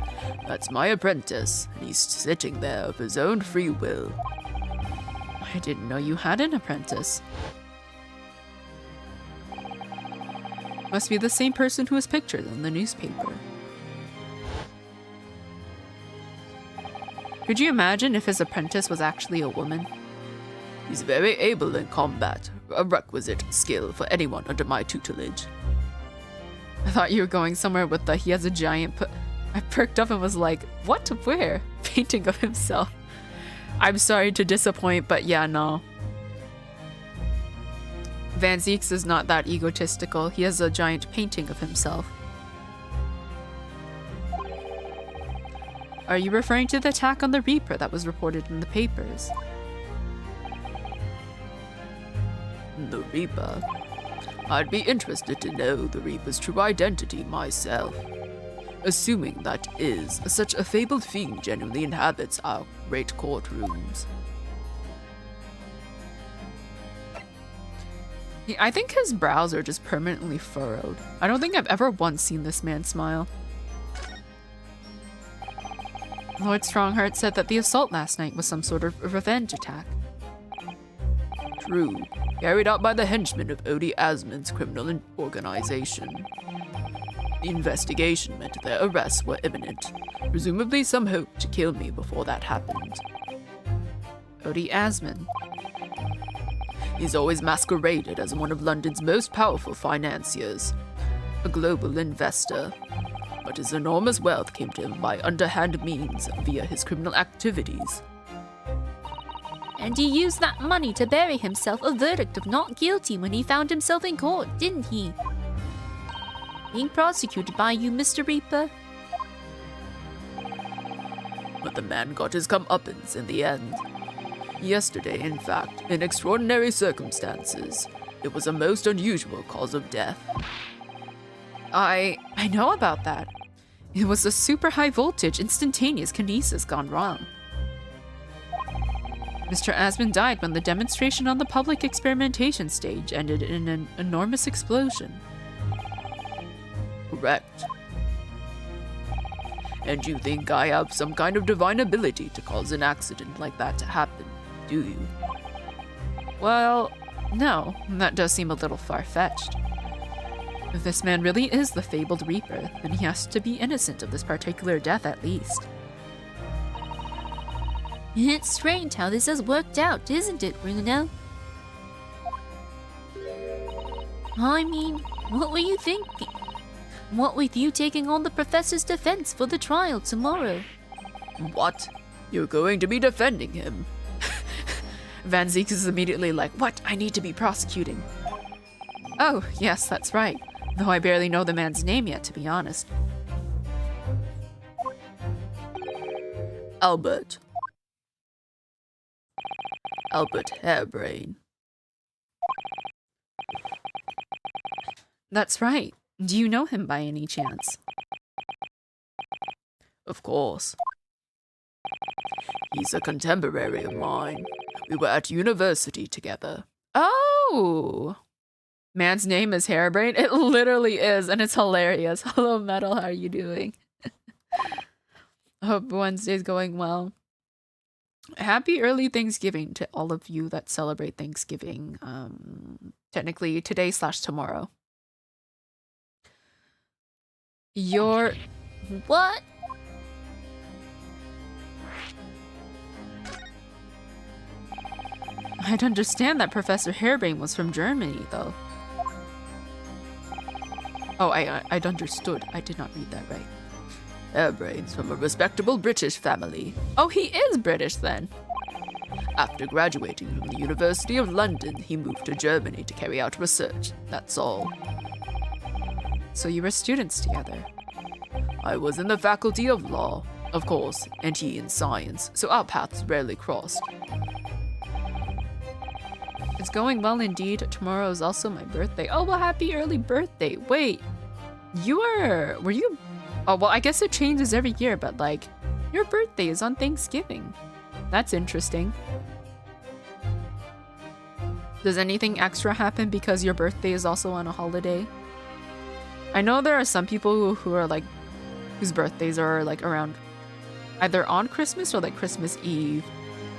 That's my apprentice, and he's sitting there of his own free will. I didn't know you had an apprentice. Must be the same person who was pictured in the newspaper. Could you imagine if his apprentice was actually a woman? He's very able in combat, a requisite skill for anyone under my tutelage. I thought you were going somewhere with the he has a giant I perked up and was like, what? Where? Painting of himself. I'm sorry to disappoint, but yeah, no. Van Zeeks is not that egotistical. He has a giant painting of himself. Are you referring to the attack on the Reaper that was reported in the papers? The Reaper? I'd be interested to know the Reaper's true identity myself. Assuming that is, such a fabled fiend genuinely inhabits our great courtrooms. I think his brows are just permanently furrowed. I don't think I've ever once seen this man smile. Lord Strongheart said that the assault last night was some sort of revenge attack. True, carried out by the henchmen of Odie Asmund's criminal organization. The investigation meant their arrests were imminent. Presumably some hoped to kill me before that happened. Odie Asmund. He's always masqueraded as one of London's most powerful financiers, a global investor. But his enormous wealth came to him by underhand means via his criminal activities. And he used that money to bury himself a verdict of not guilty when he found himself in court, didn't he? Being prosecuted by you, Mr. Reaper. But the man got his comeuppance in the end. Yesterday, in fact, in extraordinary circumstances, it was a most unusual cause of death. I know about that. It was a super high voltage instantaneous kinesis gone wrong. Mr. Asmund died when the demonstration on the public experimentation stage ended in an enormous explosion. Correct. And you think I have some kind of divine ability to cause an accident like that to happen, do you? Well, no, that does seem a little far-fetched. If this man really is the fabled Reaper, then he has to be innocent of this particular death at least. It's strange how this has worked out, isn't it, Bruno? I mean, what were you thinking? What with you taking on the professor's defense for the trial tomorrow? What? You're going to be defending him? Van Zieks is immediately like, what? I need to be prosecuting. Oh, yes, that's right. Though I barely know the man's name yet, to be honest. Albert. Albert Hairbrain. That's right. Do you know him by any chance? Of course. He's a contemporary of mine. We were at university together. Oh! Man's name is Hairbrain? It literally is, and it's hilarious. Hello, Metal, how are you doing? Hope Wednesday's going well. Happy early Thanksgiving to all of you that celebrate Thanksgiving. Technically today/tomorrow. What? I'd understand that Professor Hairbrain was from Germany, though. Oh, I'd understood. I did not read that right. Hairbrain's from a respectable British family. Oh, he is British then. After graduating from the University of London, he moved to Germany to carry out research. That's all. So you were students together? I was in the Faculty of Law, of course, and he in science, so our paths rarely crossed. It's going well indeed. Tomorrow is also my birthday. Oh, well, happy early birthday. Wait, were you? Oh, well, I guess it changes every year, but like, your birthday is on Thanksgiving. That's interesting. Does anything extra happen because your birthday is also on a holiday? I know there are some people who are like, whose birthdays are like around either on Christmas or like Christmas Eve,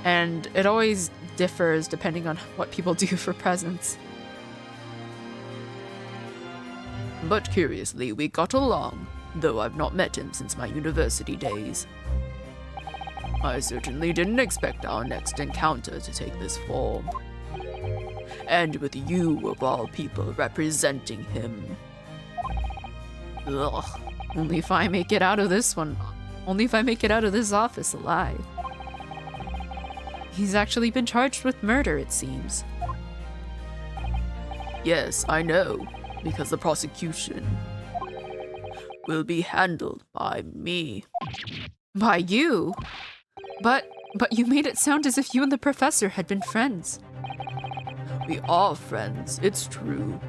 and it always differs depending on what people do for presents. But curiously, we got along, though I've not met him since my university days. I certainly didn't expect our next encounter to take this form. And with you, of all people, representing him. Ugh. Only if I make it out of this one. Only if I make it out of this office alive. He's actually been charged with murder, it seems. Yes, I know, because the prosecution will be handled by me. By you? But you made it sound as if you and the professor had been friends. We are friends, it's true.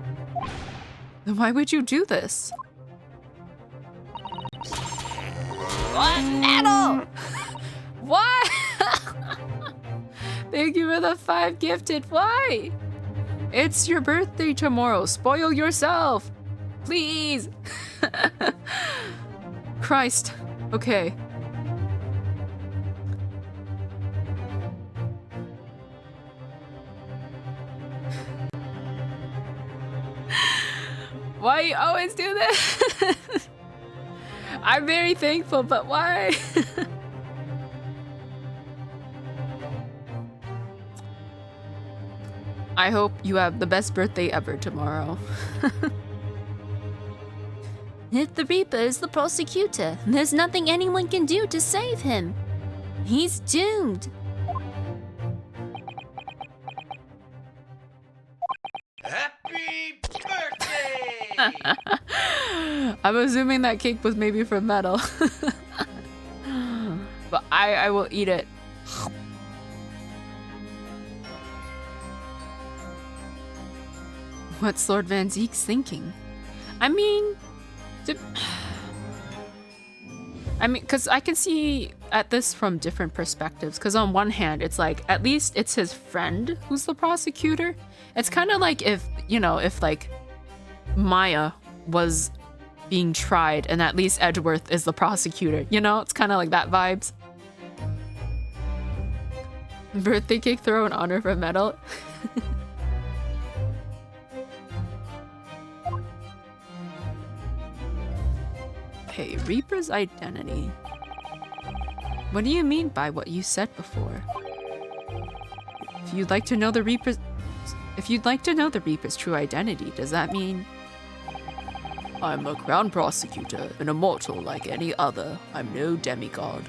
Then why would you do this? What? Metal! Why? Thank you for the 5 gifted. Why? It's your birthday tomorrow. Spoil yourself. Please. Christ. Okay. Why you always do this? I'm very thankful, but why? I hope you have the best birthday ever tomorrow. If the Reaper is the prosecutor, there's nothing anyone can do to save him. He's doomed. Happy birthday! I'm assuming that cake was maybe from metal. But I will eat it. What's Lord Van Zieks thinking? I mean, because I can see at this from different perspectives. Because on one hand, it's like, at least it's his friend who's the prosecutor. It's kind of like if like Maya was being tried and at least Edgeworth is the prosecutor. You know, it's kind of like that vibes. Birthday cake throw in honor for metal. Okay, Reaper's identity. What do you mean by what you said before? If you'd like to know the Reaper's true identity, does that mean I'm a crown prosecutor, an immortal like any other. I'm no demigod.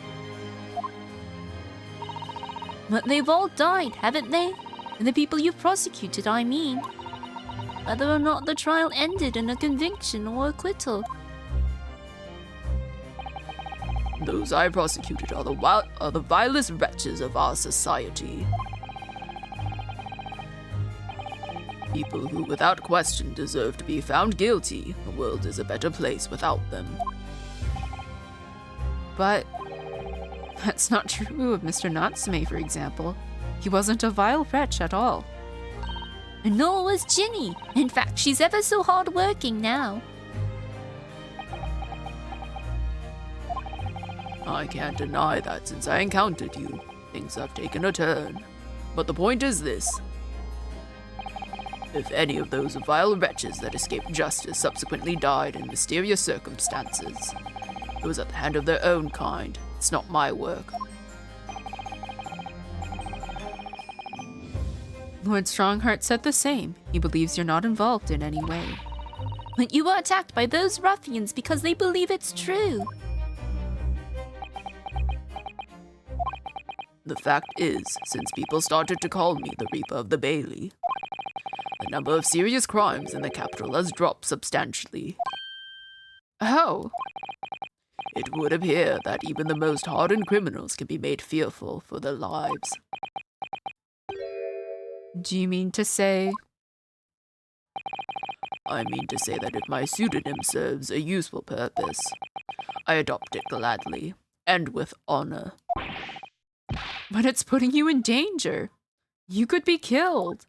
But they've all died, haven't they? And the people you prosecuted, I mean. Whether or not the trial ended in a conviction or acquittal. Those I prosecuted are the vilest wretches of our society. People who, without question, deserve to be found guilty. The world is a better place without them. But that's not true of Mr. Natsume, for example. He wasn't a vile wretch at all. And nor was Ginny. In fact, she's ever so hard-working now. I can't deny that since I encountered you, things have taken a turn. But the point is this. If any of those vile wretches that escaped justice subsequently died in mysterious circumstances, it was at the hand of their own kind. It's not my work. Lord Strongheart said the same. He believes you're not involved in any way. But you were attacked by those ruffians because they believe it's true. The fact is, since people started to call me the Reaper of the Bailey, the number of serious crimes in the capital has dropped substantially. Oh, It would appear that even the most hardened criminals can be made fearful for their lives. do you mean to say? I mean to say that if my pseudonym serves a useful purpose, I adopt it gladly, and with honor. But it's putting you in danger. You could be killed.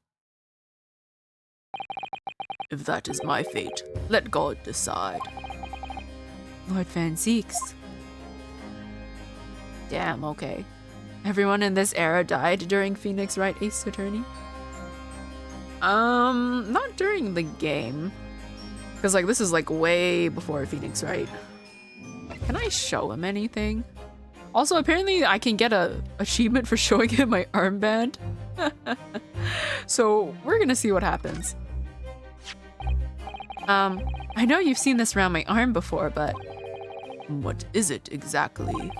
If that is my fate, let God decide. Lord Van Zeeks. Damn, okay. Everyone in this era died during Phoenix Wright Ace Attorney? Not during the game. Because, like, this is, like, way before Phoenix Wright. Can I show him anything? Also, apparently I can get a achievement for showing him my armband. So, we're gonna see what happens. I know you've seen this around my arm before, but What is it exactly?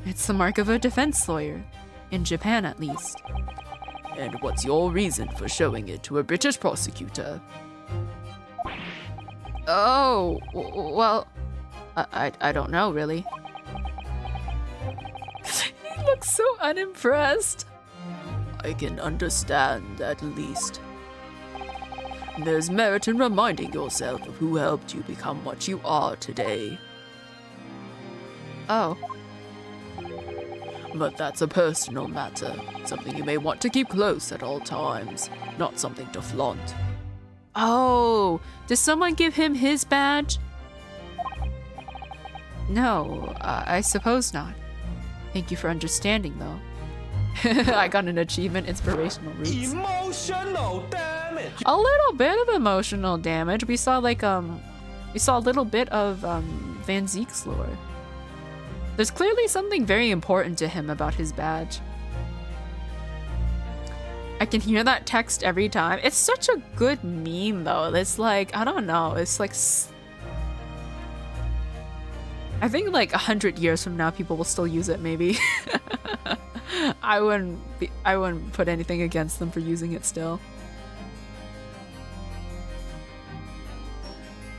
it's the mark of a defense lawyer. In Japan, at least. And what's your reason for showing it to a British prosecutor? Oh, well, I don't know, really. He looks so unimpressed. I can understand, at least. There's merit in reminding yourself of who helped you become what you are today. Oh, But that's a personal matter, something you may want to keep close at all times, not something to flaunt. oh, does someone give him his badge? No, I suppose not. Thank you for understanding, though. I got an achievement, Inspirational Roots. Emotional damage. A little bit of emotional damage. We saw like we saw a little bit of Van Zeek's lore. There's clearly something very important to him about his badge. I can hear that text every time. It's such a good meme though. It's like, I don't know, it's like I think like 100 years from now people will still use it maybe. I wouldn't put anything against them for using it still.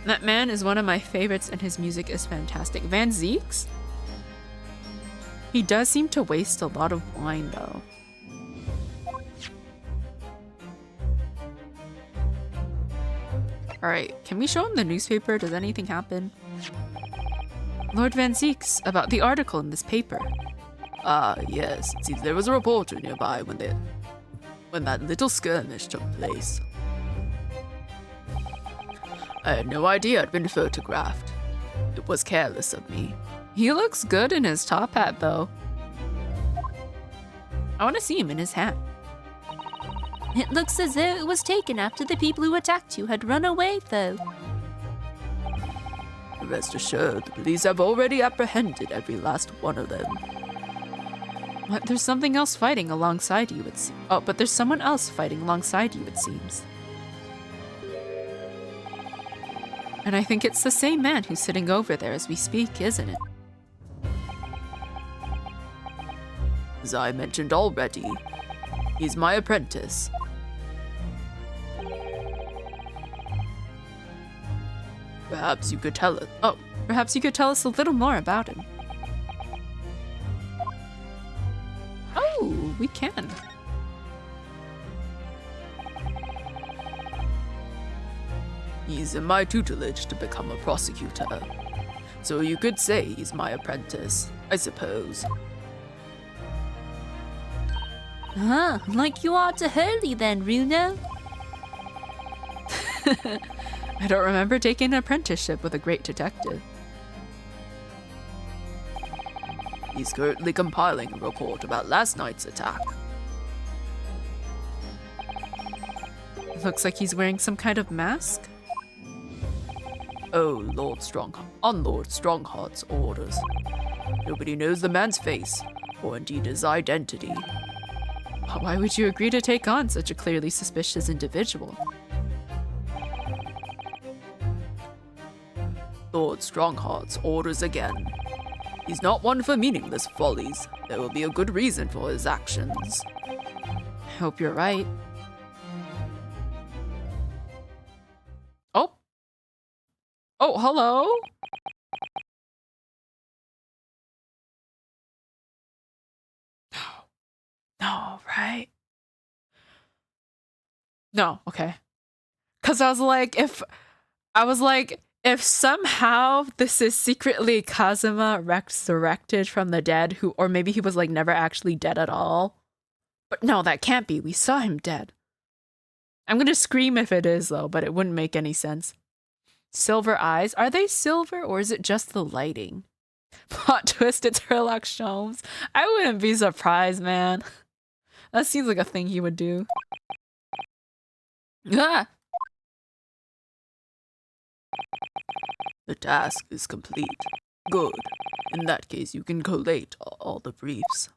That man is one of my favorites and his music is fantastic. Van Zeeks? He does seem to waste a lot of wine though. Alright, can we show him the newspaper? Does anything happen? Lord Van Zeeks, about the article in this paper. Ah, yes, it seems there was a reporter nearby when that little skirmish took place. I had no idea I'd been photographed. It was careless of me. He looks good in his top hat though. I want to see him in his hat. It looks as though it was taken after the people who attacked you had run away, though. Rest assured, the police have already apprehended every last one of them. What? There's something else fighting alongside you, it seems. Oh, but there's someone else fighting alongside you, it seems. And I think it's the same man who's sitting over there as we speak, isn't it? As I mentioned already, he's my apprentice. Perhaps you could tell us. Oh, perhaps you could tell us a little more about him. Oh, we can. He's in my tutelage to become a prosecutor. So you could say he's my apprentice, I suppose. Ah, like you are to Hurley then, Runo. I don't remember taking an apprenticeship with a great detective. He's currently compiling a report about last night's attack. It looks like he's wearing some kind of mask. Oh, on Lord Strongheart's orders. Nobody knows the man's face, or indeed his identity. Why would you agree to take on such a clearly suspicious individual? Lord Strongheart's orders again. He's not one for meaningless follies. There will be a good reason for his actions. I hope you're right. Oh. Oh, hello? No, right? No, okay. Because I was like, if somehow this is secretly Kazuma resurrected from the dead, or maybe he was like never actually dead at all. But no, that can't be. We saw him dead. I'm gonna scream if it is though, but it wouldn't make any sense. Silver eyes. Are they silver or is it just the lighting? Plot twist, it's Sherlock Sholmes. I wouldn't be surprised, man. That seems like a thing he would do. Ah! The task is complete. Good. In that case, you can collate all the briefs.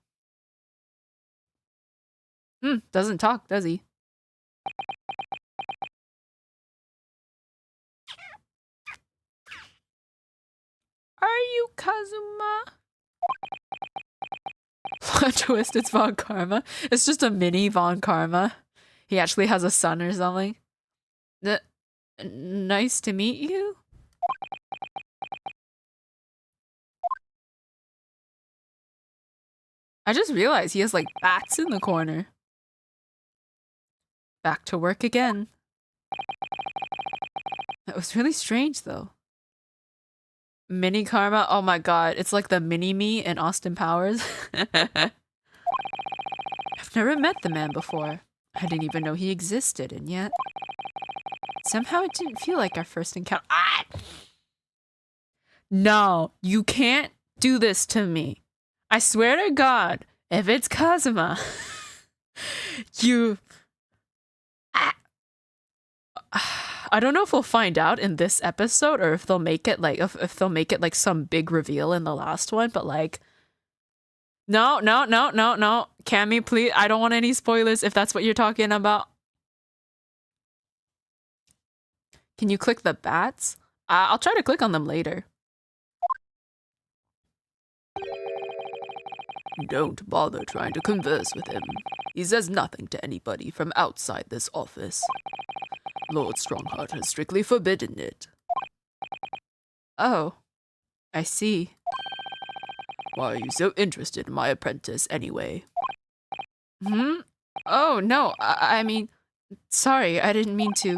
Doesn't talk, does he? Are you Kazuma? Plot twist, it's Von Karma. It's just a mini Von Karma. He actually has a son or something. Nice to meet you? I just realized he has like bats in the corner. Back to work again. That was really strange though. Mini Karma, oh my god, it's like the mini-me in Austin Powers. I've never met the man before. I didn't even know he existed, and yet somehow it didn't feel like our first encounter. Ah! No, you can't do this to me. I swear to God, if it's Kazuma, you... I don't know if we'll find out in this episode or if they'll make it like if they'll make it like some big reveal in the last one, but like no. Cammy, please, I don't want any spoilers if that's what you're talking about. Can you click the bats? I'll try to click on them later. Don't bother trying to converse with him. He says nothing to anybody from outside this office. Lord Strongheart has strictly forbidden it. Oh, I see. Why are you so interested in my apprentice anyway? Oh, no, I mean, sorry, I didn't mean to.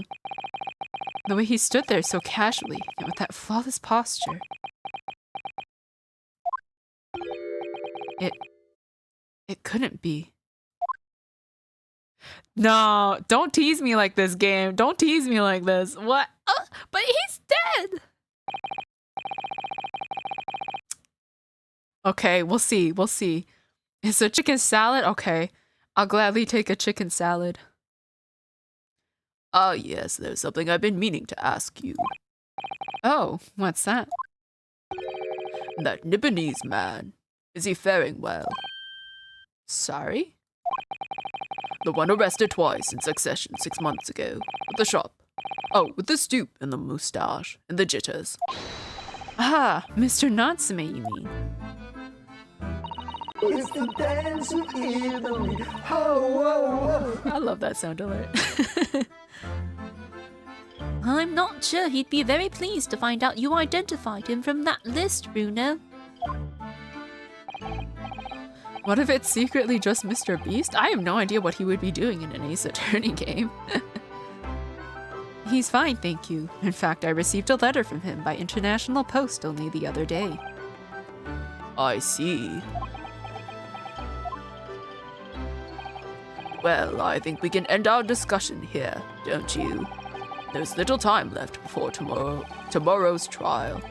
The way he stood there so casually, and with that flawless posture. It couldn't be. No, don't tease me like this, game. Don't tease me like this. What? But he's dead! Okay, we'll see. We'll see. Is a chicken salad? Okay. I'll gladly take a chicken salad. Ah, yes, there's something I've been meaning to ask you. Oh, what's that? That Nipponese man. Is he faring well? Sorry? The one arrested twice in succession 6 months ago. At the shop. Oh, with the stoop and the moustache and the jitters. Ah, Mr. Natsume, you mean? It's the dance of Italy. Ho, ho, ho. I love that sound alert. I'm not sure he'd be very pleased to find out you identified him from that list, Bruno. What if it's secretly just Mr. Beast? I have no idea what he would be doing in an Ace Attorney game. He's fine, thank you. In fact, I received a letter from him by international post only the other day. I see. Well, I think we can end our discussion here, don't you? There's little time left before tomorrow's trial.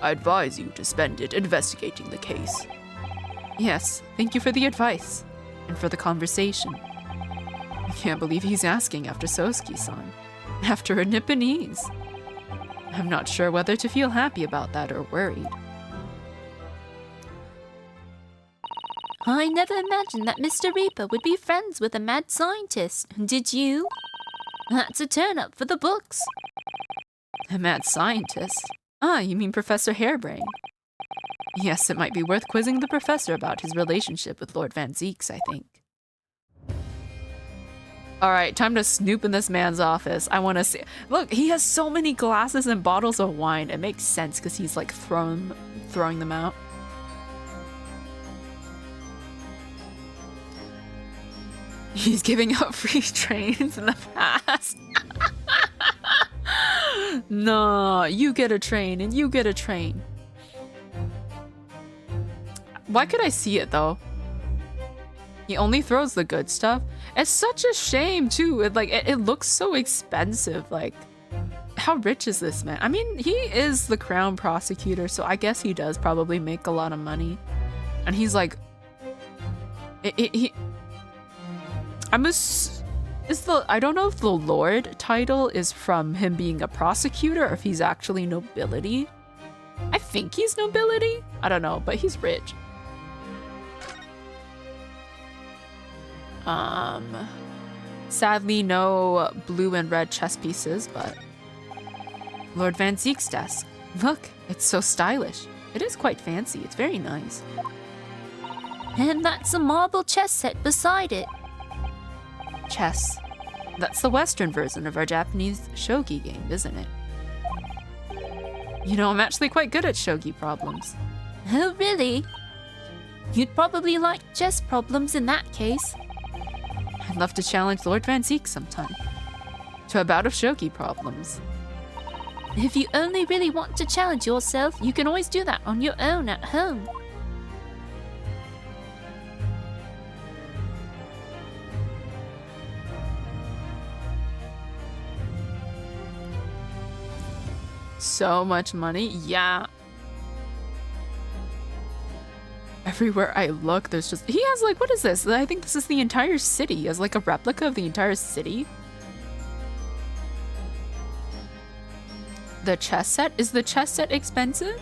I advise you to spend it investigating the case. Yes, thank you for the advice. And for the conversation. I can't believe he's asking after Sosuke-san. After a Nipponese. I'm not sure whether to feel happy about that or worried. I never imagined that Mr. Reaper would be friends with a mad scientist, did you? That's a turn-up for the books. A mad scientist? Ah, you mean Professor Hairbrain. Yes, it might be worth quizzing the professor about his relationship with Lord Van Zeeks, I think. Alright, time to snoop in this man's office. I want to see. Look, he has so many glasses and bottles of wine. It makes sense because he's like throwing them out. He's giving out free trains in the past. No, you get a train and you get a train. Why could I see it though? He only throws the good stuff. It's such a shame too. It looks so expensive. Like, how rich is this man? I mean, he is the crown prosecutor, so I guess he does probably make a lot of money. And he's like, I don't know if the Lord title is from him being a prosecutor or if he's actually nobility. I think he's nobility. I don't know, but he's rich. Sadly, no blue and red chess pieces, but Lord Van Zeek's desk. Look, it's so stylish. It is quite fancy. It's very nice. And that's a marble chess set beside it. Chess. That's the Western version of our Japanese shogi game, isn't it? You know, I'm actually quite good at shogi problems. Oh, really? You'd probably like chess problems in that case. I'd love to challenge Lord Van Zeek sometime. To a bout of shogi problems. If you only really want to challenge yourself, you can always do that on your own at home. So much money, yeah. Everywhere I look, there's just... He has like, what is this? I think this is the entire city. He has like a replica of the entire city. The chess set? Is the chess set expensive?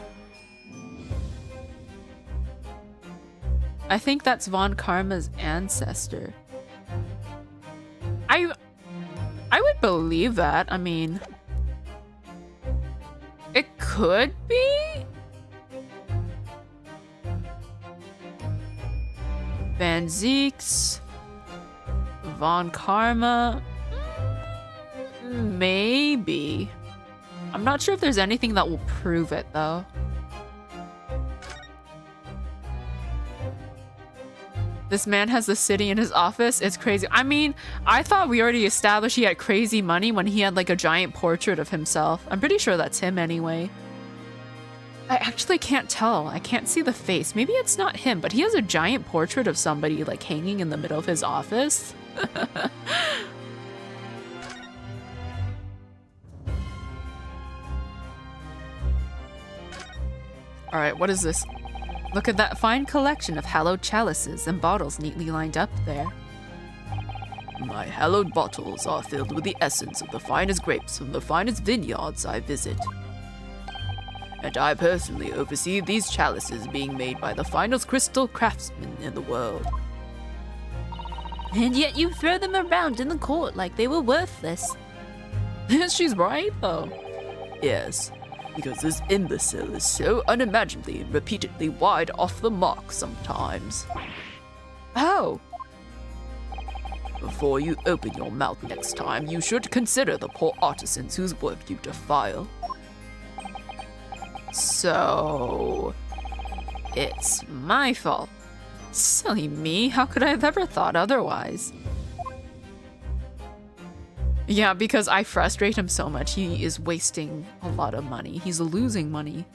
I think that's Von Karma's ancestor. I would believe that. I mean... It could be? Van Zeeks, Von Karma, maybe. I'm not sure if there's anything that will prove it though. This man has the city in his office. It's crazy. I mean, I thought we already established he had crazy money when he had like a giant portrait of himself. I'm pretty sure that's him anyway. I actually can't tell. I can't see the face. Maybe it's not him, but he has a giant portrait of somebody like hanging in the middle of his office. All right, what is this? Look at that fine collection of hallowed chalices and bottles neatly lined up there. My hallowed bottles are filled with the essence of the finest grapes from the finest vineyards I visit. And I personally oversee these chalices being made by the finest crystal craftsmen in the world. And yet you throw them around in the court like they were worthless. She's right, though. Yes, because this imbecile is so unimaginably and repeatedly wide off the mark sometimes. Oh. Before you open your mouth next time, you should consider the poor artisans whose work you defile. So, it's my fault. Silly me, how could I have ever thought otherwise? Yeah, because I frustrate him so much, he is wasting a lot of money. He's losing money.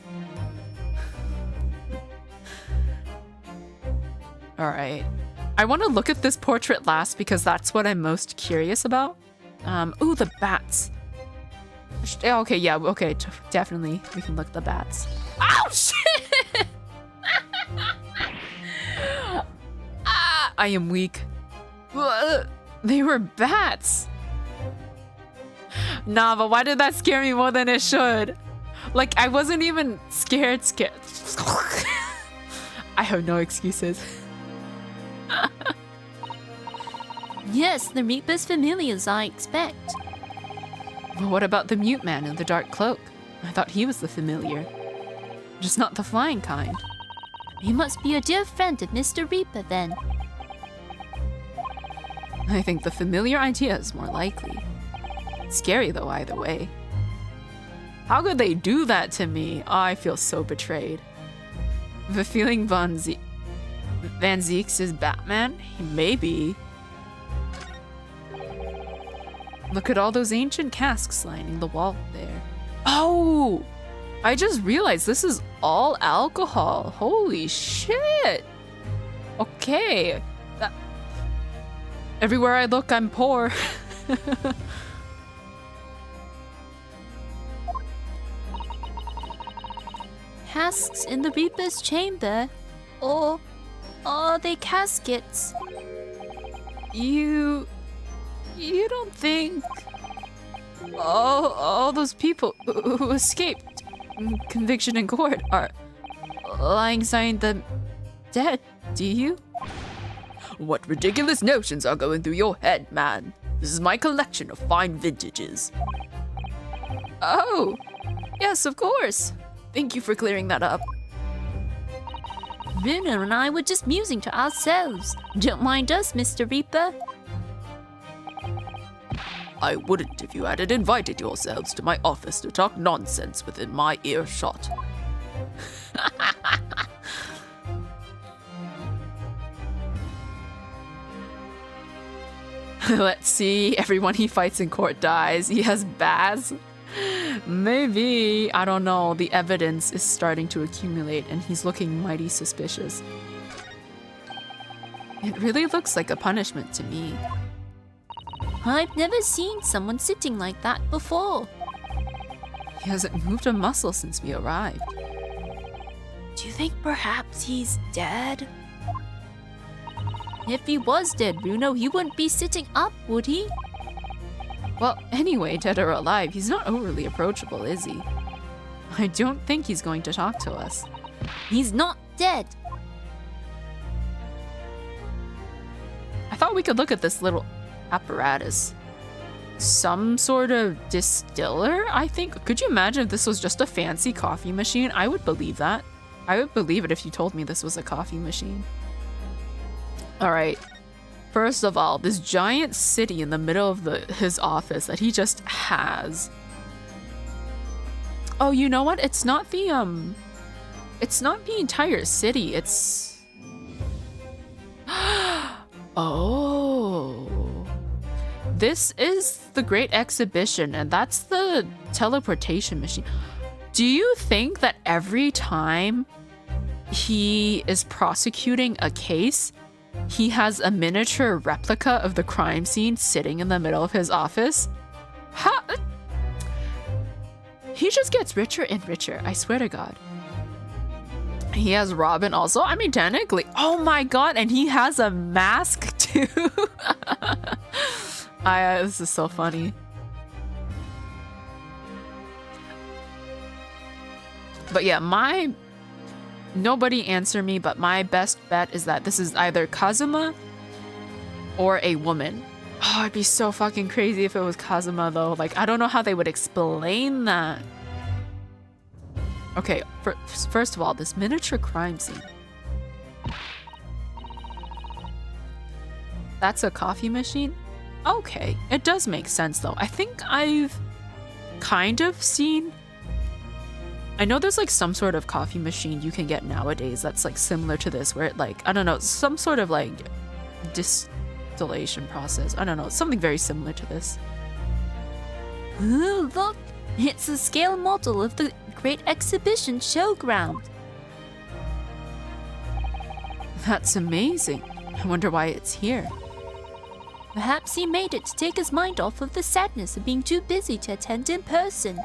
Alright. I want to look at this portrait last because that's what I'm most curious about. Ooh, the bats. Okay, yeah, okay, definitely. We can look at the bats. Ow, shit! Ah, I am weak. They were bats. Nah, but why did that scare me more than it should? Like, I wasn't even scared. I have no excuses. Yes, the Reaper's familiars, I expect. But what about the mute man in the dark cloak? I thought he was the familiar. Just not the flying kind. He must be a dear friend of Mr. Reaper, then. I think the familiar idea is more likely. Scary, though, either way. How could they do that to me? Oh, I feel so betrayed. The feeling Van Zieks is Batman? He may be. Look at all those ancient casks lining the wall there. Oh! I just realized this is all alcohol. Holy shit! Okay. Everywhere I look, I'm poor. Casks in the Reaper's chamber? Or are they caskets? You don't think all those people who escaped conviction in court are lying saying them dead, do you? What ridiculous notions are going through your head, man? This is my collection of fine vintages. Oh, yes, of course. Thank you for clearing that up. Bruno and I were just musing to ourselves. Don't mind us, Mr. Reaper. I wouldn't if you hadn't invited yourselves to my office to talk nonsense within my earshot. Let's see, everyone he fights in court dies. He has Baz. Maybe, I don't know, the evidence is starting to accumulate and he's looking mighty suspicious. It really looks like a punishment to me. I've never seen someone sitting like that before. He hasn't moved a muscle since we arrived. Do you think perhaps he's dead? If he was dead, Bruno, he wouldn't be sitting up, would he? Well, anyway, dead or alive, he's not overly approachable, is he? I don't think he's going to talk to us. He's not dead. I thought we could look at this little apparatus. Some sort of distiller, I think. Could you imagine if this was just a fancy coffee machine? I would believe that. I would believe it if you told me this was a coffee machine. Alright. First of all, this giant city in the middle of his office that he just has. Oh, you know what? It's not the entire city. It's oh. This is the Great Exhibition, and that's the teleportation machine. Do you think that every time he is prosecuting a case, he has a miniature replica of the crime scene sitting in the middle of his office? He just gets richer and richer, I swear to God. He has Robin also. I mean, technically. Oh my God, and he has a mask too. This is so funny. But yeah, nobody answer me, but my best bet is that this is either Kazuma or a woman. Oh, it'd be so fucking crazy if it was Kazuma though. Like, I don't know how they would explain that. Okay, first of all, this miniature crime scene. That's a coffee machine? Okay, it does make sense though. I think I've kind of seen... I know there's like some sort of coffee machine you can get nowadays that's like similar to this, where it like, I don't know, some sort of like distillation process. I don't know, something very similar to this. Ooh, look! It's a scale model of the Great Exhibition Showground. That's amazing. I wonder why it's here. Perhaps he made it to take his mind off of the sadness of being too busy to attend in person.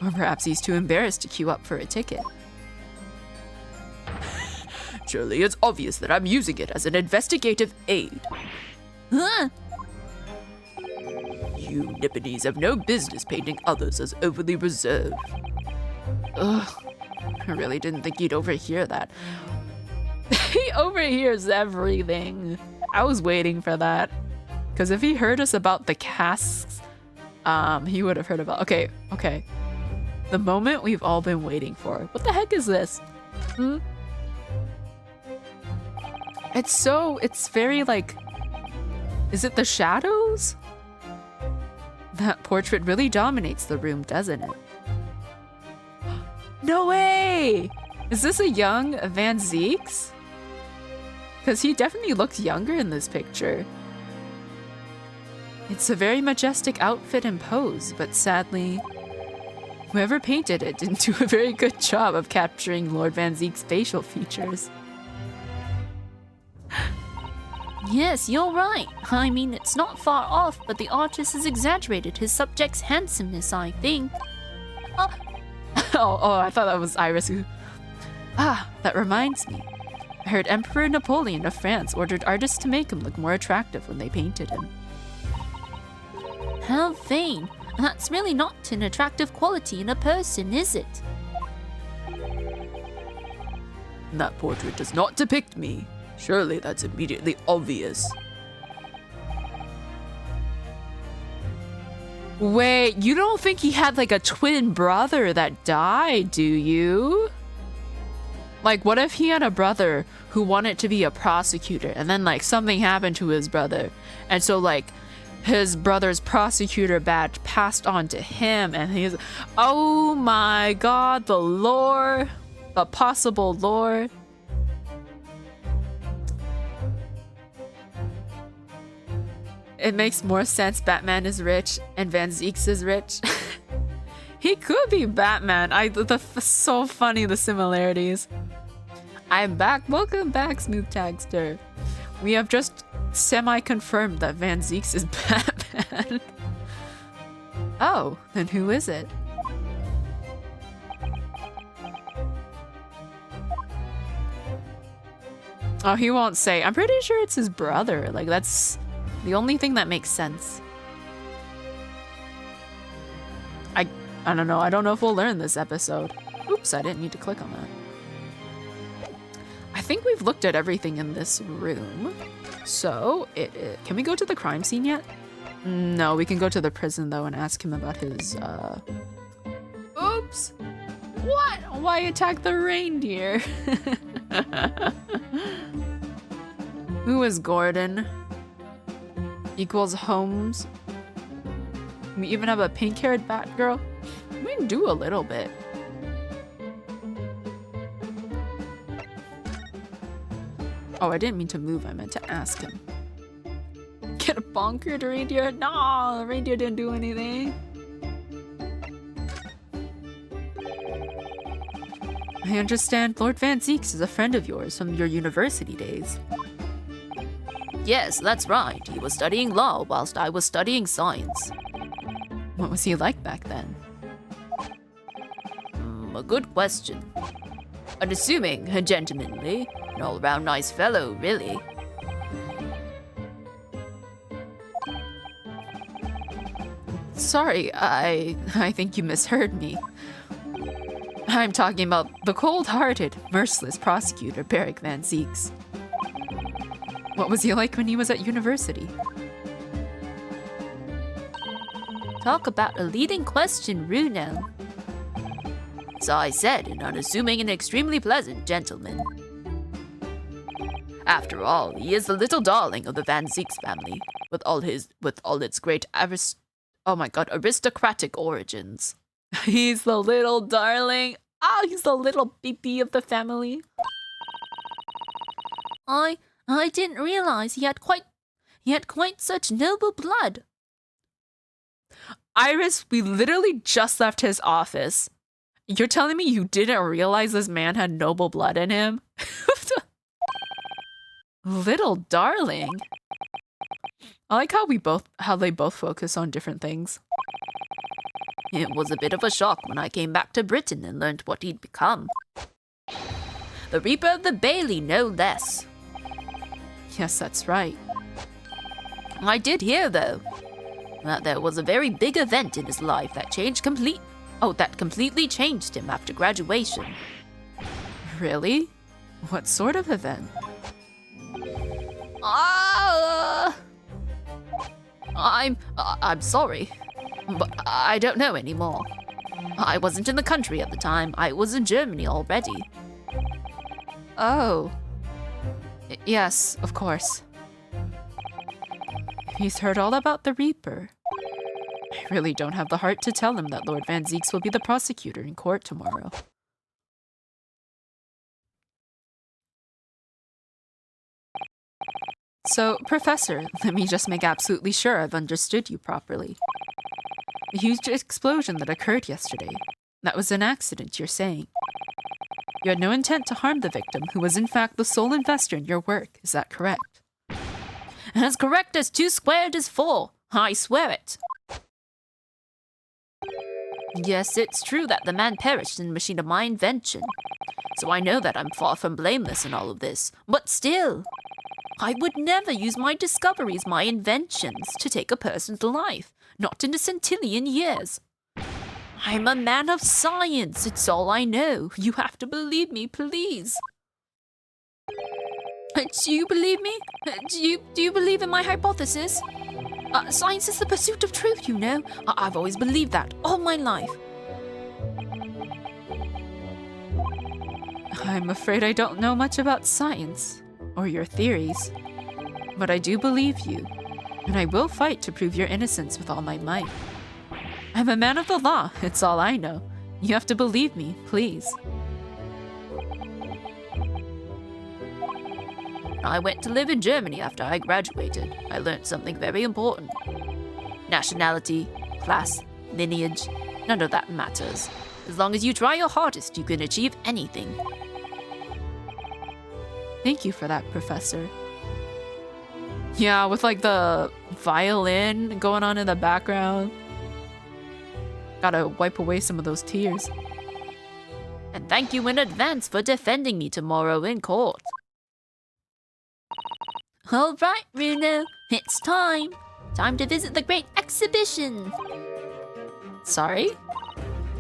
Or perhaps he's too embarrassed to queue up for a ticket. Surely it's obvious that I'm using it as an investigative aid. Huh? You Nipponese have no business painting others as overly reserved. Ugh. I really didn't think he'd overhear that. He overhears everything. I was waiting for that. Because if he heard us about the casks, he would have heard about... Okay. The moment we've all been waiting for. What the heck is this? It's very like... Is it the shadows? That portrait really dominates the room, doesn't it? No way! Is this a young Van Zeeks? Because he definitely looks younger in this picture. It's a very majestic outfit and pose, but sadly, whoever painted it didn't do a very good job of capturing Lord Van Zeek's facial features. Yes, you're right. I mean, it's not far off, but the artist has exaggerated his subject's handsomeness, I think. Oh, I thought that was Iris who... that reminds me. I heard Emperor Napoleon of France ordered artists to make him look more attractive when they painted him. How vain. That's really not an attractive quality in a person, is it? That portrait does not depict me. Surely that's immediately obvious. Wait, you don't think he had like a twin brother that died, do you? Like, what if he had a brother who wanted to be a prosecutor and then like something happened to his brother, and so like his brother's prosecutor badge passed on to him, and he's... Oh my god, the lore. The possible lore. It makes more sense Batman is rich and Van Zeeks is rich. He could be Batman. So funny, the similarities. I'm back. Welcome back, Smooth Tagster. We have just semi-confirmed that Van Zeeks is Batman. Oh, then who is it? Oh, he won't say. I'm pretty sure it's his brother. Like, that's the only thing that makes sense. I don't know. I don't know if we'll learn this episode. Oops, I didn't need to click on that. I think we've looked at everything in this room. So, can we go to the crime scene yet? No, we can go to the prison though and ask him about his, Oops! What? Why attack the reindeer? Who is Gordon? Equals Holmes. We even have a pink-haired Batgirl. We can do a little bit. Oh, I didn't mean to move. I meant to ask him. Get a bonkered reindeer? No, the reindeer didn't do anything. I understand Lord Van Zeeks is a friend of yours from your university days. Yes, that's right. He was studying law whilst I was studying science. What was he like back then? A good question. Unassuming, gentlemanly, an all-round nice fellow, really. Sorry, I think you misheard me. I'm talking about the cold-hearted, merciless prosecutor, Beric Van Zieks. What was he like when he was at university? Talk about a leading question, Runo. As I said, an unassuming and extremely pleasant gentleman. After all, he is the little darling of the Van Zieks family, with all its great aristocratic origins. He's the little darling. Oh, he's the little baby of the family. I didn't realize he had quite such noble blood. Iris, we literally just left his office. You're telling me you didn't realize this man had noble blood in him? Little darling. I like how they both focus on different things. It was a bit of a shock when I came back to Britain and learned what he'd become. The Reaper of the Bailey, no less. Yes, that's right. I did hear, though, that there was a very big event in his life that completely changed him after graduation. Really? What sort of event? I'm sorry, but I don't know anymore. I wasn't in the country at the time. I was in Germany already. Oh. Yes, of course. He's heard all about the Reaper. I really don't have the heart to tell him that Lord Van Zieks will be the prosecutor in court tomorrow. So, Professor, let me just make absolutely sure I've understood you properly. The huge explosion that occurred yesterday, that was an accident, you're saying. You had no intent to harm the victim, who was in fact the sole investor in your work, is that correct? As correct as 2 squared is 4, I swear it. Yes, it's true that the man perished in the machine of my invention, so I know that I'm far from blameless in all of this, but still, I would never use my discoveries, my inventions, to take a person's life, not in a centillion years. I'm a man of science, it's all I know. You have to believe me, please. Do you believe me? Do you believe in my hypothesis? Science is the pursuit of truth, you know. I've always believed that, all my life. I'm afraid I don't know much about science, or your theories. But I do believe you, and I will fight to prove your innocence with all my might. I'm a man of the law, it's all I know. You have to believe me, please. I went to live in Germany after I graduated. I learned something very important. Nationality, class, lineage, none of that matters. As long as you try your hardest, you can achieve anything. Thank you for that, Professor. Yeah, with like the violin going on in the background. Gotta wipe away some of those tears. And thank you in advance for defending me tomorrow in court. All right, Runo, it's time. Time to visit the great exhibition. Sorry?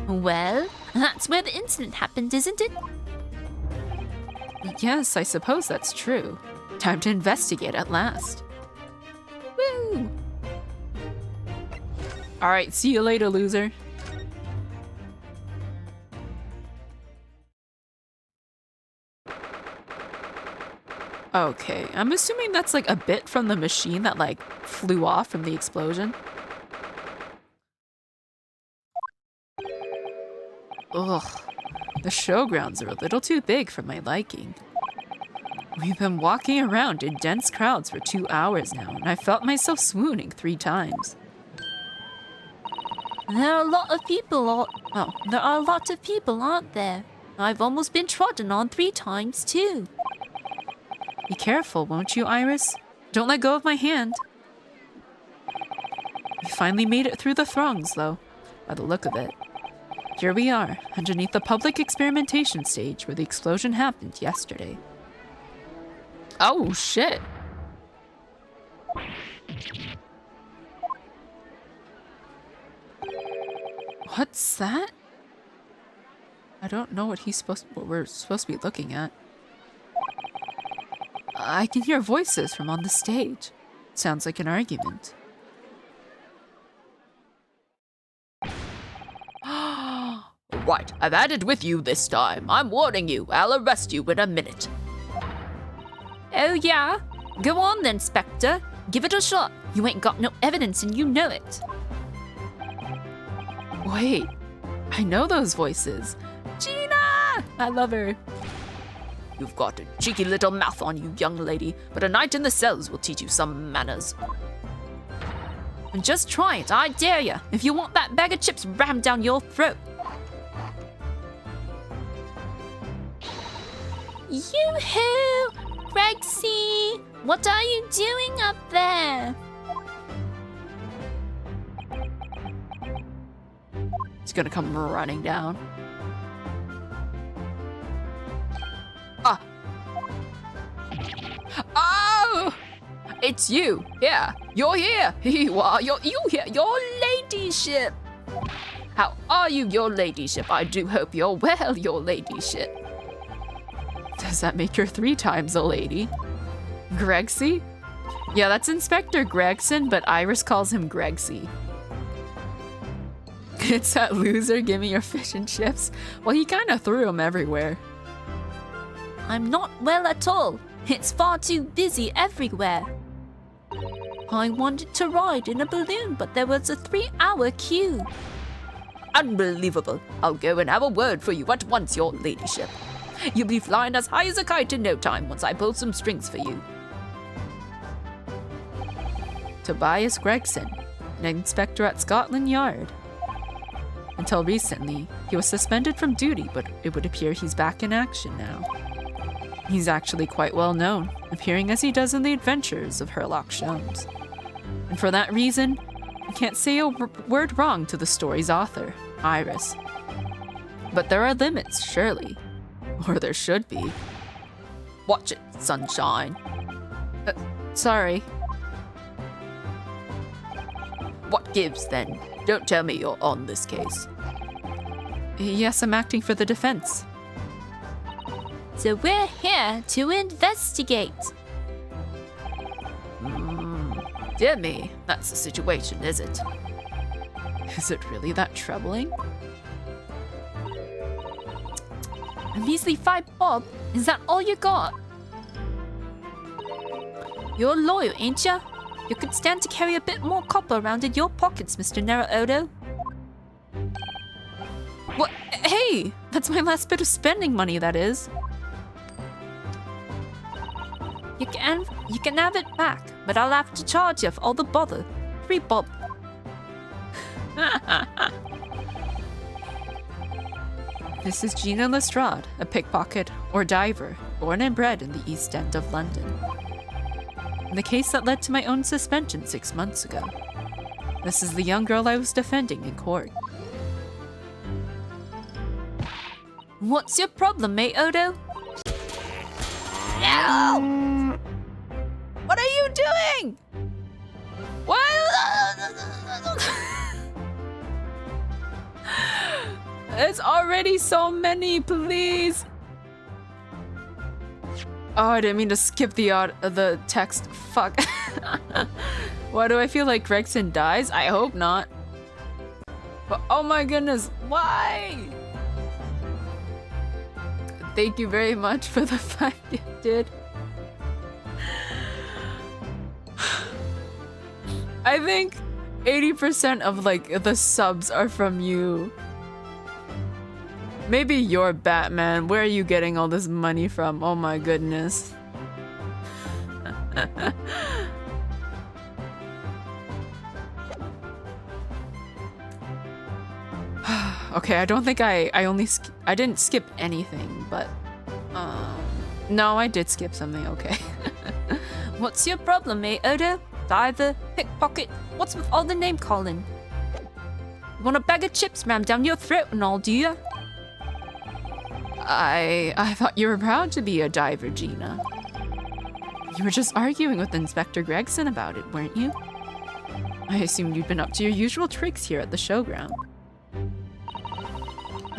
Well, that's where the incident happened, isn't it? Yes, I suppose that's true. Time to investigate at last. Woo! Alright, see you later, loser. Okay, I'm assuming that's like a bit from the machine that like flew off from the explosion. Ugh, the showgrounds are a little too big for my liking. We've been walking around in dense crowds for 2 hours now, and I felt myself swooning 3 times. There are a lot of people, aren't there? I've almost been trodden on 3 times too. Be careful, won't you, Iris? Don't let go of my hand. We finally made it through the throngs, though, by the look of it. Here we are, underneath the public experimentation stage where the explosion happened yesterday. Oh, shit. What's that? I don't know what we're supposed to be looking at. I can hear voices from on the stage. Sounds like an argument. Right, I've had it with you this time. I'm warning you, I'll arrest you in a minute. Oh yeah? Go on then, Spectre. Give it a shot. You ain't got no evidence and you know it. Wait, I know those voices. Gina! I love her. You've got a cheeky little mouth on you, young lady, but a night in the cells will teach you some manners. And just try it, I dare ya, if you want that bag of chips rammed down your throat. Yoo-hoo! Rexy! What are you doing up there? He's gonna come running down. Oh! It's you. Yeah, you're here. You are. You here. Your ladyship. How are you, your ladyship? I do hope you're well, your ladyship. Does that make her 3 times a lady? Gregsy? Yeah, that's Inspector Gregson, but Iris calls him Gregsy. It's that loser, give me your fish and chips. Well, he kind of threw them everywhere. I'm not well at all. It's far too busy everywhere. I wanted to ride in a balloon, but there was a 3-hour queue. Unbelievable. I'll go and have a word for you at once, your ladyship. You'll be flying as high as a kite in no time once I pull some strings for you. Tobias Gregson, an inspector at Scotland Yard. Until recently, he was suspended from duty, but it would appear he's back in action now. He's actually quite well known, appearing as he does in the adventures of Sherlock Holmes. And for that reason, I can't say a word wrong to the story's author, Iris. But there are limits, surely. Or there should be. Watch it, sunshine. Sorry. What gives, then? Don't tell me you're on this case. Yes, I'm acting for the defense. So we're here to investigate. Dear me, that's the situation, is it? Is it really that troubling? A measly 5 bob? Is that all you got? You're loyal, ain't ya? You could stand to carry a bit more copper around in your pockets, Mr. Nero-Odo. What? Hey! That's my last bit of spending money, that is. You can have it back, but I'll have to charge you for all the bother. 3 bob. This is Gina Lestrade, a pickpocket or diver, born and bred in the East End of London. In the case that led to my own suspension 6 months ago. This is the young girl I was defending in court. What's your problem, mate, Odo? No! What are you doing? What? It's already so many, please. Oh, I didn't mean to skip the text. Fuck. Why do I feel like Gregson dies? I hope not. But oh my goodness, why? Thank you very much for the 5 gifted. I think 80% of like the subs are from you. Maybe you're Batman. Where are you getting all this money from? Oh my goodness. Okay, I don't think I didn't skip anything, but no, I did skip something. Okay. What's your problem, mate, Odo? Diver, pickpocket, what's with all the name calling? You want a bag of chips rammed down your throat and all, do ya? I thought you were proud to be a diver, Gina. You were just arguing with Inspector Gregson about it, weren't you? I assumed you'd been up to your usual tricks here at the showground.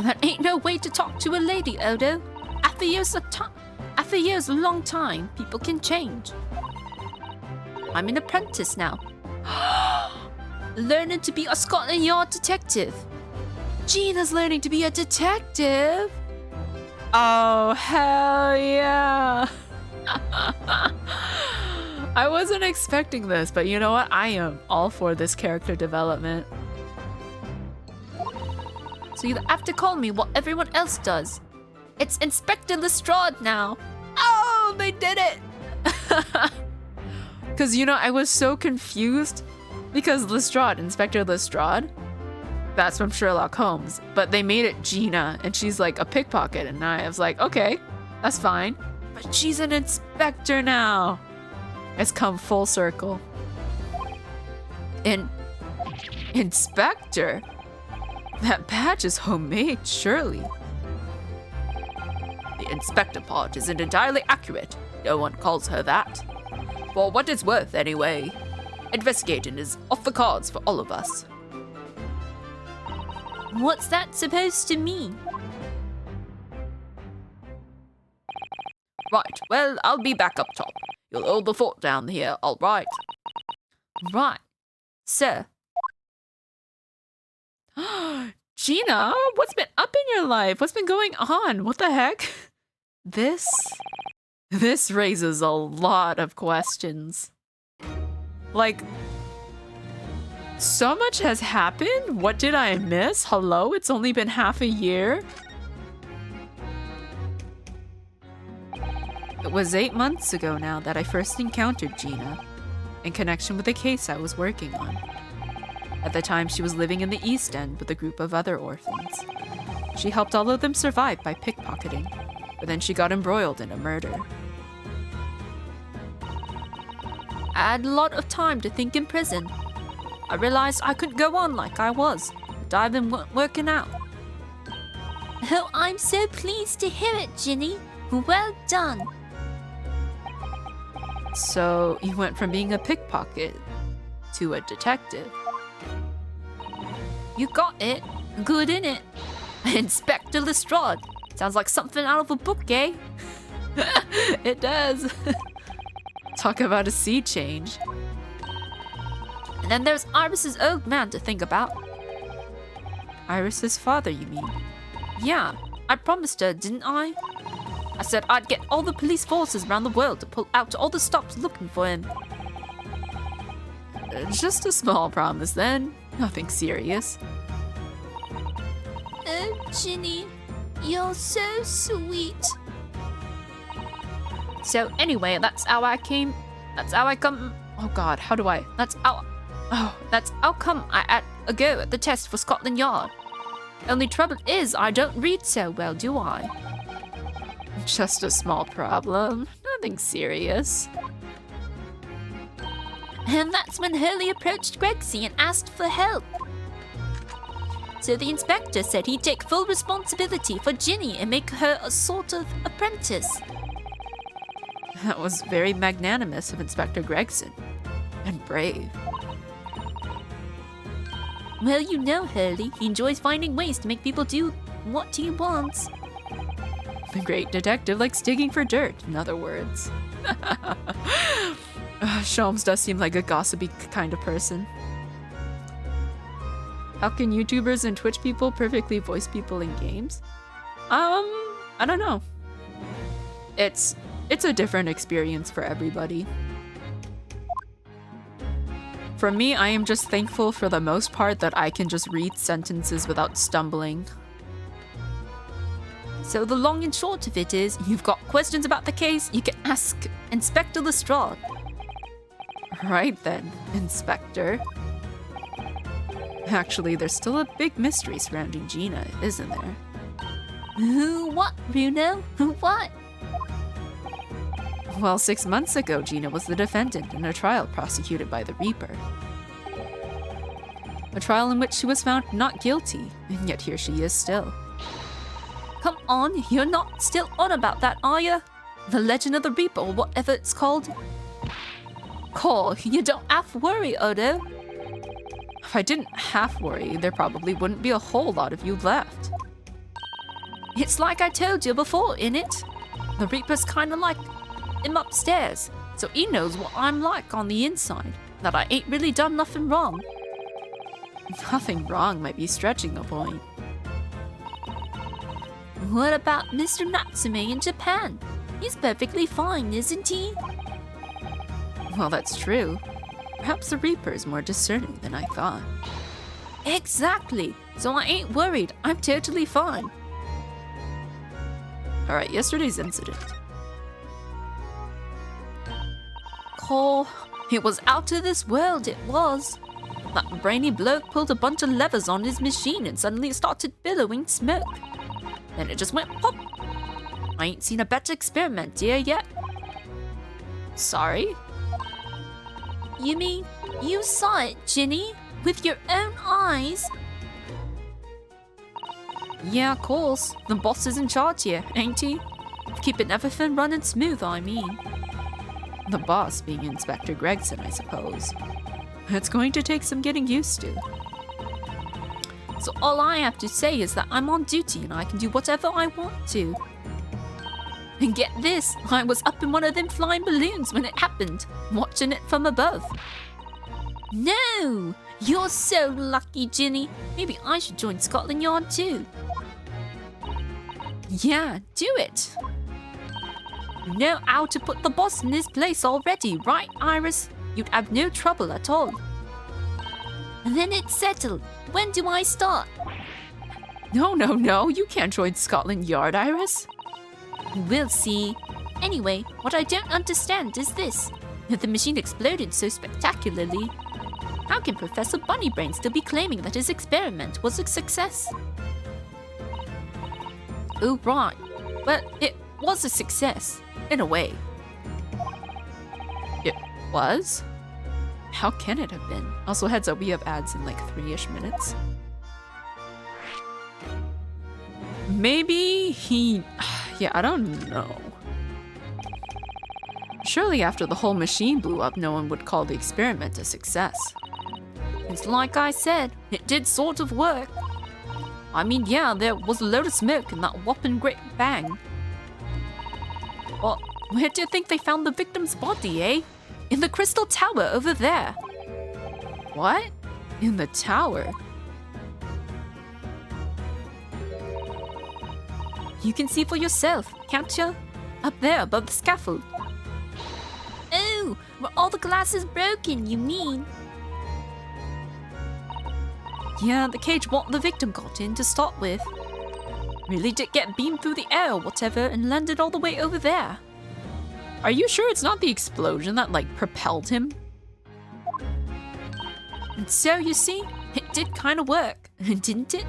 That ain't no way to talk to a lady, Odo. After years a long time, people can change. I'm an apprentice now. Learning to be a Scotland Yard detective. Gina's learning to be a detective. Oh, hell yeah. I wasn't expecting this, but you know what? I am all for this character development. So you have to call me what everyone else does. It's Inspector Lestrade now. Oh, they did it! Because, you know, I was so confused because Inspector Lestrade, that's from Sherlock Holmes, but they made it Gina, and she's like a pickpocket, and I was like, okay, that's fine. But she's an inspector now. It's come full circle. Inspector? That badge is homemade, surely. The inspector part isn't entirely accurate. No one calls her that. For what it's worth, anyway. Investigating is off the cards for all of us. What's that supposed to mean? Right, well, I'll be back up top. You'll hold the fort down here, all right? Right, sir. Gina, what's been up in your life? What's been going on? What the heck? This raises a lot of questions. Like, so much has happened? What did I miss? Hello? It's only been half a year? It was 8 months ago now that I first encountered Gina, in connection with a case I was working on. At the time, she was living in the East End with a group of other orphans. She helped all of them survive by pickpocketing, but then she got embroiled in a murder. I had a lot of time to think in prison. I realized I couldn't go on like I was. The diving weren't working out. Oh, I'm so pleased to hear it, Ginny. Well done. So, you went from being a pickpocket to a detective. You got it. Good, innit? Inspector Lestrade. Sounds like something out of a book, eh? It does. Talk about a sea change. And then there's Iris's old man to think about. Iris's father, you mean? Yeah, I promised her, didn't I? I said I'd get all the police forces around the world to pull out to all the stops looking for him. Just a small promise then. Nothing serious. Oh, Ginny, you're so sweet. So anyway, that's how I come. Oh god, how do I? That's how come I had a go at the test for Scotland Yard. Only trouble is I don't read so well, do I? Just a small problem. Nothing serious. And that's when Hurley approached Gregsy and asked for help. So the inspector said he'd take full responsibility for Ginny and make her a sort of apprentice. That was very magnanimous of Inspector Gregson. And brave. Well, you know Hurley. He enjoys finding ways to make people do what he wants. The great detective likes digging for dirt, in other words. Sholmes does seem like a gossipy kind of person. How can YouTubers and Twitch people perfectly voice people in games? I don't know. It's a different experience for everybody. For me, I am just thankful for the most part that I can just read sentences without stumbling. So the long and short of it is, you've got questions about the case, you can ask Inspector Lestrade. Right then, Inspector. Actually, there's still a big mystery surrounding Gina, isn't there? What, Bruno? What? Well, 6 months ago, Gina was the defendant in a trial prosecuted by the Reaper. A trial in which she was found not guilty, and yet here she is still. Come on, you're not still on about that, are you? The Legend of the Reaper, or whatever it's called. Cole, you don't have to worry, Odo. If I didn't half worry, there probably wouldn't be a whole lot of you left. It's like I told you before, innit? The Reaper's kinda like him upstairs, so he knows what I'm like on the inside, that I ain't really done nothing wrong. Nothing wrong might be stretching the point. What about Mr. Natsume in Japan? He's perfectly fine, isn't he? Well, that's true. Perhaps the Reaper is more discerning than I thought. Exactly, so I ain't worried, I'm totally fine. Alright, yesterday's incident. Cole, it was out of this world, it was. That brainy bloke pulled a bunch of levers on his machine and suddenly started billowing smoke. Then it just went pop. I ain't seen a better experiment here yet. Sorry? You mean you saw it, Ginny? With your own eyes? Yeah, of course. The boss is in charge here, ain't he? Keeping everything running smooth, I mean. The boss being Inspector Gregson, I suppose. It's going to take some getting used to. So all I have to say is that I'm on duty and I can do whatever I want to. And get this, I was up in one of them flying balloons when it happened, watching it from above. No! You're so lucky, Ginny. Maybe I should join Scotland Yard too. Yeah, do it. You know how to put the boss in his place already, right, Iris? You'd have no trouble at all. And then it's settled. When do I start? No, you can't join Scotland Yard, Iris. We'll see. Anyway, what I don't understand is this. If the machine exploded so spectacularly, how can Professor Bunnybrain still be claiming that his experiment was a success? Oh, right. Well, it was a success, in a way. It was? How can it have been? Also, heads up, we have ads in like 3-ish minutes. Maybe he... Yeah, I don't know. Surely after the whole machine blew up, no one would call the experiment a success. It's like I said, it did sort of work. I mean, yeah, there was a load of smoke and that whopping great bang. But where do you think they found the victim's body, eh? In the crystal tower over there. What? In the tower? You can see for yourself, can't you? Up there above the scaffold. Oh, where all the glass is broken, you mean? Yeah, the cage what the victim got in to start with. Really did get beamed through the air or whatever and landed all the way over there. Are you sure it's not the explosion that, like, propelled him? And so, you see, it did kind of work, didn't it?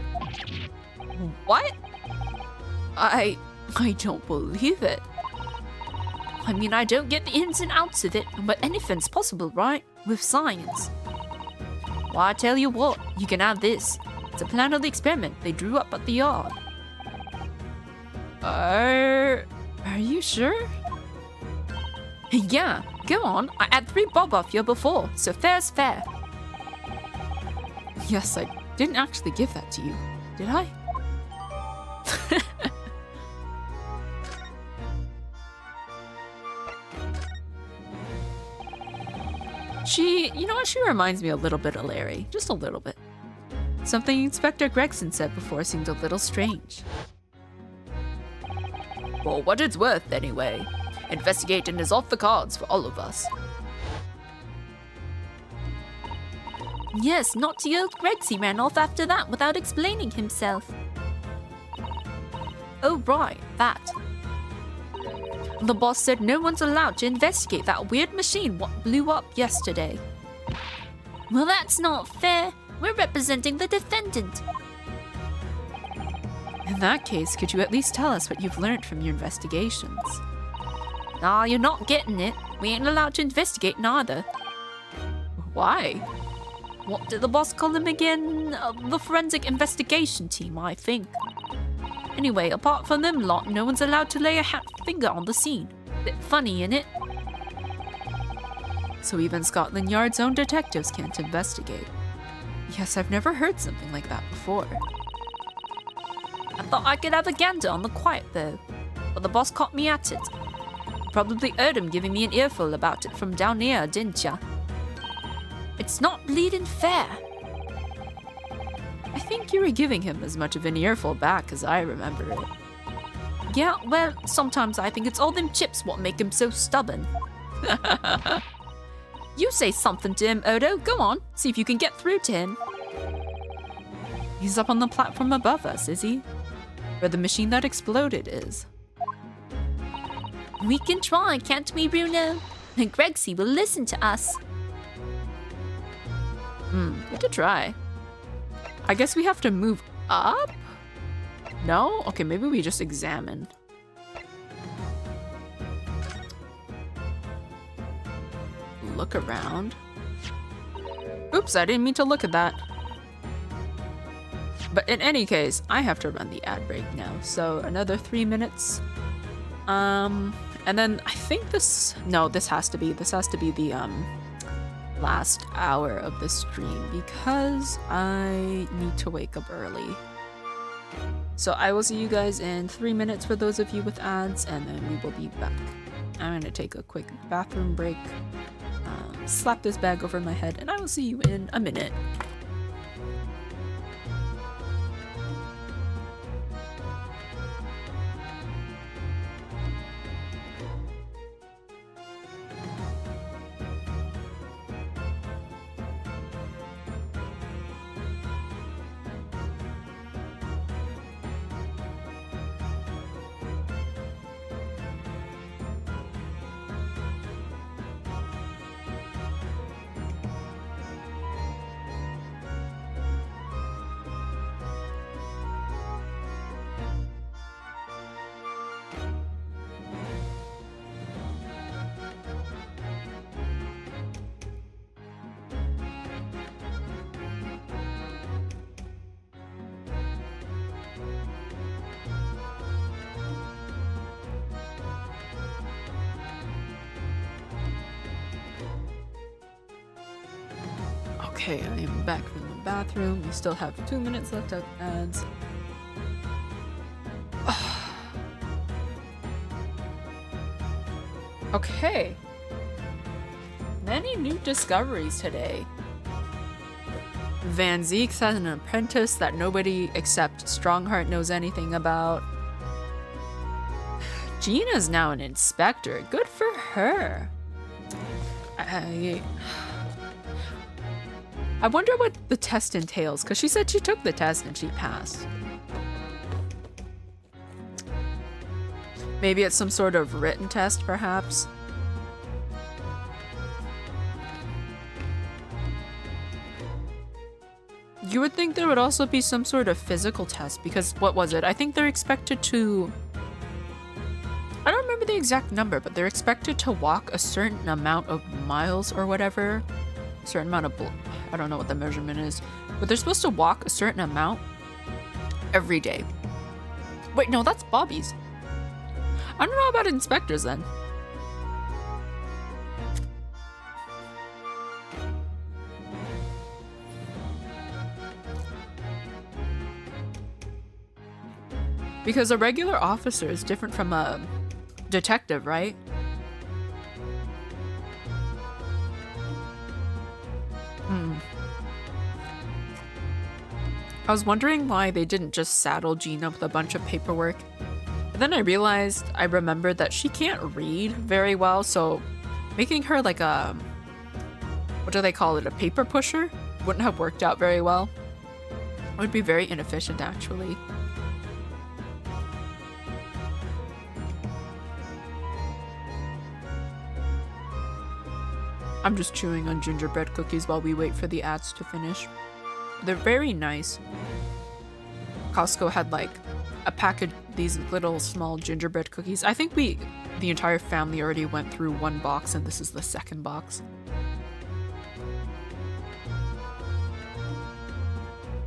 What? I don't believe it. I mean, I don't get the ins and outs of it, but anything's possible, right? With science. Well, I tell you what, you can have this. It's a plan of the experiment they drew up at the yard. Are you sure? Yeah, go on. I had 3 bob off you before, so fair's fair. Yes, I didn't actually give that to you, did I? You know what? She reminds me a little bit of Larry. Just a little bit. Something Inspector Gregson said before seemed a little strange. For what it's worth, anyway. Investigating is off the cards for all of us. Yes, not the old Gregsy ran off after that without explaining himself. Oh right, that. The boss said no one's allowed to investigate that weird machine what blew up yesterday. Well, that's not fair. We're representing the defendant. In that case, could you at least tell us what you've learned from your investigations? Nah, you're not getting it. We ain't allowed to investigate neither. Why? What did the boss call them again? The forensic investigation team, I think. Anyway, apart from them lot, no one's allowed to lay a finger on the scene. Bit funny, innit? So even Scotland Yard's own detectives can't investigate. Yes, I've never heard something like that before. Thought I could have a gander on the quiet though, but the boss caught me at it. Probably heard him giving me an earful about it from down here, didn't ya? It's not bleeding fair. I think you were giving him as much of an earful back as I remember it. Yeah, well, sometimes I think it's all them chips what make him so stubborn. You say something to him, Odo. Go on, see if you can get through to him. He's up on the platform above us, is he? Where the machine that exploded is. We can try, can't we, Bruno? And Gregsy will listen to us. We could try. I guess we have to move up? No? Okay, maybe we just examine. Look around. Oops, I didn't mean to look at that. But in any case, I have to run the ad break now, so another 3 minutes. And then I think this has to be the last hour of the stream because I need to wake up early. So I will see you guys in 3 minutes for those of you with ads, and then we will be back. I'm gonna take a quick bathroom break, slap this bag over my head, and I will see you in a minute. Okay, I am back from the bathroom. We still have 2 minutes left of ads. Okay. Many new discoveries today. Van Zeeks has an apprentice that nobody except Strongheart knows anything about. Gina's now an inspector. Good for her. I wonder what the test entails, because she said she took the test and she passed. Maybe it's some sort of written test, perhaps? You would think there would also be some sort of physical test, because what was it? I think they're expected to... I don't remember the exact number, but they're expected to walk a certain amount of miles or whatever. A certain amount of... I don't know what the measurement is, but they're supposed to walk a certain amount every day. Wait, no, that's Bobby's. I don't know about inspectors then. Because a regular officer is different from a detective, right? I was wondering why they didn't just saddle Gina with a bunch of paperwork. But then I realized, I remembered that she can't read very well, so making her like a, what do they call it, a paper pusher, wouldn't have worked out very well. It would be very inefficient, actually. I'm just chewing on gingerbread cookies while we wait for the ads to finish. They're very nice. Costco had like a pack of these little small gingerbread cookies. I think the entire family already went through one box and this is the second box.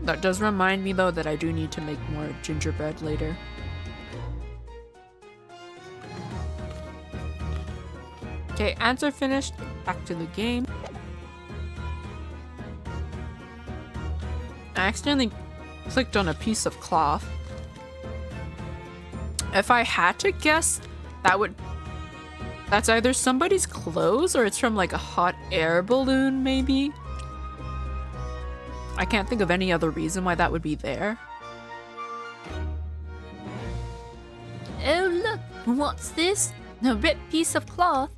That does remind me though that I do need to make more gingerbread later. Okay, ads are finished. Back to the game. I accidentally clicked on a piece of cloth. If I had to guess, that's either somebody's clothes or it's from like a hot air balloon, maybe? I can't think of any other reason why that would be there. Oh, look, what's this? A ripped piece of cloth.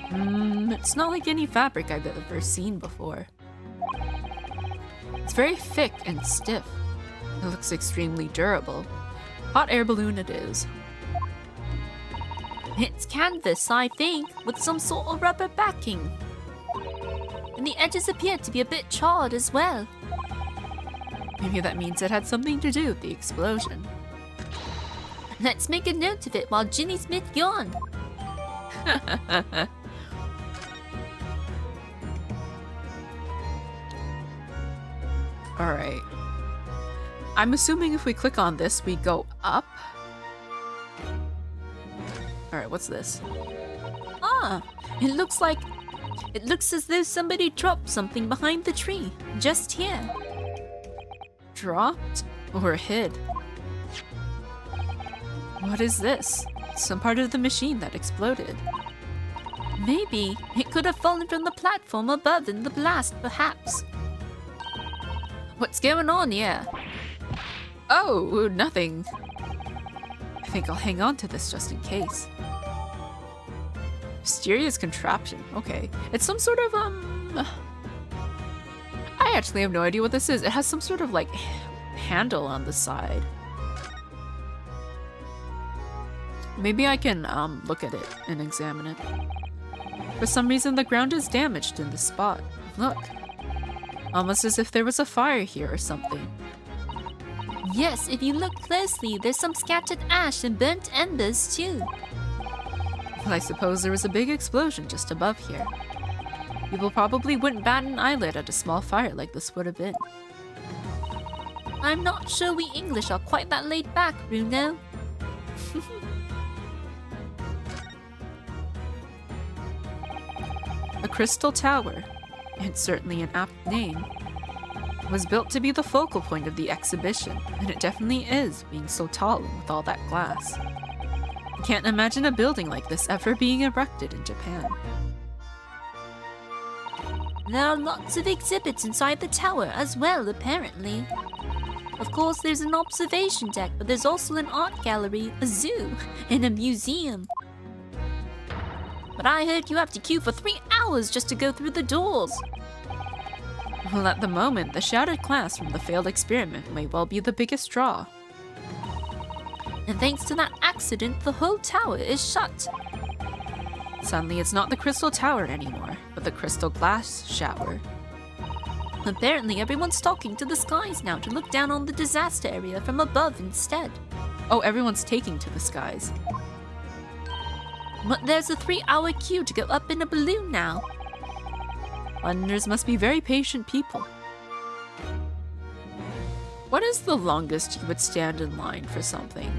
It's not like any fabric I've ever seen before. It's very thick and stiff. It looks extremely durable. Hot air balloon it is. It's canvas, I think, with some sort of rubber backing. And the edges appear to be a bit charred as well. Maybe that means it had something to do with the explosion. Let's make a note of it while Ginny's mid-yawn. Alright. I'm assuming if we click on this, we go up. Alright, what's this? Ah, it looks as though somebody dropped something behind the tree, just here. Dropped or hid? What is this? Some part of the machine that exploded. Maybe it could have fallen from the platform above in the blast, perhaps. What's going on here? Oh, nothing. I think I'll hang on to this just in case. Mysterious contraption. Okay. It's some sort of, I actually have no idea what this is. It has some sort of, like, handle on the side. Maybe I can, look at it and examine it. For some reason, the ground is damaged in this spot. Look. Almost as if there was a fire here or something. Yes, if you look closely, there's some scattered ash and burnt embers too. Well, I suppose there was a big explosion just above here. People probably wouldn't bat an eyelid at a small fire like this would have been. I'm not sure we English are quite that laid back, Bruno. A crystal tower, it's certainly an apt name, was built to be the focal point of the exhibition, and it definitely is, being so tall and with all that glass. I can't imagine a building like this ever being erected in Japan. There are lots of exhibits inside the tower as well, apparently. Of course, there's an observation deck, but there's also an art gallery, a zoo, and a museum. But I heard you have to queue for 3 hours just to go through the doors. Well, at the moment, the shattered glass from the failed experiment may well be the biggest draw. And thanks to that accident, the whole tower is shut. Suddenly, it's not the crystal tower anymore, but the crystal glass shower. Apparently, everyone's talking to the skies now to look down on the disaster area from above instead. Oh, everyone's taking to the skies. But there's a 3-hour queue to go up in a balloon now. Londoners must be very patient people. What is the longest you would stand in line for something?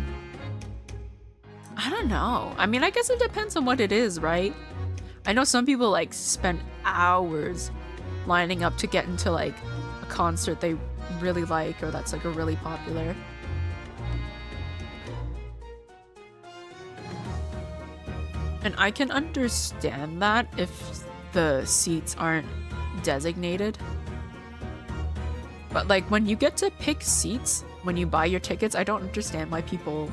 I don't know. I mean, I guess it depends on what it is, right? I know some people like spend hours lining up to get into like a concert they really like or that's like a really popular. And I can understand that if the seats aren't designated. But like when you get to pick seats, when you buy your tickets, I don't understand why people...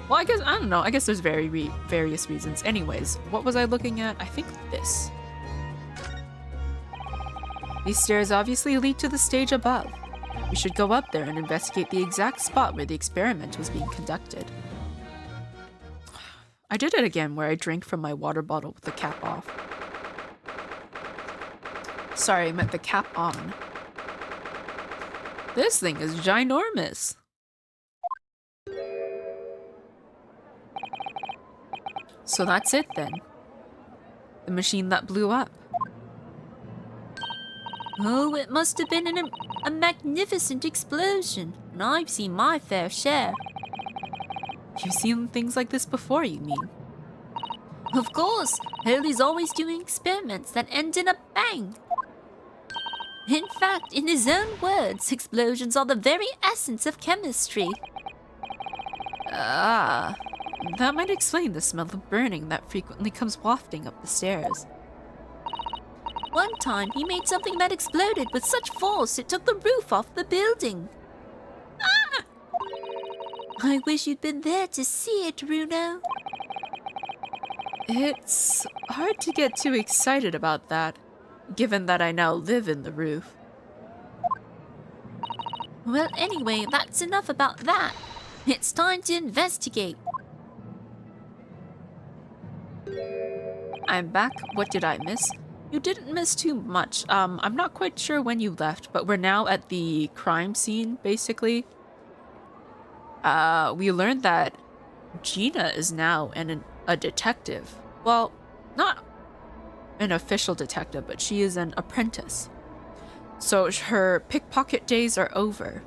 Well, I don't know. I guess there's various reasons. Anyways, what was I looking at? I think this. These stairs obviously lead to the stage above. We should go up there and investigate the exact spot where the experiment was being conducted. I did it again where I drank from my water bottle with the cap off. Sorry, I meant the cap on. This thing is ginormous. So that's it then. The machine that blew up. Oh, it must have been a magnificent explosion, and I've seen my fair share. You've seen things like this before, you mean? Of course, Hurley's always doing experiments that end in a bang. In fact, in his own words, explosions are the very essence of chemistry. Ah, that might explain the smell of burning that frequently comes wafting up the stairs. One time he made something that exploded with such force it took the roof off the building. Ah! I wish you'd been there to see it, Bruno. It's hard to get too excited about that, given that I now live in the roof. Well, anyway, that's enough about that. It's time to investigate. I'm back. What did I miss? You didn't miss too much. I'm not quite sure when you left, but we're now at the crime scene, basically. We learned that Gina is now a detective. Well, not an official detective, but she is an apprentice. So her pickpocket days are over.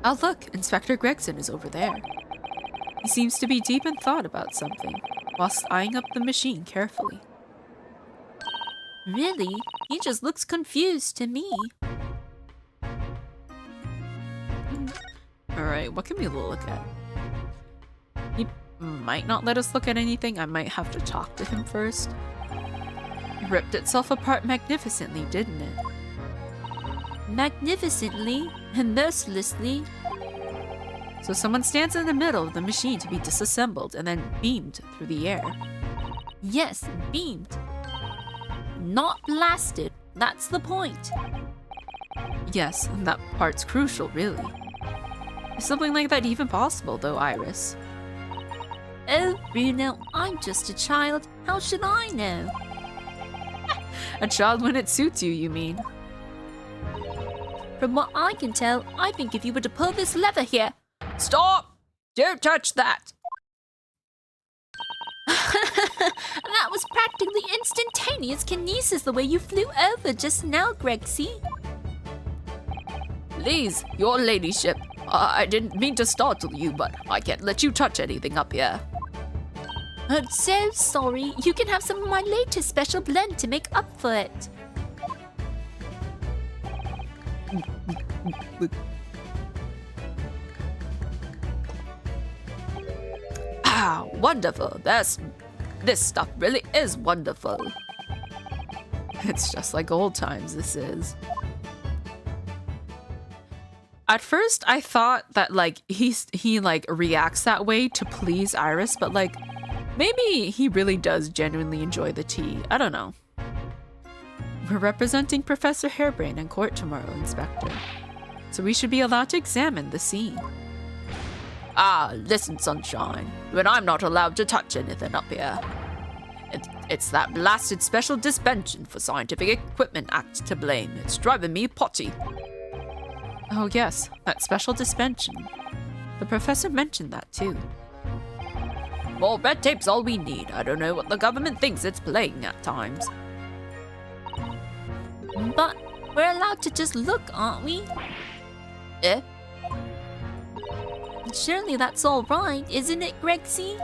Oh look, Inspector Gregson is over there. He seems to be deep in thought about something, whilst eyeing up the machine carefully. Really? He just looks confused to me. Alright, what can we look at? He might not let us look at anything. I might have to talk to him first. It ripped itself apart magnificently, didn't it? Magnificently and mercilessly. So someone stands in the middle of the machine to be disassembled and then beamed through the air. Yes, beamed. Not blasted. That's the point. Yes, and that part's crucial, really. Is something like that even possible, though, Iris? Oh, Bruno, I'm just a child. How should I know? A child when it suits you, you mean? From what I can tell, I think if you were to pull this lever here... Stop! Don't touch that! That was practically instantaneous kinesis the way you flew over just now, Gregsy. Please, your ladyship. I didn't mean to startle you, but I can't let you touch anything up here. I'm so sorry. You can have some of my latest special blend to make up for it. Ah, wonderful. This stuff really is wonderful. It's just like old times, this is. At first, I thought that, like, he like, reacts that way to please Iris, but, like, maybe he really does genuinely enjoy the tea. I don't know. We're representing Professor Hairbrain in court tomorrow, Inspector. So we should be allowed to examine the scene. Ah, listen, Sunshine. But I'm not allowed to touch anything up here. It's that blasted Special Dispensation for Scientific Equipment Act to blame. It's driving me potty. Oh yes, that special dispensation. The professor mentioned that too. More red tape's all we need. I don't know what the government thinks it's playing at times. But we're allowed to just look, aren't we? Eh? Surely that's all right, isn't it, Gregsy?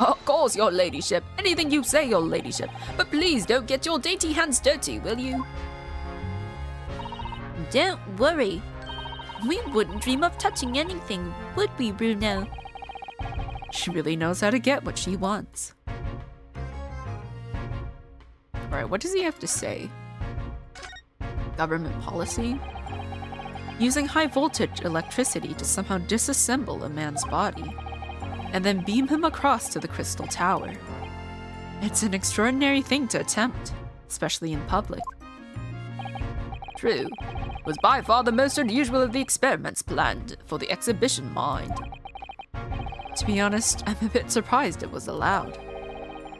Of course, your ladyship. Anything you say, your ladyship. But please don't get your dainty hands dirty, will you? Don't worry. We wouldn't dream of touching anything, would we, Bruno? She really knows how to get what she wants. Alright, what does he have to say? Government policy? Using high voltage electricity to somehow disassemble a man's body, and then beam him across to the Crystal Tower. It's an extraordinary thing to attempt, especially in public. True. It was by far the most unusual of the experiments planned for the exhibition mind. To be honest, I'm a bit surprised it was allowed.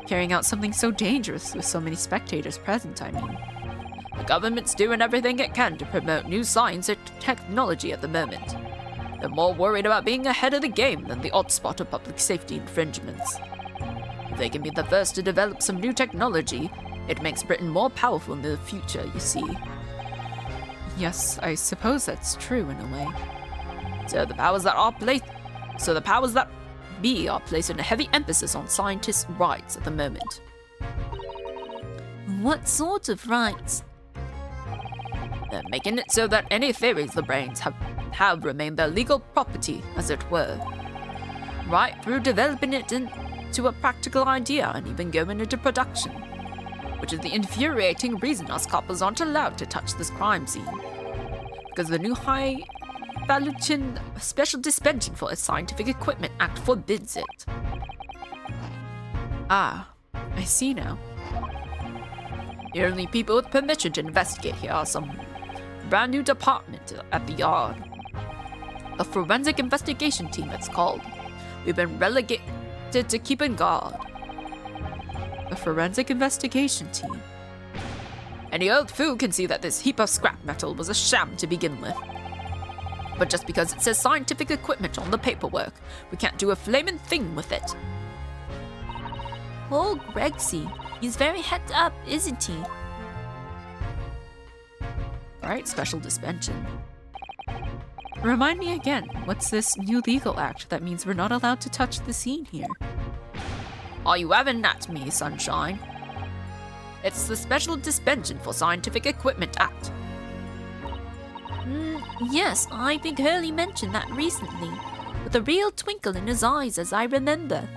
Carrying out something so dangerous with so many spectators present, I mean. The government's doing everything it can to promote new science and technology at the moment. They're more worried about being ahead of the game than the odd spot of public safety infringements. If they can be the first to develop some new technology, it makes Britain more powerful in the future, you see. Yes, I suppose that's true in a way. So the powers that be are placing a heavy emphasis on scientists' rights at the moment. What sort of rights? They're making it so that any theories the brains have remained their legal property, as it were. Right through developing it into a practical idea and even going into production. Which is the infuriating reason us coppers aren't allowed to touch this crime scene. Because the new High Valuation Special Dispensing for Scientific Equipment Act forbids it. Ah, I see now. The only people with permission to investigate here are some brand new department at the yard. The Forensic Investigation Team, it's called. We've been relegated to keeping guard. The Forensic Investigation Team. Any old fool can see that this heap of scrap metal was a sham to begin with. But just because it says scientific equipment on the paperwork, we can't do a flamin' thing with it. Oh, Gregsy. He's very het up, isn't he? Right, special dispensation. Remind me again, what's this new legal act that means we're not allowed to touch the scene here? Are you having at me, sunshine? It's the Special Dispensation for Scientific Equipment Act. Yes, I think Hurley mentioned that recently, with a real twinkle in his eyes as I remember.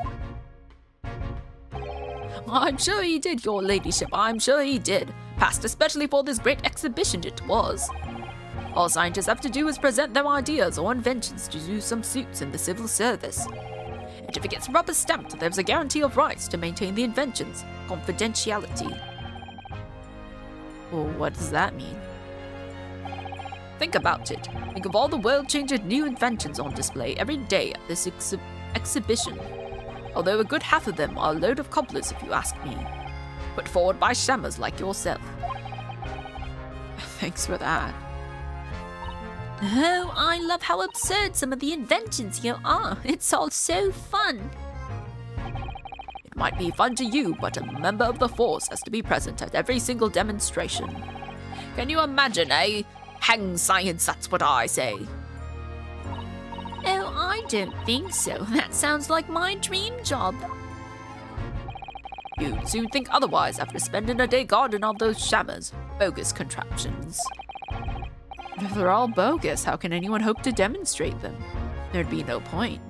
I'm sure he did, your ladyship, I'm sure he did. Passed especially for this great exhibition it was. All scientists have to do is present their ideas or inventions to do some suits in the civil service. And if it gets rubber stamped, there's a guarantee of rights to maintain the inventions, confidentiality. Well, what does that mean? Think about it. Think of all the world-changing new inventions on display every day at this exhibition. Although a good half of them are a load of cobblers, if you ask me. Put forward by shammers like yourself. Thanks for that. Oh, I love how absurd some of the inventions here are. It's all so fun. It might be fun to you, but a member of the force has to be present at every single demonstration. Can you imagine, eh? Hang science, that's what I say. Oh, I don't think so. That sounds like my dream job. You'd soon think otherwise after spending a day guarding all those shammers. Bogus contraptions. But if they're all bogus, how can anyone hope to demonstrate them? There'd be no point.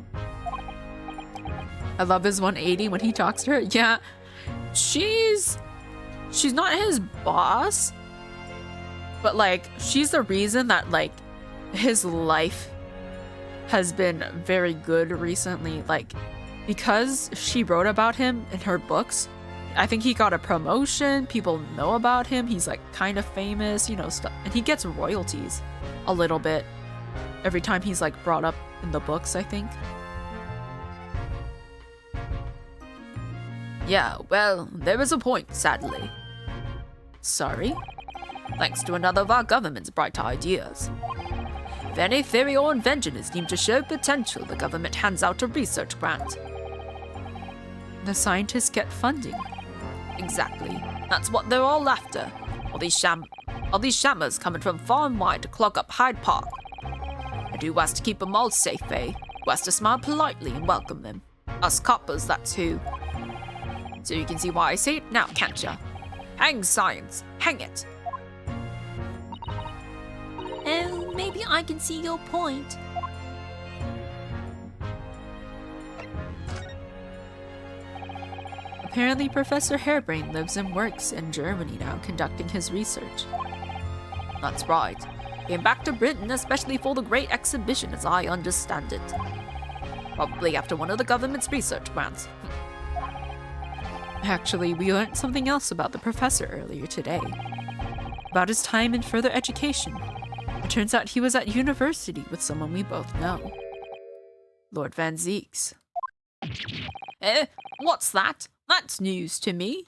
I love his 180 when he talks to her. Yeah, she's not his boss, but like she's the reason that like his life has been very good recently. Like because she wrote about him in her books, I think he got a promotion. People know about him. He's like kind of famous, you know, stuff, and he gets royalties a little bit every time he's like brought up in the books, I think. Yeah, well, there is a point, sadly. Sorry? Thanks to another of our government's bright ideas. If any theory or invention is deemed to show potential, the government hands out a research grant. The scientists get funding. Exactly. That's what they're all after. All these shammers coming from far and wide to clog up Hyde Park. And who has to keep them all safe, eh? Who has to smile politely and welcome them? Us coppers, that's who. So you can see why I say it now, can't ya? Hang science! Hang it! Oh, maybe I can see your point. Apparently Professor Harebrain lives and works in Germany now, conducting his research. That's right. Came back to Britain especially for the great exhibition as I understand it. Probably after one of the government's research grants. Actually, we learned something else about the professor earlier today. About his time in further education. It turns out he was at university with someone we both know. Lord Van Zeeks. What's that? That's news to me.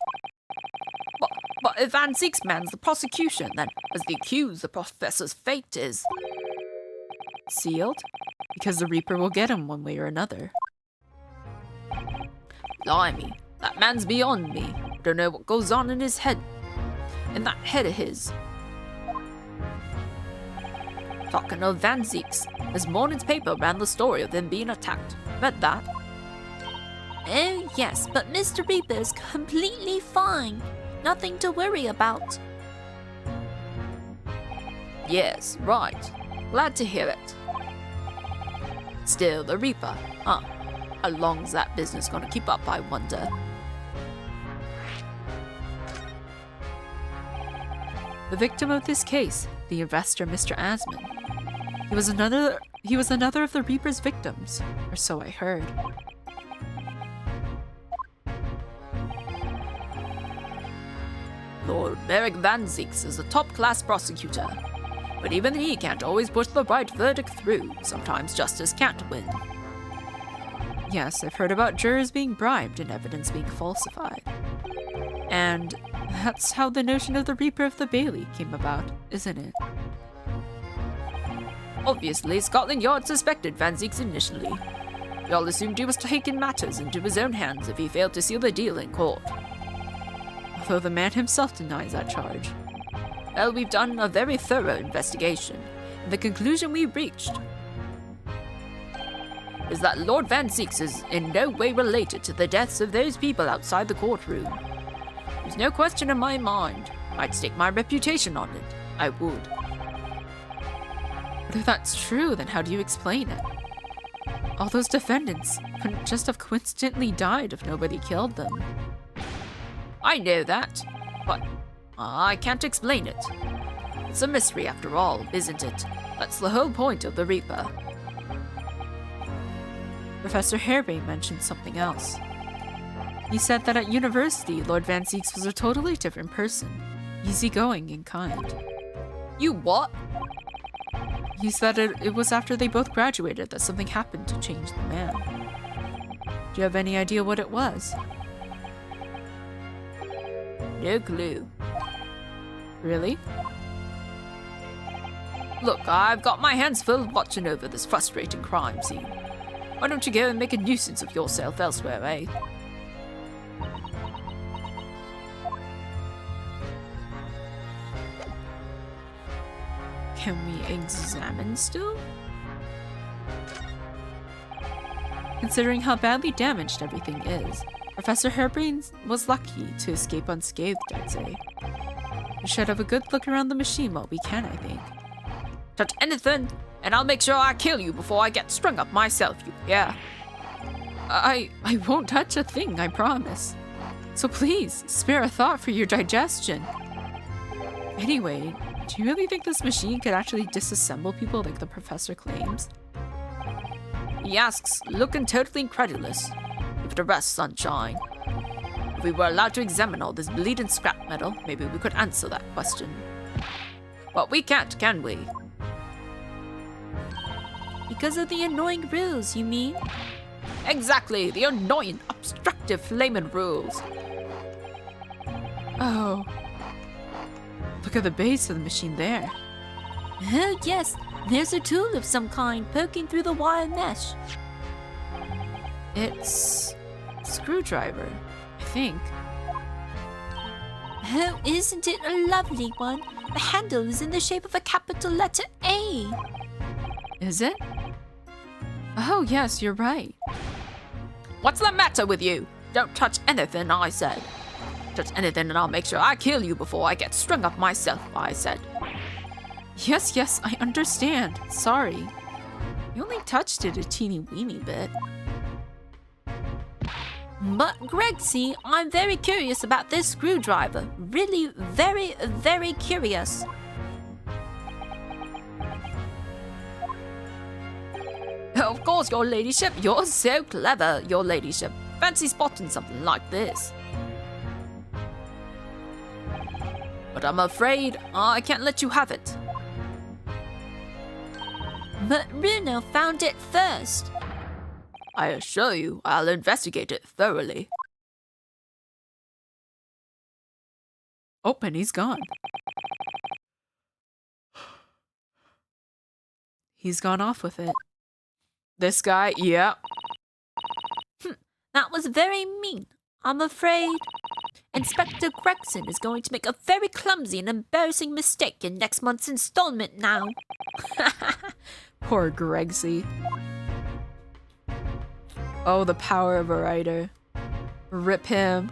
But if Van Zeeks man's the prosecution, then as the accused, the professor's fate is... Sealed? Because the Reaper will get him one way or another. Blimey, that man's beyond me. Don't know what goes on in his head. In that head of his. Talking of Van Zeeks, this morning's paper ran the story of them being attacked. Read that? Oh yes, but Mr. Reaper's completely fine. Nothing to worry about. Yes, right. Glad to hear it. Still, the Reaper, huh? How long's that business gonna keep up, I wonder? The victim of this case, the investor Mr. Asman. He was another of the Reaper's victims, or so I heard. Lord Merrick Van Zeeks is a top-class prosecutor, but even he can't always push the right verdict through. Sometimes justice can't win. Yes, I've heard about jurors being bribed and evidence being falsified. And that's how the notion of the Reaper of the Bailey came about, isn't it? Obviously, Scotland Yard suspected Van Zeeks initially. We all assumed he was taking matters into his own hands if he failed to seal the deal in court. Although the man himself denies that charge. Well, we've done a very thorough investigation, and the conclusion we reached is that Lord Van Zeeks is in no way related to the deaths of those people outside the courtroom. There's no question in my mind. I'd stake my reputation on it. I would. But if that's true, then how do you explain it? All those defendants couldn't just have coincidentally died if nobody killed them. I know that, but I can't explain it. It's a mystery after all, isn't it? That's the whole point of the Reaper. Professor Harebane mentioned something else. He said that at university, Lord Van Zeeks was a totally different person, easygoing and kind. You what? He said it was after they both graduated that something happened to change the man. Do you have any idea what it was? No clue. Really? Look, I've got my hands full watching over this frustrating crime scene. Why don't you go and make a nuisance of yourself elsewhere, eh? Can we examine still? Considering how badly damaged everything is, Professor Harebane was lucky to escape unscathed, I'd say. We should have a good look around the machine while we can, I think. Touch anything, and I'll make sure I kill you before I get strung up myself, you hear? I won't touch a thing, I promise. So please, spare a thought for your digestion. Anyway, do you really think this machine could actually disassemble people like the professor claims? He asks, looking totally incredulous. Give it a rest, sunshine. If we were allowed to examine all this bleeding scrap metal, maybe we could answer that question. But we can't, can we? Because of the annoying rules, you mean? Exactly, the annoying, obstructive, flaming rules. Oh. Look at the base of the machine there. Oh yes, there's a tool of some kind poking through the wire mesh. It's a screwdriver, I think. Oh, isn't it a lovely one? The handle is in the shape of a capital letter A. Is it? Oh yes, you're right. What's the matter with you? Don't touch anything, I said. Touch anything and I'll make sure I kill you before I get strung up myself, I said. Yes, I understand. Sorry. You only touched it a teeny weeny bit. But Gregsy, I'm very curious about this screwdriver. Really very, very curious. Of course, your ladyship. You're so clever, your ladyship. Fancy spotting something like this. But I'm afraid I can't let you have it. But Bruno found it first. I assure you, I'll investigate it thoroughly. Oh, and he's gone. He's gone off with it. This guy, yeah. That was very mean. I'm afraid Inspector Gregson is going to make a very clumsy and embarrassing mistake in next month's installment now. Poor Gregsy. Oh, the power of a writer. Rip him.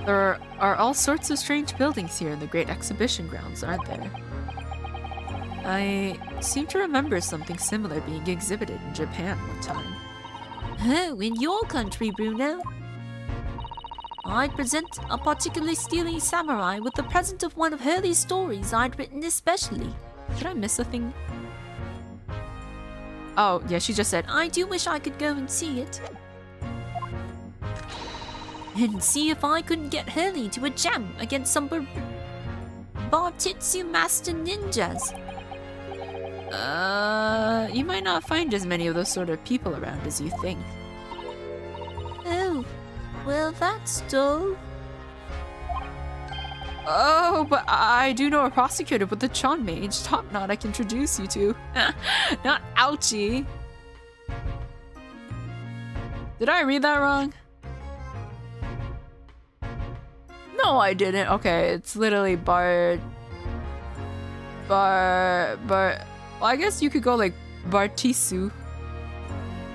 There are all sorts of strange buildings here in the Great Exhibition Grounds, aren't there? I seem to remember something similar being exhibited in Japan one time. Oh, in your country, Bruno? I'd present a particularly steely samurai with the present of one of Hurley's stories I'd written especially. Did I miss a thing? Oh, yeah, she just said, I do wish I could go and see it. And see if I couldn't get Hurley to a jam against some Bartitsu Master Ninjas. You might not find as many of those sort of people around as you think. Oh, well, that's dull. Oh, but I do know a prosecutor with the Chon Mage top knot I can introduce you to. Not ouchie. Did I read that wrong? No, I didn't. Okay, it's literally Well, I guess you could go like Bartisu.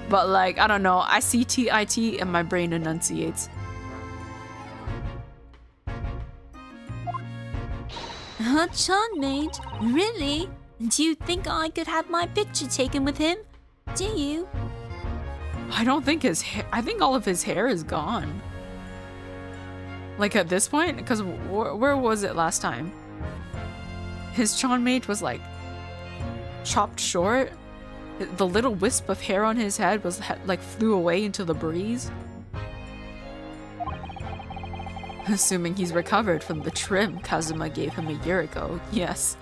But like, I don't know. I see T-I-T and my brain enunciates. A Chon Mage? Really? Do you think I could have my picture taken with him? Do you? I don't think his hair. I think all of his hair is gone. Like at this point? Because where was it last time? His Chon Mage was like chopped short. The little wisp of hair on his head was like flew away into the breeze. Assuming he's recovered from the trim Kazuma gave him a year ago. Yes.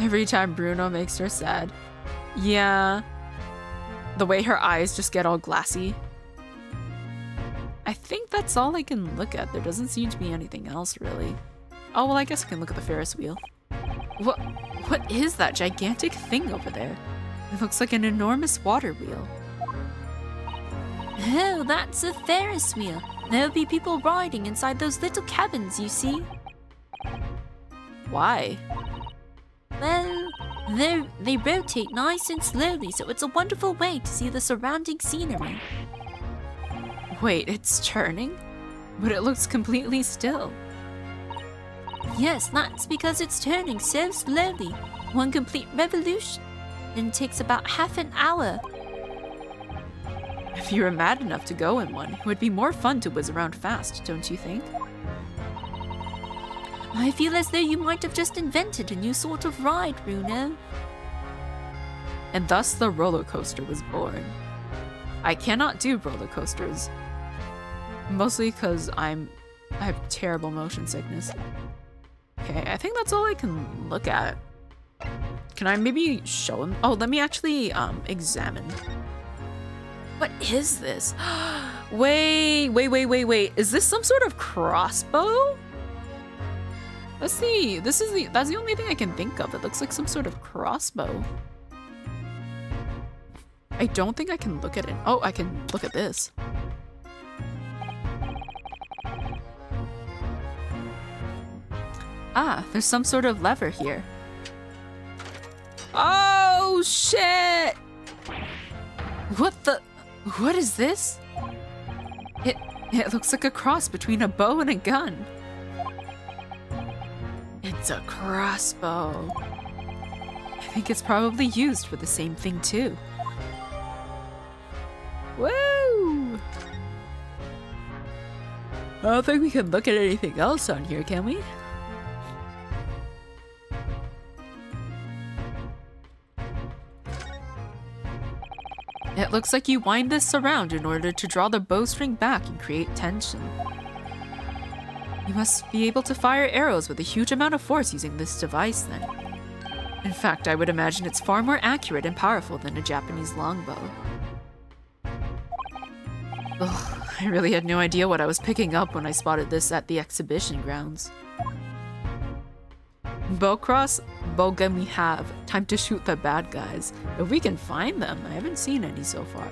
Every time Bruno makes her sad. Yeah. The way her eyes just get all glassy. I think that's all I can look at. There doesn't seem to be anything else, really. Oh, well, I guess I can look at the Ferris wheel. What is that gigantic thing over there? It looks like an enormous water wheel. Oh, that's a Ferris wheel. There'll be people riding inside those little cabins, you see. Why? Well, they rotate nice and slowly, so it's a wonderful way to see the surrounding scenery. Wait, it's turning? But it looks completely still. Yes, that's because it's turning so slowly. One complete revolution. And it takes about half an hour. If you were mad enough to go in one, it would be more fun to whiz around fast, don't you think? I feel as though you might have just invented a new sort of ride, Bruno. And thus the roller coaster was born. I cannot do roller coasters. Mostly because I have terrible motion sickness. Okay, I think that's all I can look at. Can I maybe show him? Oh, let me actually examine. What is this? Wait. Is this some sort of crossbow? Let's see. That's the only thing I can think of. It looks like some sort of crossbow. I don't think I can look at it. Oh, I can look at this. Ah, there's some sort of lever here. Oh, shit! What is this? It looks like a cross between a bow and a gun. It's a crossbow. I think it's probably used for the same thing too. Woo! I don't think we can look at anything else on here, can we? It looks like you wind this around in order to draw the bowstring back and create tension. You must be able to fire arrows with a huge amount of force using this device then. In fact, I would imagine it's far more accurate and powerful than a Japanese longbow. Ugh, I really had no idea what I was picking up when I spotted this at the exhibition grounds. Bowcross, bowgun we have. Time to shoot the bad guys. If we can find them, I haven't seen any so far.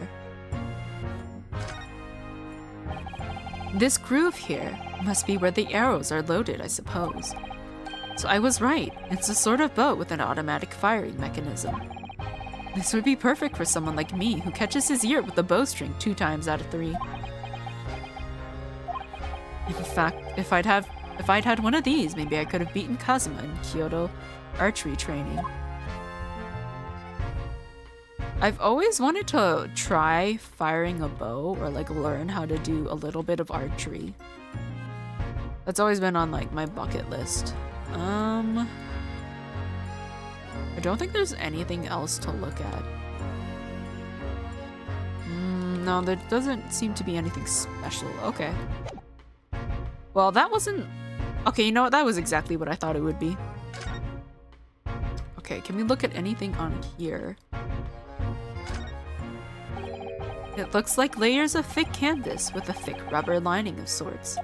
This groove here must be where the arrows are loaded, I suppose. So I was right. It's a sort of bow with an automatic firing mechanism. This would be perfect for someone like me who catches his ear with the bowstring 2 times out of 3. In fact, if I'd had one of these, maybe I could have beaten Kazuma in Kyoto archery training. I've always wanted to try firing a bow or like learn how to do a little bit of archery. That's always been on like my bucket list. I don't think there's anything else to look at. No, there doesn't seem to be anything special. Okay. Well, that wasn't... Okay, you know what? That was exactly what I thought it would be. Okay, can we look at anything on here? It looks like layers of thick canvas with a thick rubber lining of sorts.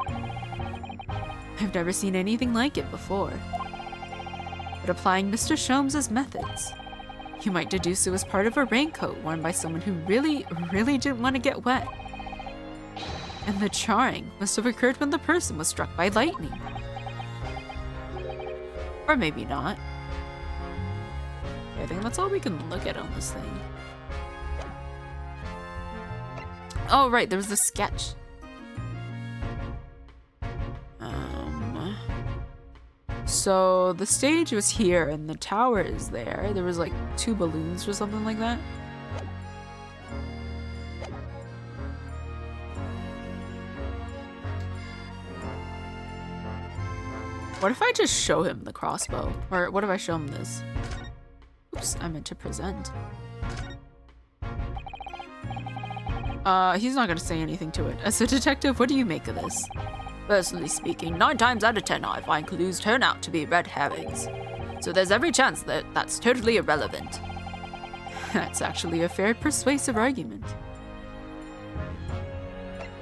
I've never seen anything like it before. But applying Mr. Sholmes' methods, you might deduce it was part of a raincoat worn by someone who really didn't want to get wet. And the charring must have occurred when the person was struck by lightning. Or maybe not. Okay, I think that's all we can look at on this thing. Oh, right, there was the sketch. So the stage was here and the tower is there. There was like 2 balloons or something like that. What if I just show him the crossbow? Or what if I show him this? Oops, I meant to present. He's not gonna say anything to it. As a detective, what do you make of this? Personally speaking, 9 times out of 10 I find clues turn out to be red herrings. So there's every chance that that's totally irrelevant. That's actually a fair persuasive argument.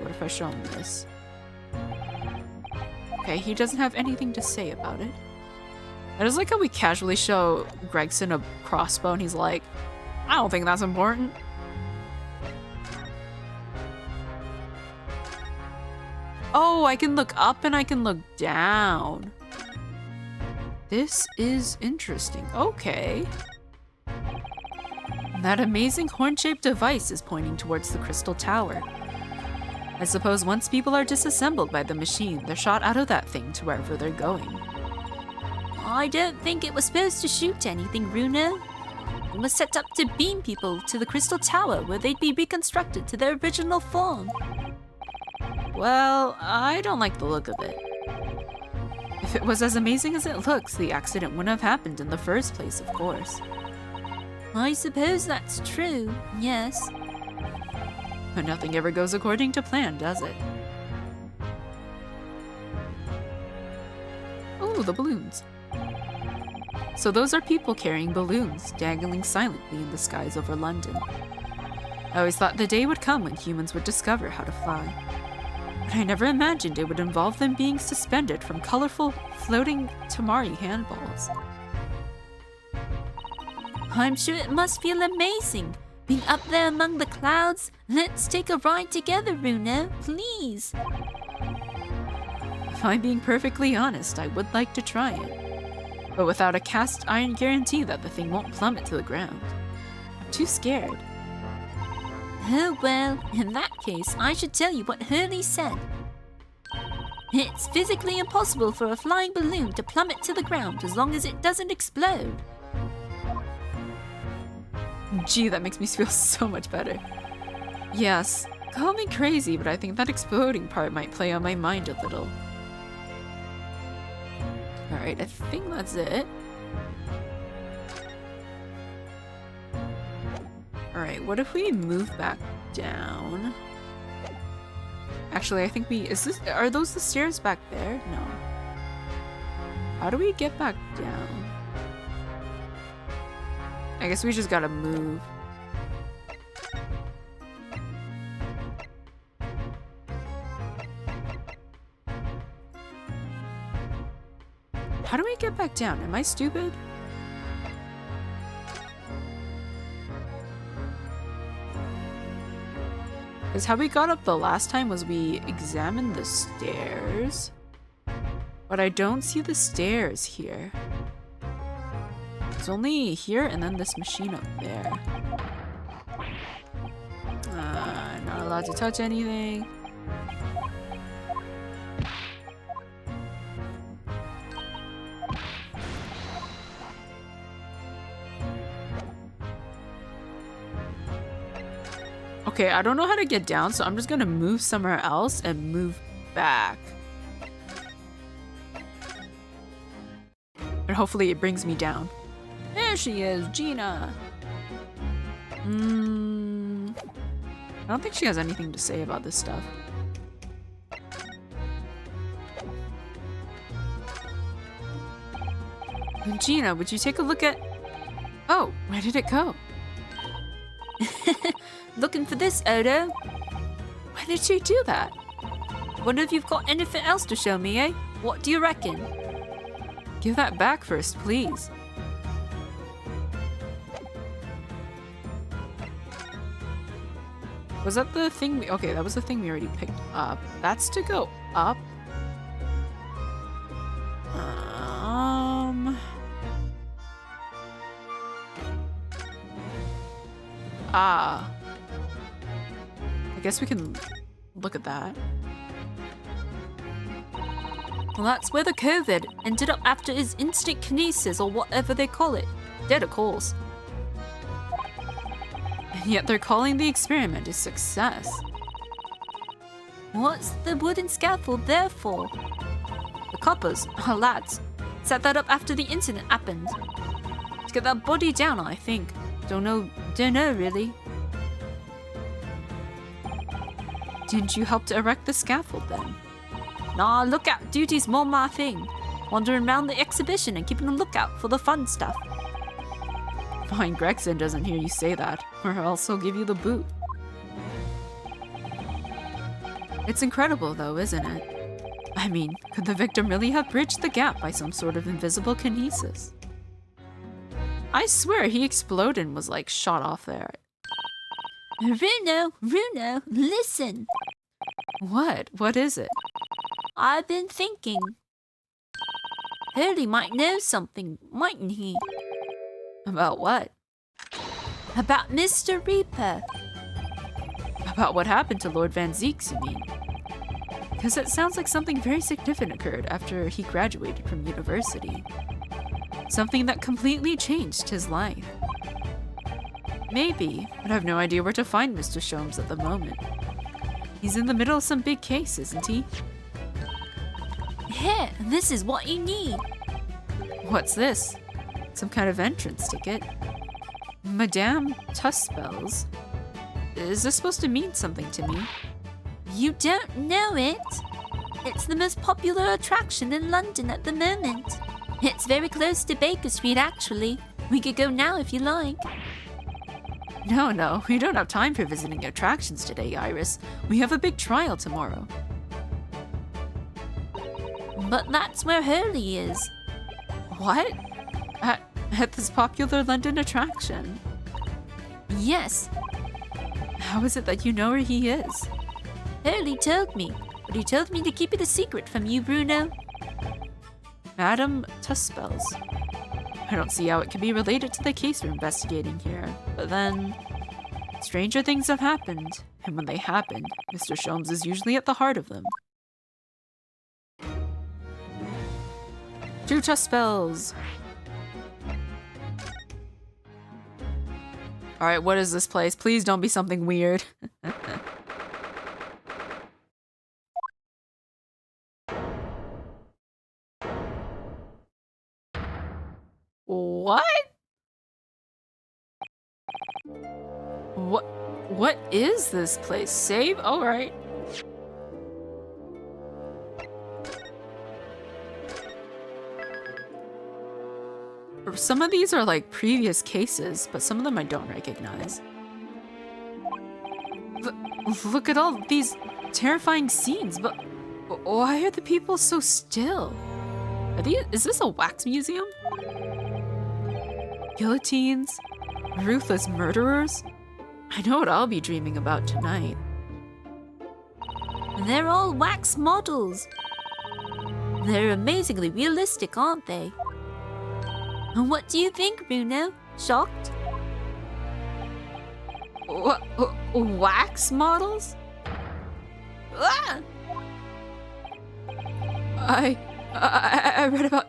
What if I show him this? Okay, he doesn't have anything to say about it. I just like how we casually show Gregson a crossbow and he's like, I don't think that's important. Oh, I can look up and I can look down. This is interesting. Okay. That amazing horn-shaped device is pointing towards the crystal tower. I suppose once people are disassembled by the machine, they're shot out of that thing to wherever they're going. I don't think it was supposed to shoot anything, Runa. It was set up to beam people to the crystal tower where they'd be reconstructed to their original form. Well, I don't like the look of it. If it was as amazing as it looks, the accident wouldn't have happened in the first place, of course. I suppose that's true, yes. But nothing ever goes according to plan, does it? Oh, the balloons. So those are people carrying balloons, dangling silently in the skies over London. I always thought the day would come when humans would discover how to fly. But I never imagined it would involve them being suspended from colorful, floating Tamari handballs. I'm sure it must feel amazing, being up there among the clouds. Let's take a ride together, Runa, please. If I'm being perfectly honest, I would like to try it. But without a cast iron guarantee that the thing won't plummet to the ground. I'm too scared. Oh well, in that case, I should tell you what Hurley said. It's physically impossible for a flying balloon to plummet to the ground as long as it doesn't explode. Gee, that makes me feel so much better. Yes, call me crazy, but I think that exploding part might play on my mind a little. Alright, I think that's it. Alright, what if we move back down? Actually, I think are those the stairs back there? No. How do we get back down? I guess we just gotta move. How do we get back down? Am I stupid? Because how we got up the last time was we examined the stairs. But I don't see the stairs here. It's only here and then this machine up there. Not allowed to touch anything. Okay, I don't know how to get down, so I'm just gonna move somewhere else and move back. And hopefully it brings me down. There she is, Gina. I don't think she has anything to say about this stuff. Gina, would you take a look at... Oh, where did it go? Looking for this, Odo? Why did she do that? Wonder if you've got anything else to show me, eh? What do you reckon? Give that back first, please. Was that the thing we... Okay, that was the thing we already picked up. That's to go up. I guess we can look at that. Well, that's where the COVID ended up after his instant kinesis, or whatever they call it. Dead, of course. And yet they're calling the experiment a success. What's the wooden scaffold there for? The coppers, our lads, set that up after the incident happened. To get that body down, I think. Don't know really. Didn't you help to erect the scaffold then? Nah, lookout duty's more my thing. Wandering around the exhibition and keeping a lookout for the fun stuff. Fine, Gregson doesn't hear you say that, or else he'll give you the boot. It's incredible though, isn't it? I mean, could the victim really have bridged the gap by some sort of invisible kinesis? I swear he exploded and was like shot off there. Runo, listen. What? What is it? I've been thinking. Hurley might know something, mightn't he? About what? About Mr. Reaper. About what happened to Lord Van Zeeks, you mean? Because it sounds like something very significant occurred after he graduated from university. Something that completely changed his life. Maybe, but I have no idea where to find Mr. Sholmes at the moment. He's in the middle of some big case, isn't he? Here, this is what you need. What's this? Some kind of entrance ticket? Madame Tuspels? Is this supposed to mean something to me? You don't know it? It's the most popular attraction in London at the moment. It's very close to Baker Street, actually. We could go now if you like. No, we don't have time for visiting attractions today, Iris. We have a big trial tomorrow. But that's where Hurley is. What? At this popular London attraction? Yes. How is it that you know where he is? Hurley told me, but he told me to keep it a secret from you, Bruno. Madame Tuspels. I don't see how it can be related to the case we're investigating here, but then... stranger things have happened, and when they happen, Mr. Sholmes is usually at the heart of them. Two Tuspels! Alright, what is this place? Please don't be something weird. What? What is this place? Save? Alright. Some of these are like previous cases, but some of them I don't recognize. Look at all these terrifying scenes, but why are the people so still? Is this a wax museum? Guillotines? Ruthless murderers? I know what I'll be dreaming about tonight. They're all wax models. They're amazingly realistic, aren't they? What do you think, Bruno? Shocked? What? Wax models? Ah! I read about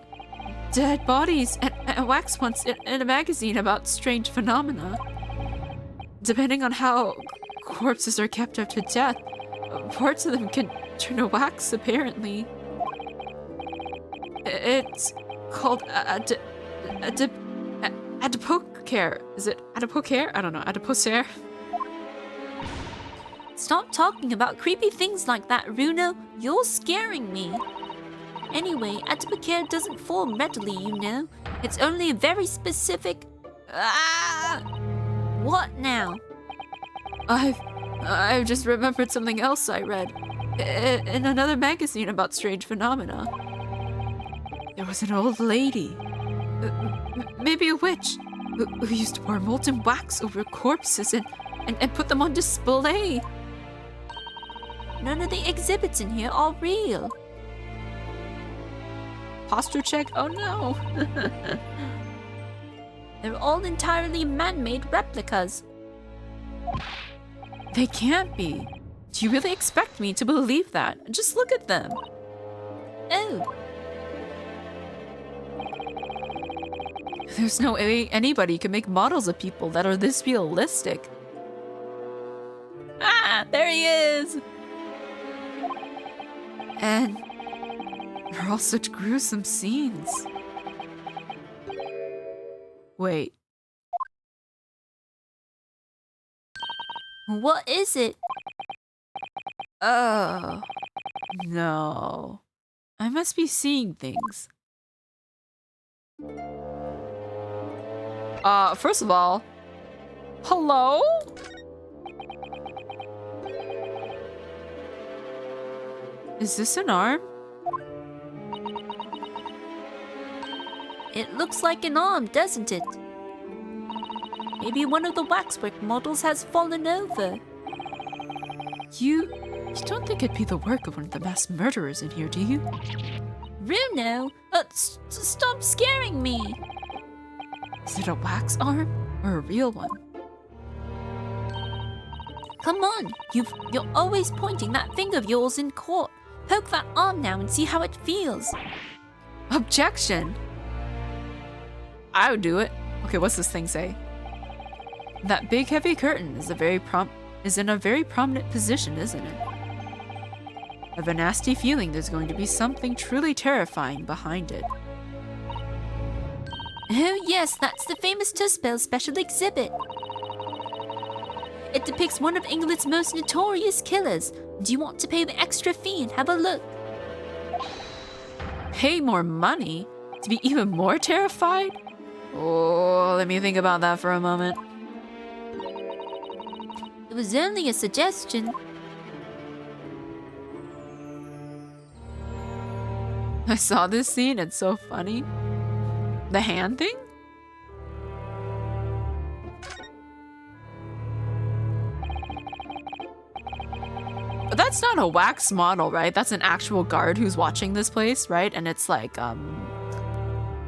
dead bodies and wax once in a magazine about strange phenomena. Depending on how corpses are kept up to death. Parts of them can turn to wax, apparently. It's called adipocare. Is it adipocare? I don't know. Adipocare? Stop talking about creepy things like that, Runo. You're scaring me. Anyway, adipocare doesn't form readily, you know. It's only a very specific... Ah! What now? I've just remembered something else I read in another magazine about strange phenomena. There was an old lady, maybe a witch, who used to pour molten wax over corpses and put them on display. None of the exhibits in here are real. Posture check? Oh no. They're all entirely man-made replicas. They can't be. Do you really expect me to believe that? Just look at them. Oh. There's no way anybody can make models of people that are this realistic. Ah, there he is! And they're all such gruesome scenes. Wait. What is it? Oh. No. I must be seeing things. First of all, hello? Is this an arm? It looks like an arm, doesn't it? Maybe one of the waxwork models has fallen over. You don't think it'd be the work of one of the mass murderers in here, do you? Runo, stop scaring me! Is it a wax arm or a real one? Come on, you're always pointing that finger of yours in court. Poke that arm now and see how it feels. Objection! I would do it. Okay, what's this thing say? That big heavy curtain is in a very prominent position, isn't it? I have a nasty feeling there's going to be something truly terrifying behind it. Oh yes, that's the famous Tuspel special exhibit. It depicts one of England's most notorious killers. Do you want to pay the extra fee and have a look? Pay more money? To be even more terrified? Oh, let me think about that for a moment. It was only a suggestion. I saw this scene, it's so funny. The hand thing? But that's not a wax model, right? That's an actual guard who's watching this place, right? And it's like, God,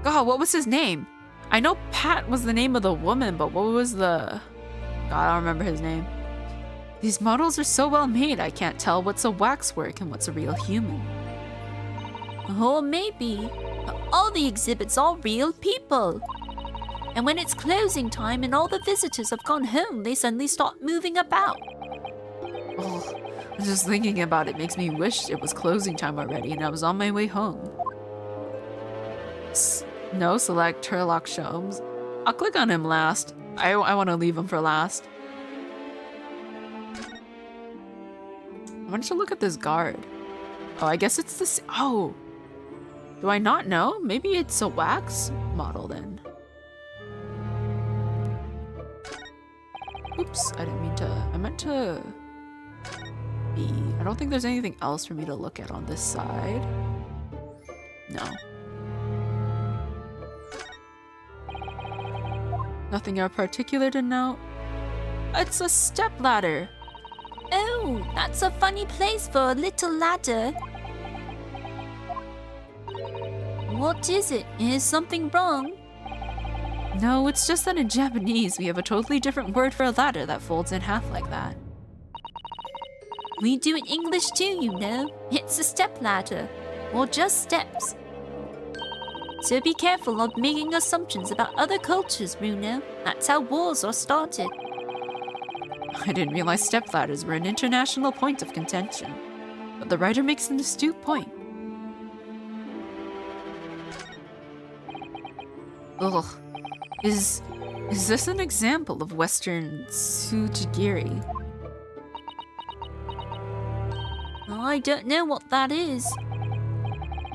what was his name? I know Pat was the name of the woman, but what was the... God, I don't remember his name. These models are so well made, I can't tell what's a waxwork and what's a real human. Or maybe all the exhibits are real people. And when it's closing time and all the visitors have gone home, they suddenly start moving about. Oh, just thinking about it makes me wish it was closing time already and I was on my way home. No, select Sherlock Sholmes. I'll click on him last. I want to leave him for last. I want to look at this guard. Oh, I guess it's this. Oh. Do I not know? Maybe it's a wax model then. Oops, I didn't mean to. I meant to be. I don't think there's anything else for me to look at on this side. No. Nothing in particular to note. It's a stepladder. Oh, that's a funny place for a little ladder. What is it? Is something wrong? No, it's just that in Japanese we have a totally different word for a ladder that folds in half like that. We do in English too, you know. It's a stepladder, or just steps. So be careful of making assumptions about other cultures, Runo. That's how wars are started. I didn't realize stepladders were an international point of contention, but the writer makes an astute point. Ugh. Is this an example of Western tsujigiri? I don't know what that is.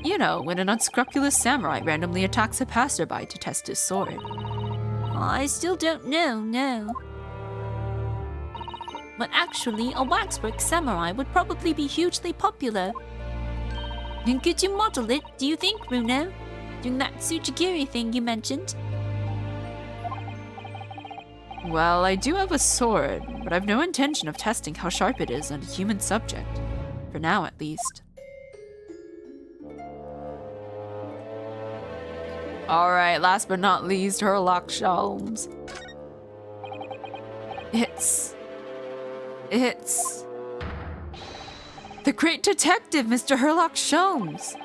You know, when an unscrupulous samurai randomly attacks a passerby to test his sword. I still don't know, no. But actually, a waxwork samurai would probably be hugely popular. And could you model it, do you think, Bruno? Doing that tsujigiri thing you mentioned? Well, I do have a sword, but I've no intention of testing how sharp it is on a human subject. For now, at least. Alright, last but not least, Sherlock Sholmes. It's the great detective, Mr. Sherlock Sholmes.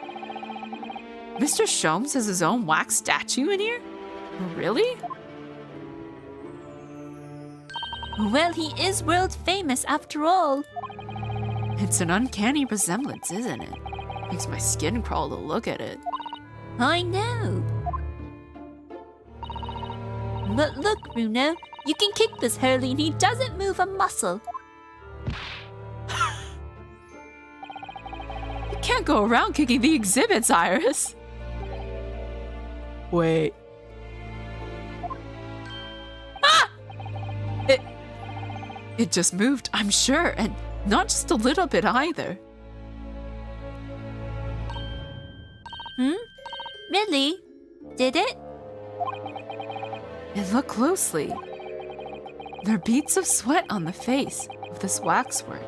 Mr. Sholmes has his own wax statue in here? Really? Well, he is world famous after all. It's an uncanny resemblance, isn't it? Makes my skin crawl to look at it. I know. But look, Bruno, you can kick this Hurley and he doesn't move a muscle. You can't go around kicking the exhibits, Iris. Wait. Ah! It just moved, I'm sure, and not just a little bit either. Really? Did it? And look closely. There are beads of sweat on the face of this waxwork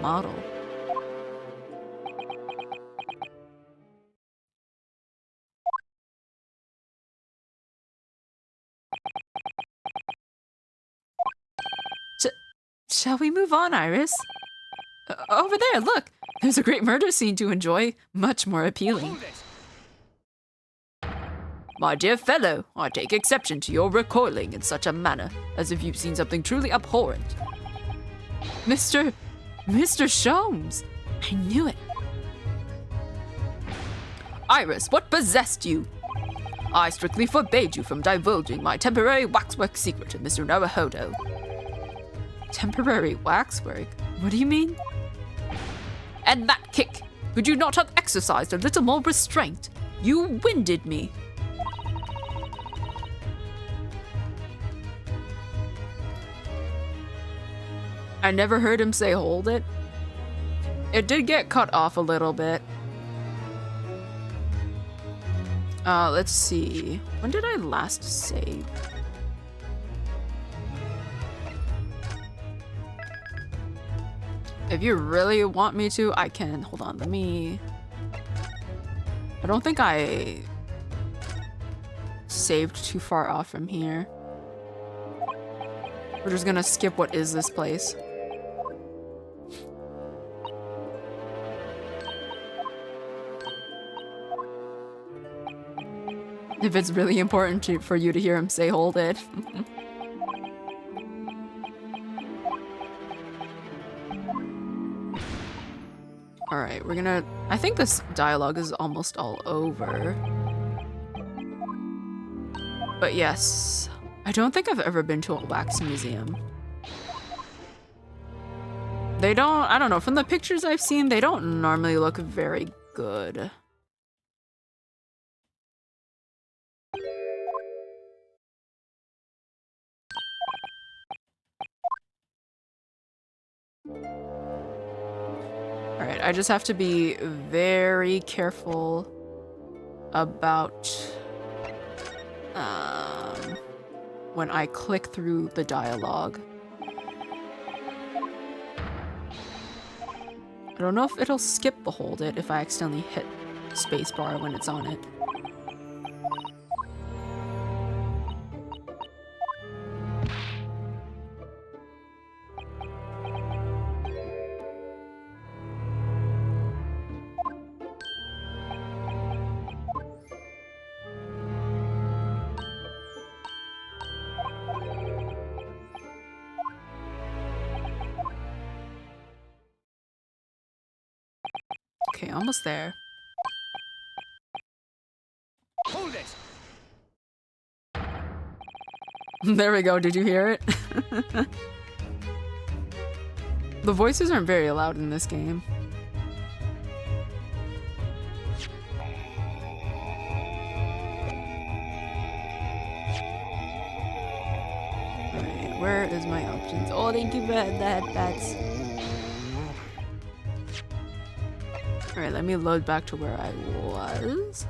model. Shall we move on, Iris? Over there, look! There's a great murder scene to enjoy, much more appealing. My dear fellow, I take exception to your recoiling in such a manner, as if you've seen something truly abhorrent. Mr. Sholmes! I knew it. Iris, what possessed you? I strictly forbade you from divulging my temporary waxwork secret to Mr. Naruhodo. Temporary waxwork? What do you mean? And that kick! Could you not have exercised a little more restraint? You winded me. I never heard him say hold it. It did get cut off a little bit. Let's see. When did I last save? If you really want me to, I can. Hold on, let me... I don't think I saved too far off from here. We're just gonna skip what is this place. If it's really important for you to hear him say hold it. Alright, we're gonna... I think this dialogue is almost all over. But yes, I don't think I've ever been to a wax museum. They don't... I don't know, from the pictures I've seen, they don't normally look very good. Alright, I just have to be very careful about when I click through the dialogue. I don't know if it'll skip the hold it if I accidentally hit spacebar when it's on it. Okay, almost there. Hold it! There we go, did you hear it? The voices aren't very loud in this game. Alright, where is my options? Oh, thank you for the headbats. Alright, let me load back to where I was.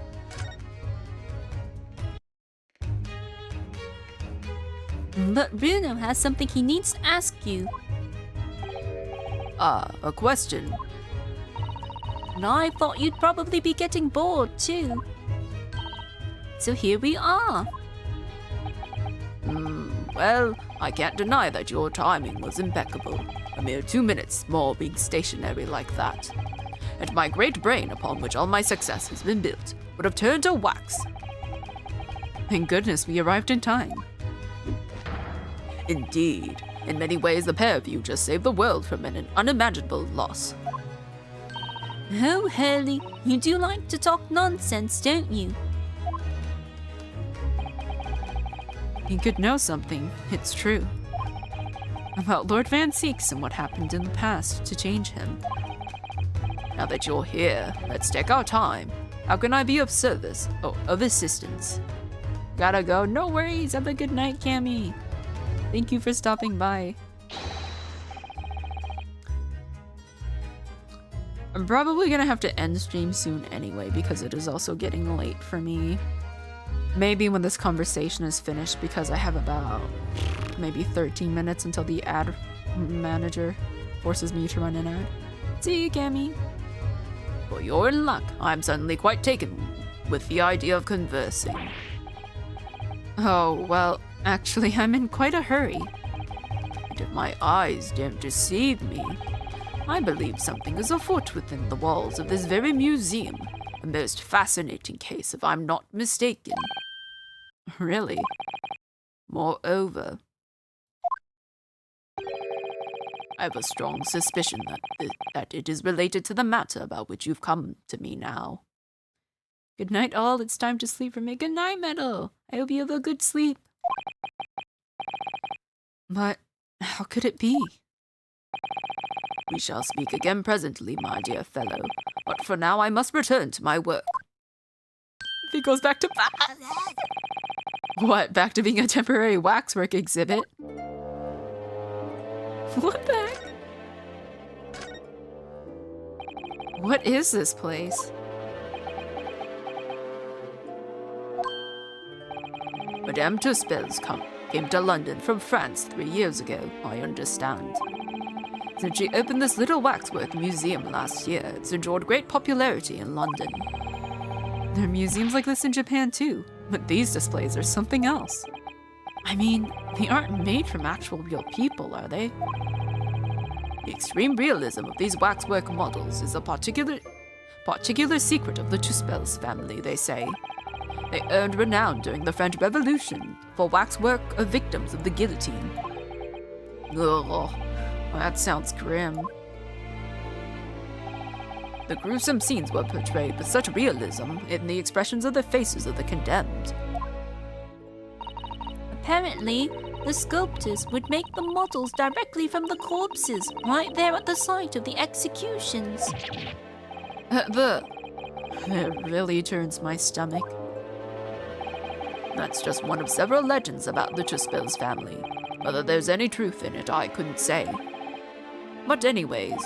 But Bruno has something he needs to ask you. Ah, a question. And I thought you'd probably be getting bored too. So here we are. Well, I can't deny that your timing was impeccable. A mere 2 minutes more being stationary like that. And my great brain, upon which all my success has been built, would have turned to wax. Thank goodness we arrived in time. Indeed. In many ways, the pair of you just saved the world from an unimaginable loss. Oh, Hurley, you do like to talk nonsense, don't you? You could know something, it's true. About Lord Van Seeks and what happened in the past to change him. Now that you're here, let's take our time. How can I be of service? Oh, of assistance. Gotta go. No worries. Have a good night, Cammy. Thank you for stopping by. I'm probably gonna have to end stream soon anyway because it is also getting late for me. Maybe when this conversation is finished because I have about maybe 13 minutes until the ad manager forces me to run an ad. See you, Cammy. Well, you're in luck. I'm suddenly quite taken with the idea of conversing. Oh, well, actually, I'm in quite a hurry. And if my eyes don't deceive me, I believe something is afoot within the walls of this very museum. A most fascinating case, if I'm not mistaken. Really? Moreover, I have a strong suspicion that it is related to the matter about which you've come to me now. Good night, all. It's time to sleep for me. Good night, Meadow. I hope you have a good sleep. But how could it be? We shall speak again presently, my dear fellow. But for now, I must return to my work. If he goes back to... What, back to being a temporary waxwork exhibit? What the heck? What is this place? Madame Tuspels came to London from France 3 years ago, I understand. Since she opened this little waxwork museum last year, it's enjoyed great popularity in London. There are museums like this in Japan too, but these displays are something else. I mean, they aren't made from actual real people, are they? The extreme realism of these waxwork models is a particular secret of the Tuspels family, they say. They earned renown during the French Revolution for waxwork of victims of the guillotine. Ugh, that sounds grim. The gruesome scenes were portrayed with such realism in the expressions of the faces of the condemned. Apparently, the sculptors would make the models directly from the corpses, right there at the site of the executions. It really turns my stomach. That's just one of several legends about the Tuspels family. Whether there's any truth in it, I couldn't say. But anyways,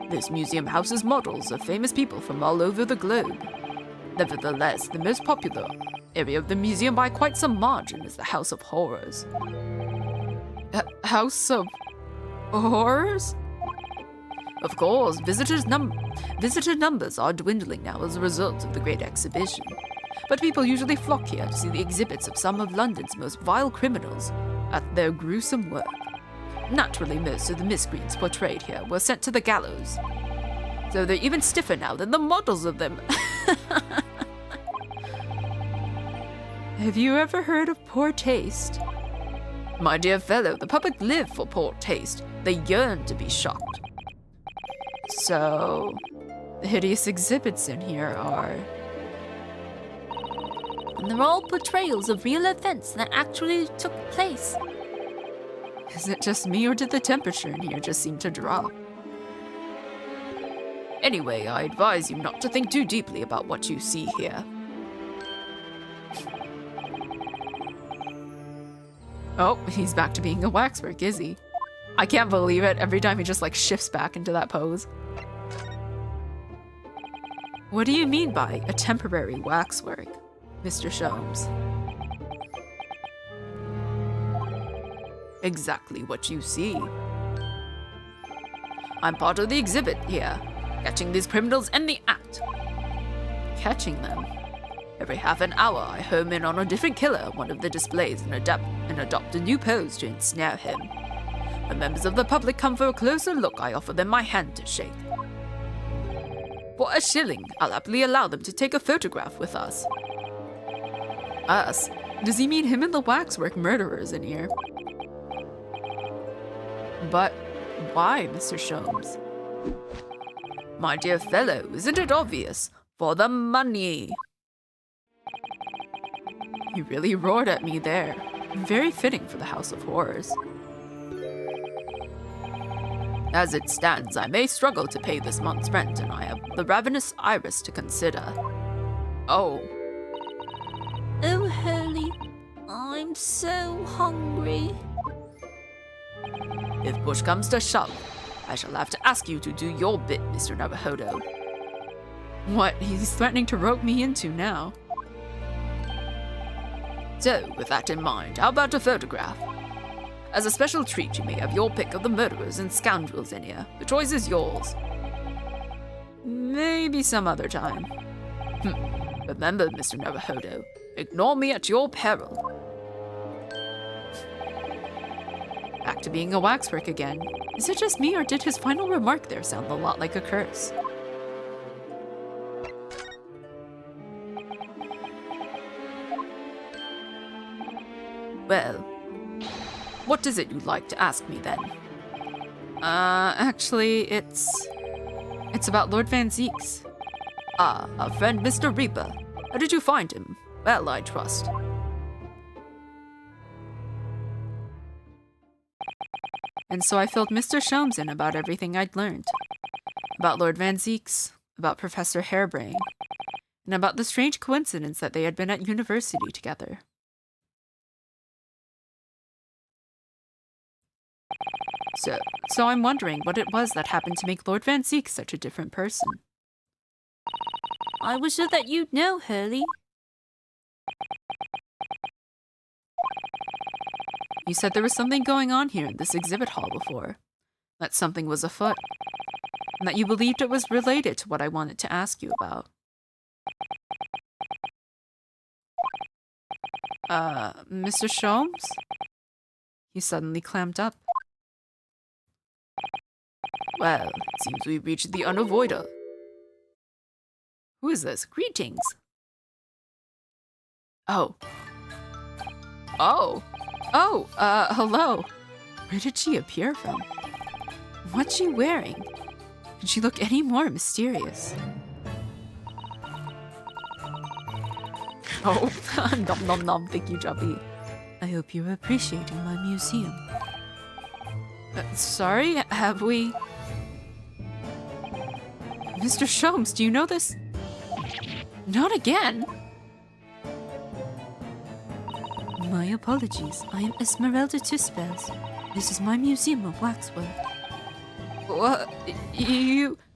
this museum houses models of famous people from all over the globe. Nevertheless, the most popular area of the museum by quite some margin is the House of Horrors. House of Horrors? Of course, visitor numbers are dwindling now as a result of the Great Exhibition. But people usually flock here to see the exhibits of some of London's most vile criminals at their gruesome work. Naturally, most of the miscreants portrayed here were sent to the gallows. So they're even stiffer now than the models of them. Have you ever heard of poor taste? My dear fellow, the public live for poor taste. They yearn to be shocked. So, The hideous exhibits in here are... And they're all portrayals of real events that actually took place. Is it just me, or did the temperature in here just seem to drop? Anyway, I advise you not to think too deeply about what you see here. Oh, he's back to being a waxwork, is he? I can't believe it. Every time he just like shifts back into that pose. What do you mean by a temporary waxwork, Mr. Sholmes? Exactly what you see. I'm part of the exhibit here, catching these criminals in the act. Catching them? Every half an hour, I home in on a different killer at one of the displays and adopt a new pose to ensnare him. When members of the public come for a closer look, I offer them my hand to shake. For a shilling, I'll happily allow them to take a photograph with us. Us? Does he mean him and the waxwork murderers in here? But why, Mr. Sholmes? My dear fellow, isn't it obvious? For the money! He really roared at me there. Very fitting for the House of Horrors. As it stands, I may struggle to pay this month's rent, and I have the ravenous iris to consider. Oh. Oh, Hurley, I'm so hungry. If push comes to shove, I shall have to ask you to do your bit, Mr. Navahodo. What he's threatening to rope me into now. So, with that in mind, how about a photograph? As a special treat, you may have your pick of the murderers and scoundrels in here. The choice is yours. Maybe some other time. Remember, Mr. Navahodo, ignore me at your peril. Back to being a waxwork again. Is it just me, or did his final remark there sound a lot like a curse? Well, what is it you'd like to ask me then? Actually, it's about Lord Van Zeeks. Ah, our friend Mr. Reaper. How did you find him? Well, I trust. And so I filled Mr. Sholmes in about everything I'd learned. About Lord Van Zeeks, about Professor Hairbrain, and about the strange coincidence that they had been at university together. So I'm wondering what it was that happened to make Lord Van Zeek such a different person. I was sure that you'd know, Hurley. You said there was something going on here in this exhibit hall before. That something was afoot. And that you believed it was related to what I wanted to ask you about. Mr. Sholmes? He suddenly clammed up. Well, it seems we've reached the unavoidable. Who is this? Greetings. Hello. Where did she appear from? What's she wearing? Could she look any more mysterious? Oh, nom nom nom, thank you, Jumpy. I hope you're appreciating my museum. Sorry, have we... Mr. Sholmes, do you know this? Not again! My apologies. I am Esmeralda Tuspels. This is my museum of waxwork. What?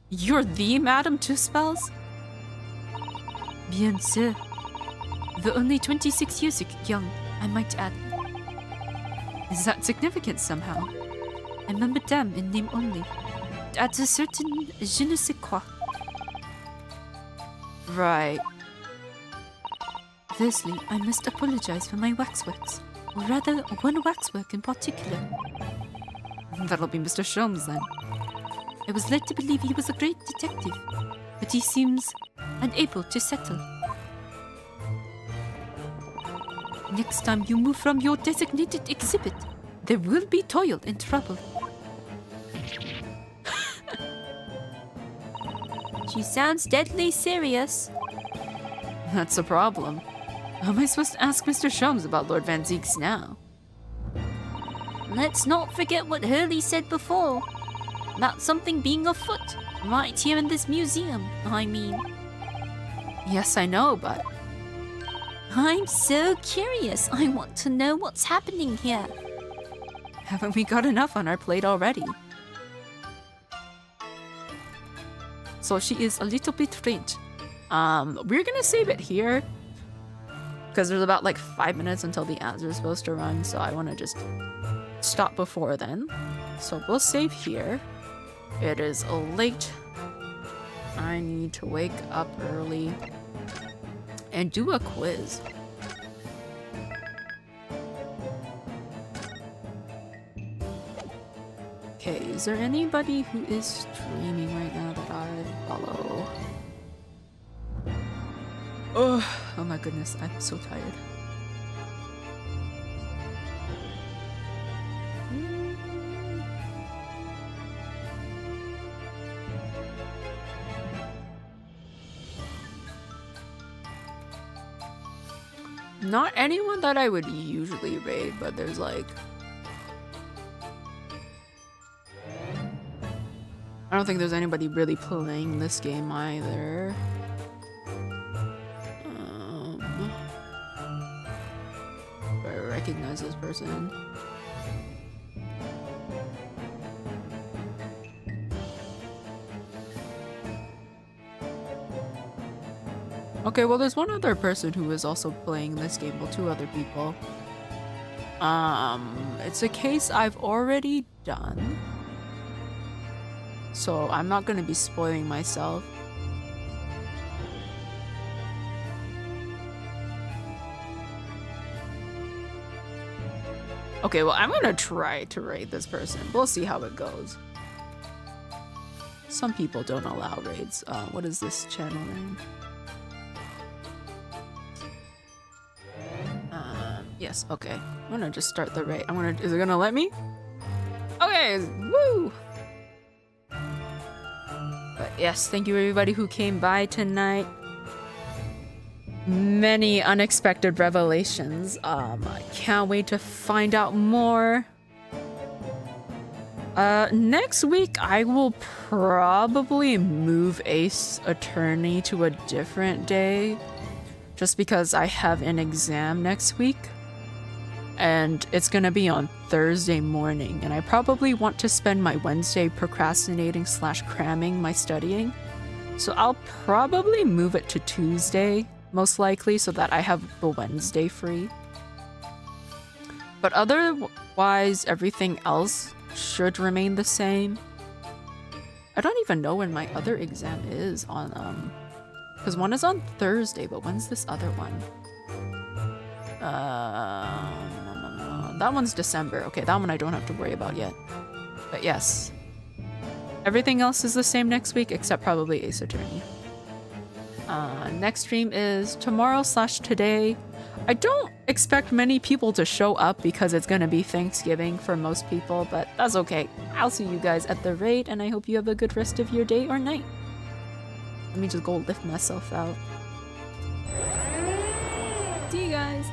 You're the Madame Tuspels? Bien sûr. Though only 26 years young, I might add. Is that significant somehow? I'm a madame in name only. It adds a certain je ne sais quoi. Right. Firstly, I must apologize for my waxworks. Or rather, one waxwork in particular. That'll be Mr. Sholmes then. I was led to believe he was a great detective, but he seems unable to settle. Next time you move from your designated exhibit, there will be toil and trouble. She sounds deadly serious. That's a problem. How am I supposed to ask Mr. Sholmes about Lord Van Zeeks now? Let's not forget what Hurley said before. About something being afoot. Right here in this museum, I mean. Yes, I know, but... I'm so curious. I want to know what's happening here. Haven't we got enough on our plate already? So she is a little bit faint. We're gonna save it here. Because there's about like 5 minutes until the ads are supposed to run, so I want to just stop before then. So we'll save here. It is late. I need to wake up early and do a quiz. Okay, is there anybody who is streaming right now that I follow? Oh my goodness, I'm so tired. Not anyone that I would usually raid, but there's like... I don't think there's anybody really playing this game either. I recognize this person. Okay, well there's one other person who is also playing this game, well 2 other people. It's a case I've already done. So I'm not gonna be spoiling myself. Okay, well I'm gonna try to raid this person. We'll see how it goes. Some people don't allow raids. What is this channel name? Yes, okay. I'm gonna just start the raid. Is it gonna let me? Okay, woo! But yes, thank you everybody who came by tonight. Many unexpected revelations. I can't wait to find out more. Next week I will probably move Ace Attorney to a different day. Just because I have an exam next week. And it's gonna be on Thursday morning, and I probably want to spend my Wednesday procrastinating / cramming my studying. So I'll probably move it to Tuesday, most likely, so that I have the Wednesday free. But otherwise, everything else should remain the same. I don't even know when my other exam is on, because one is on Thursday, but when's this other one? That one's December. Okay, that one I don't have to worry about yet. But yes. Everything else is the same next week, except probably Ace Attorney. Next stream is tomorrow / today. I don't expect many people to show up because it's gonna be Thanksgiving for most people, but that's okay. I'll see you guys at the raid, and I hope you have a good rest of your day or night. Let me just go lift myself out. See you guys!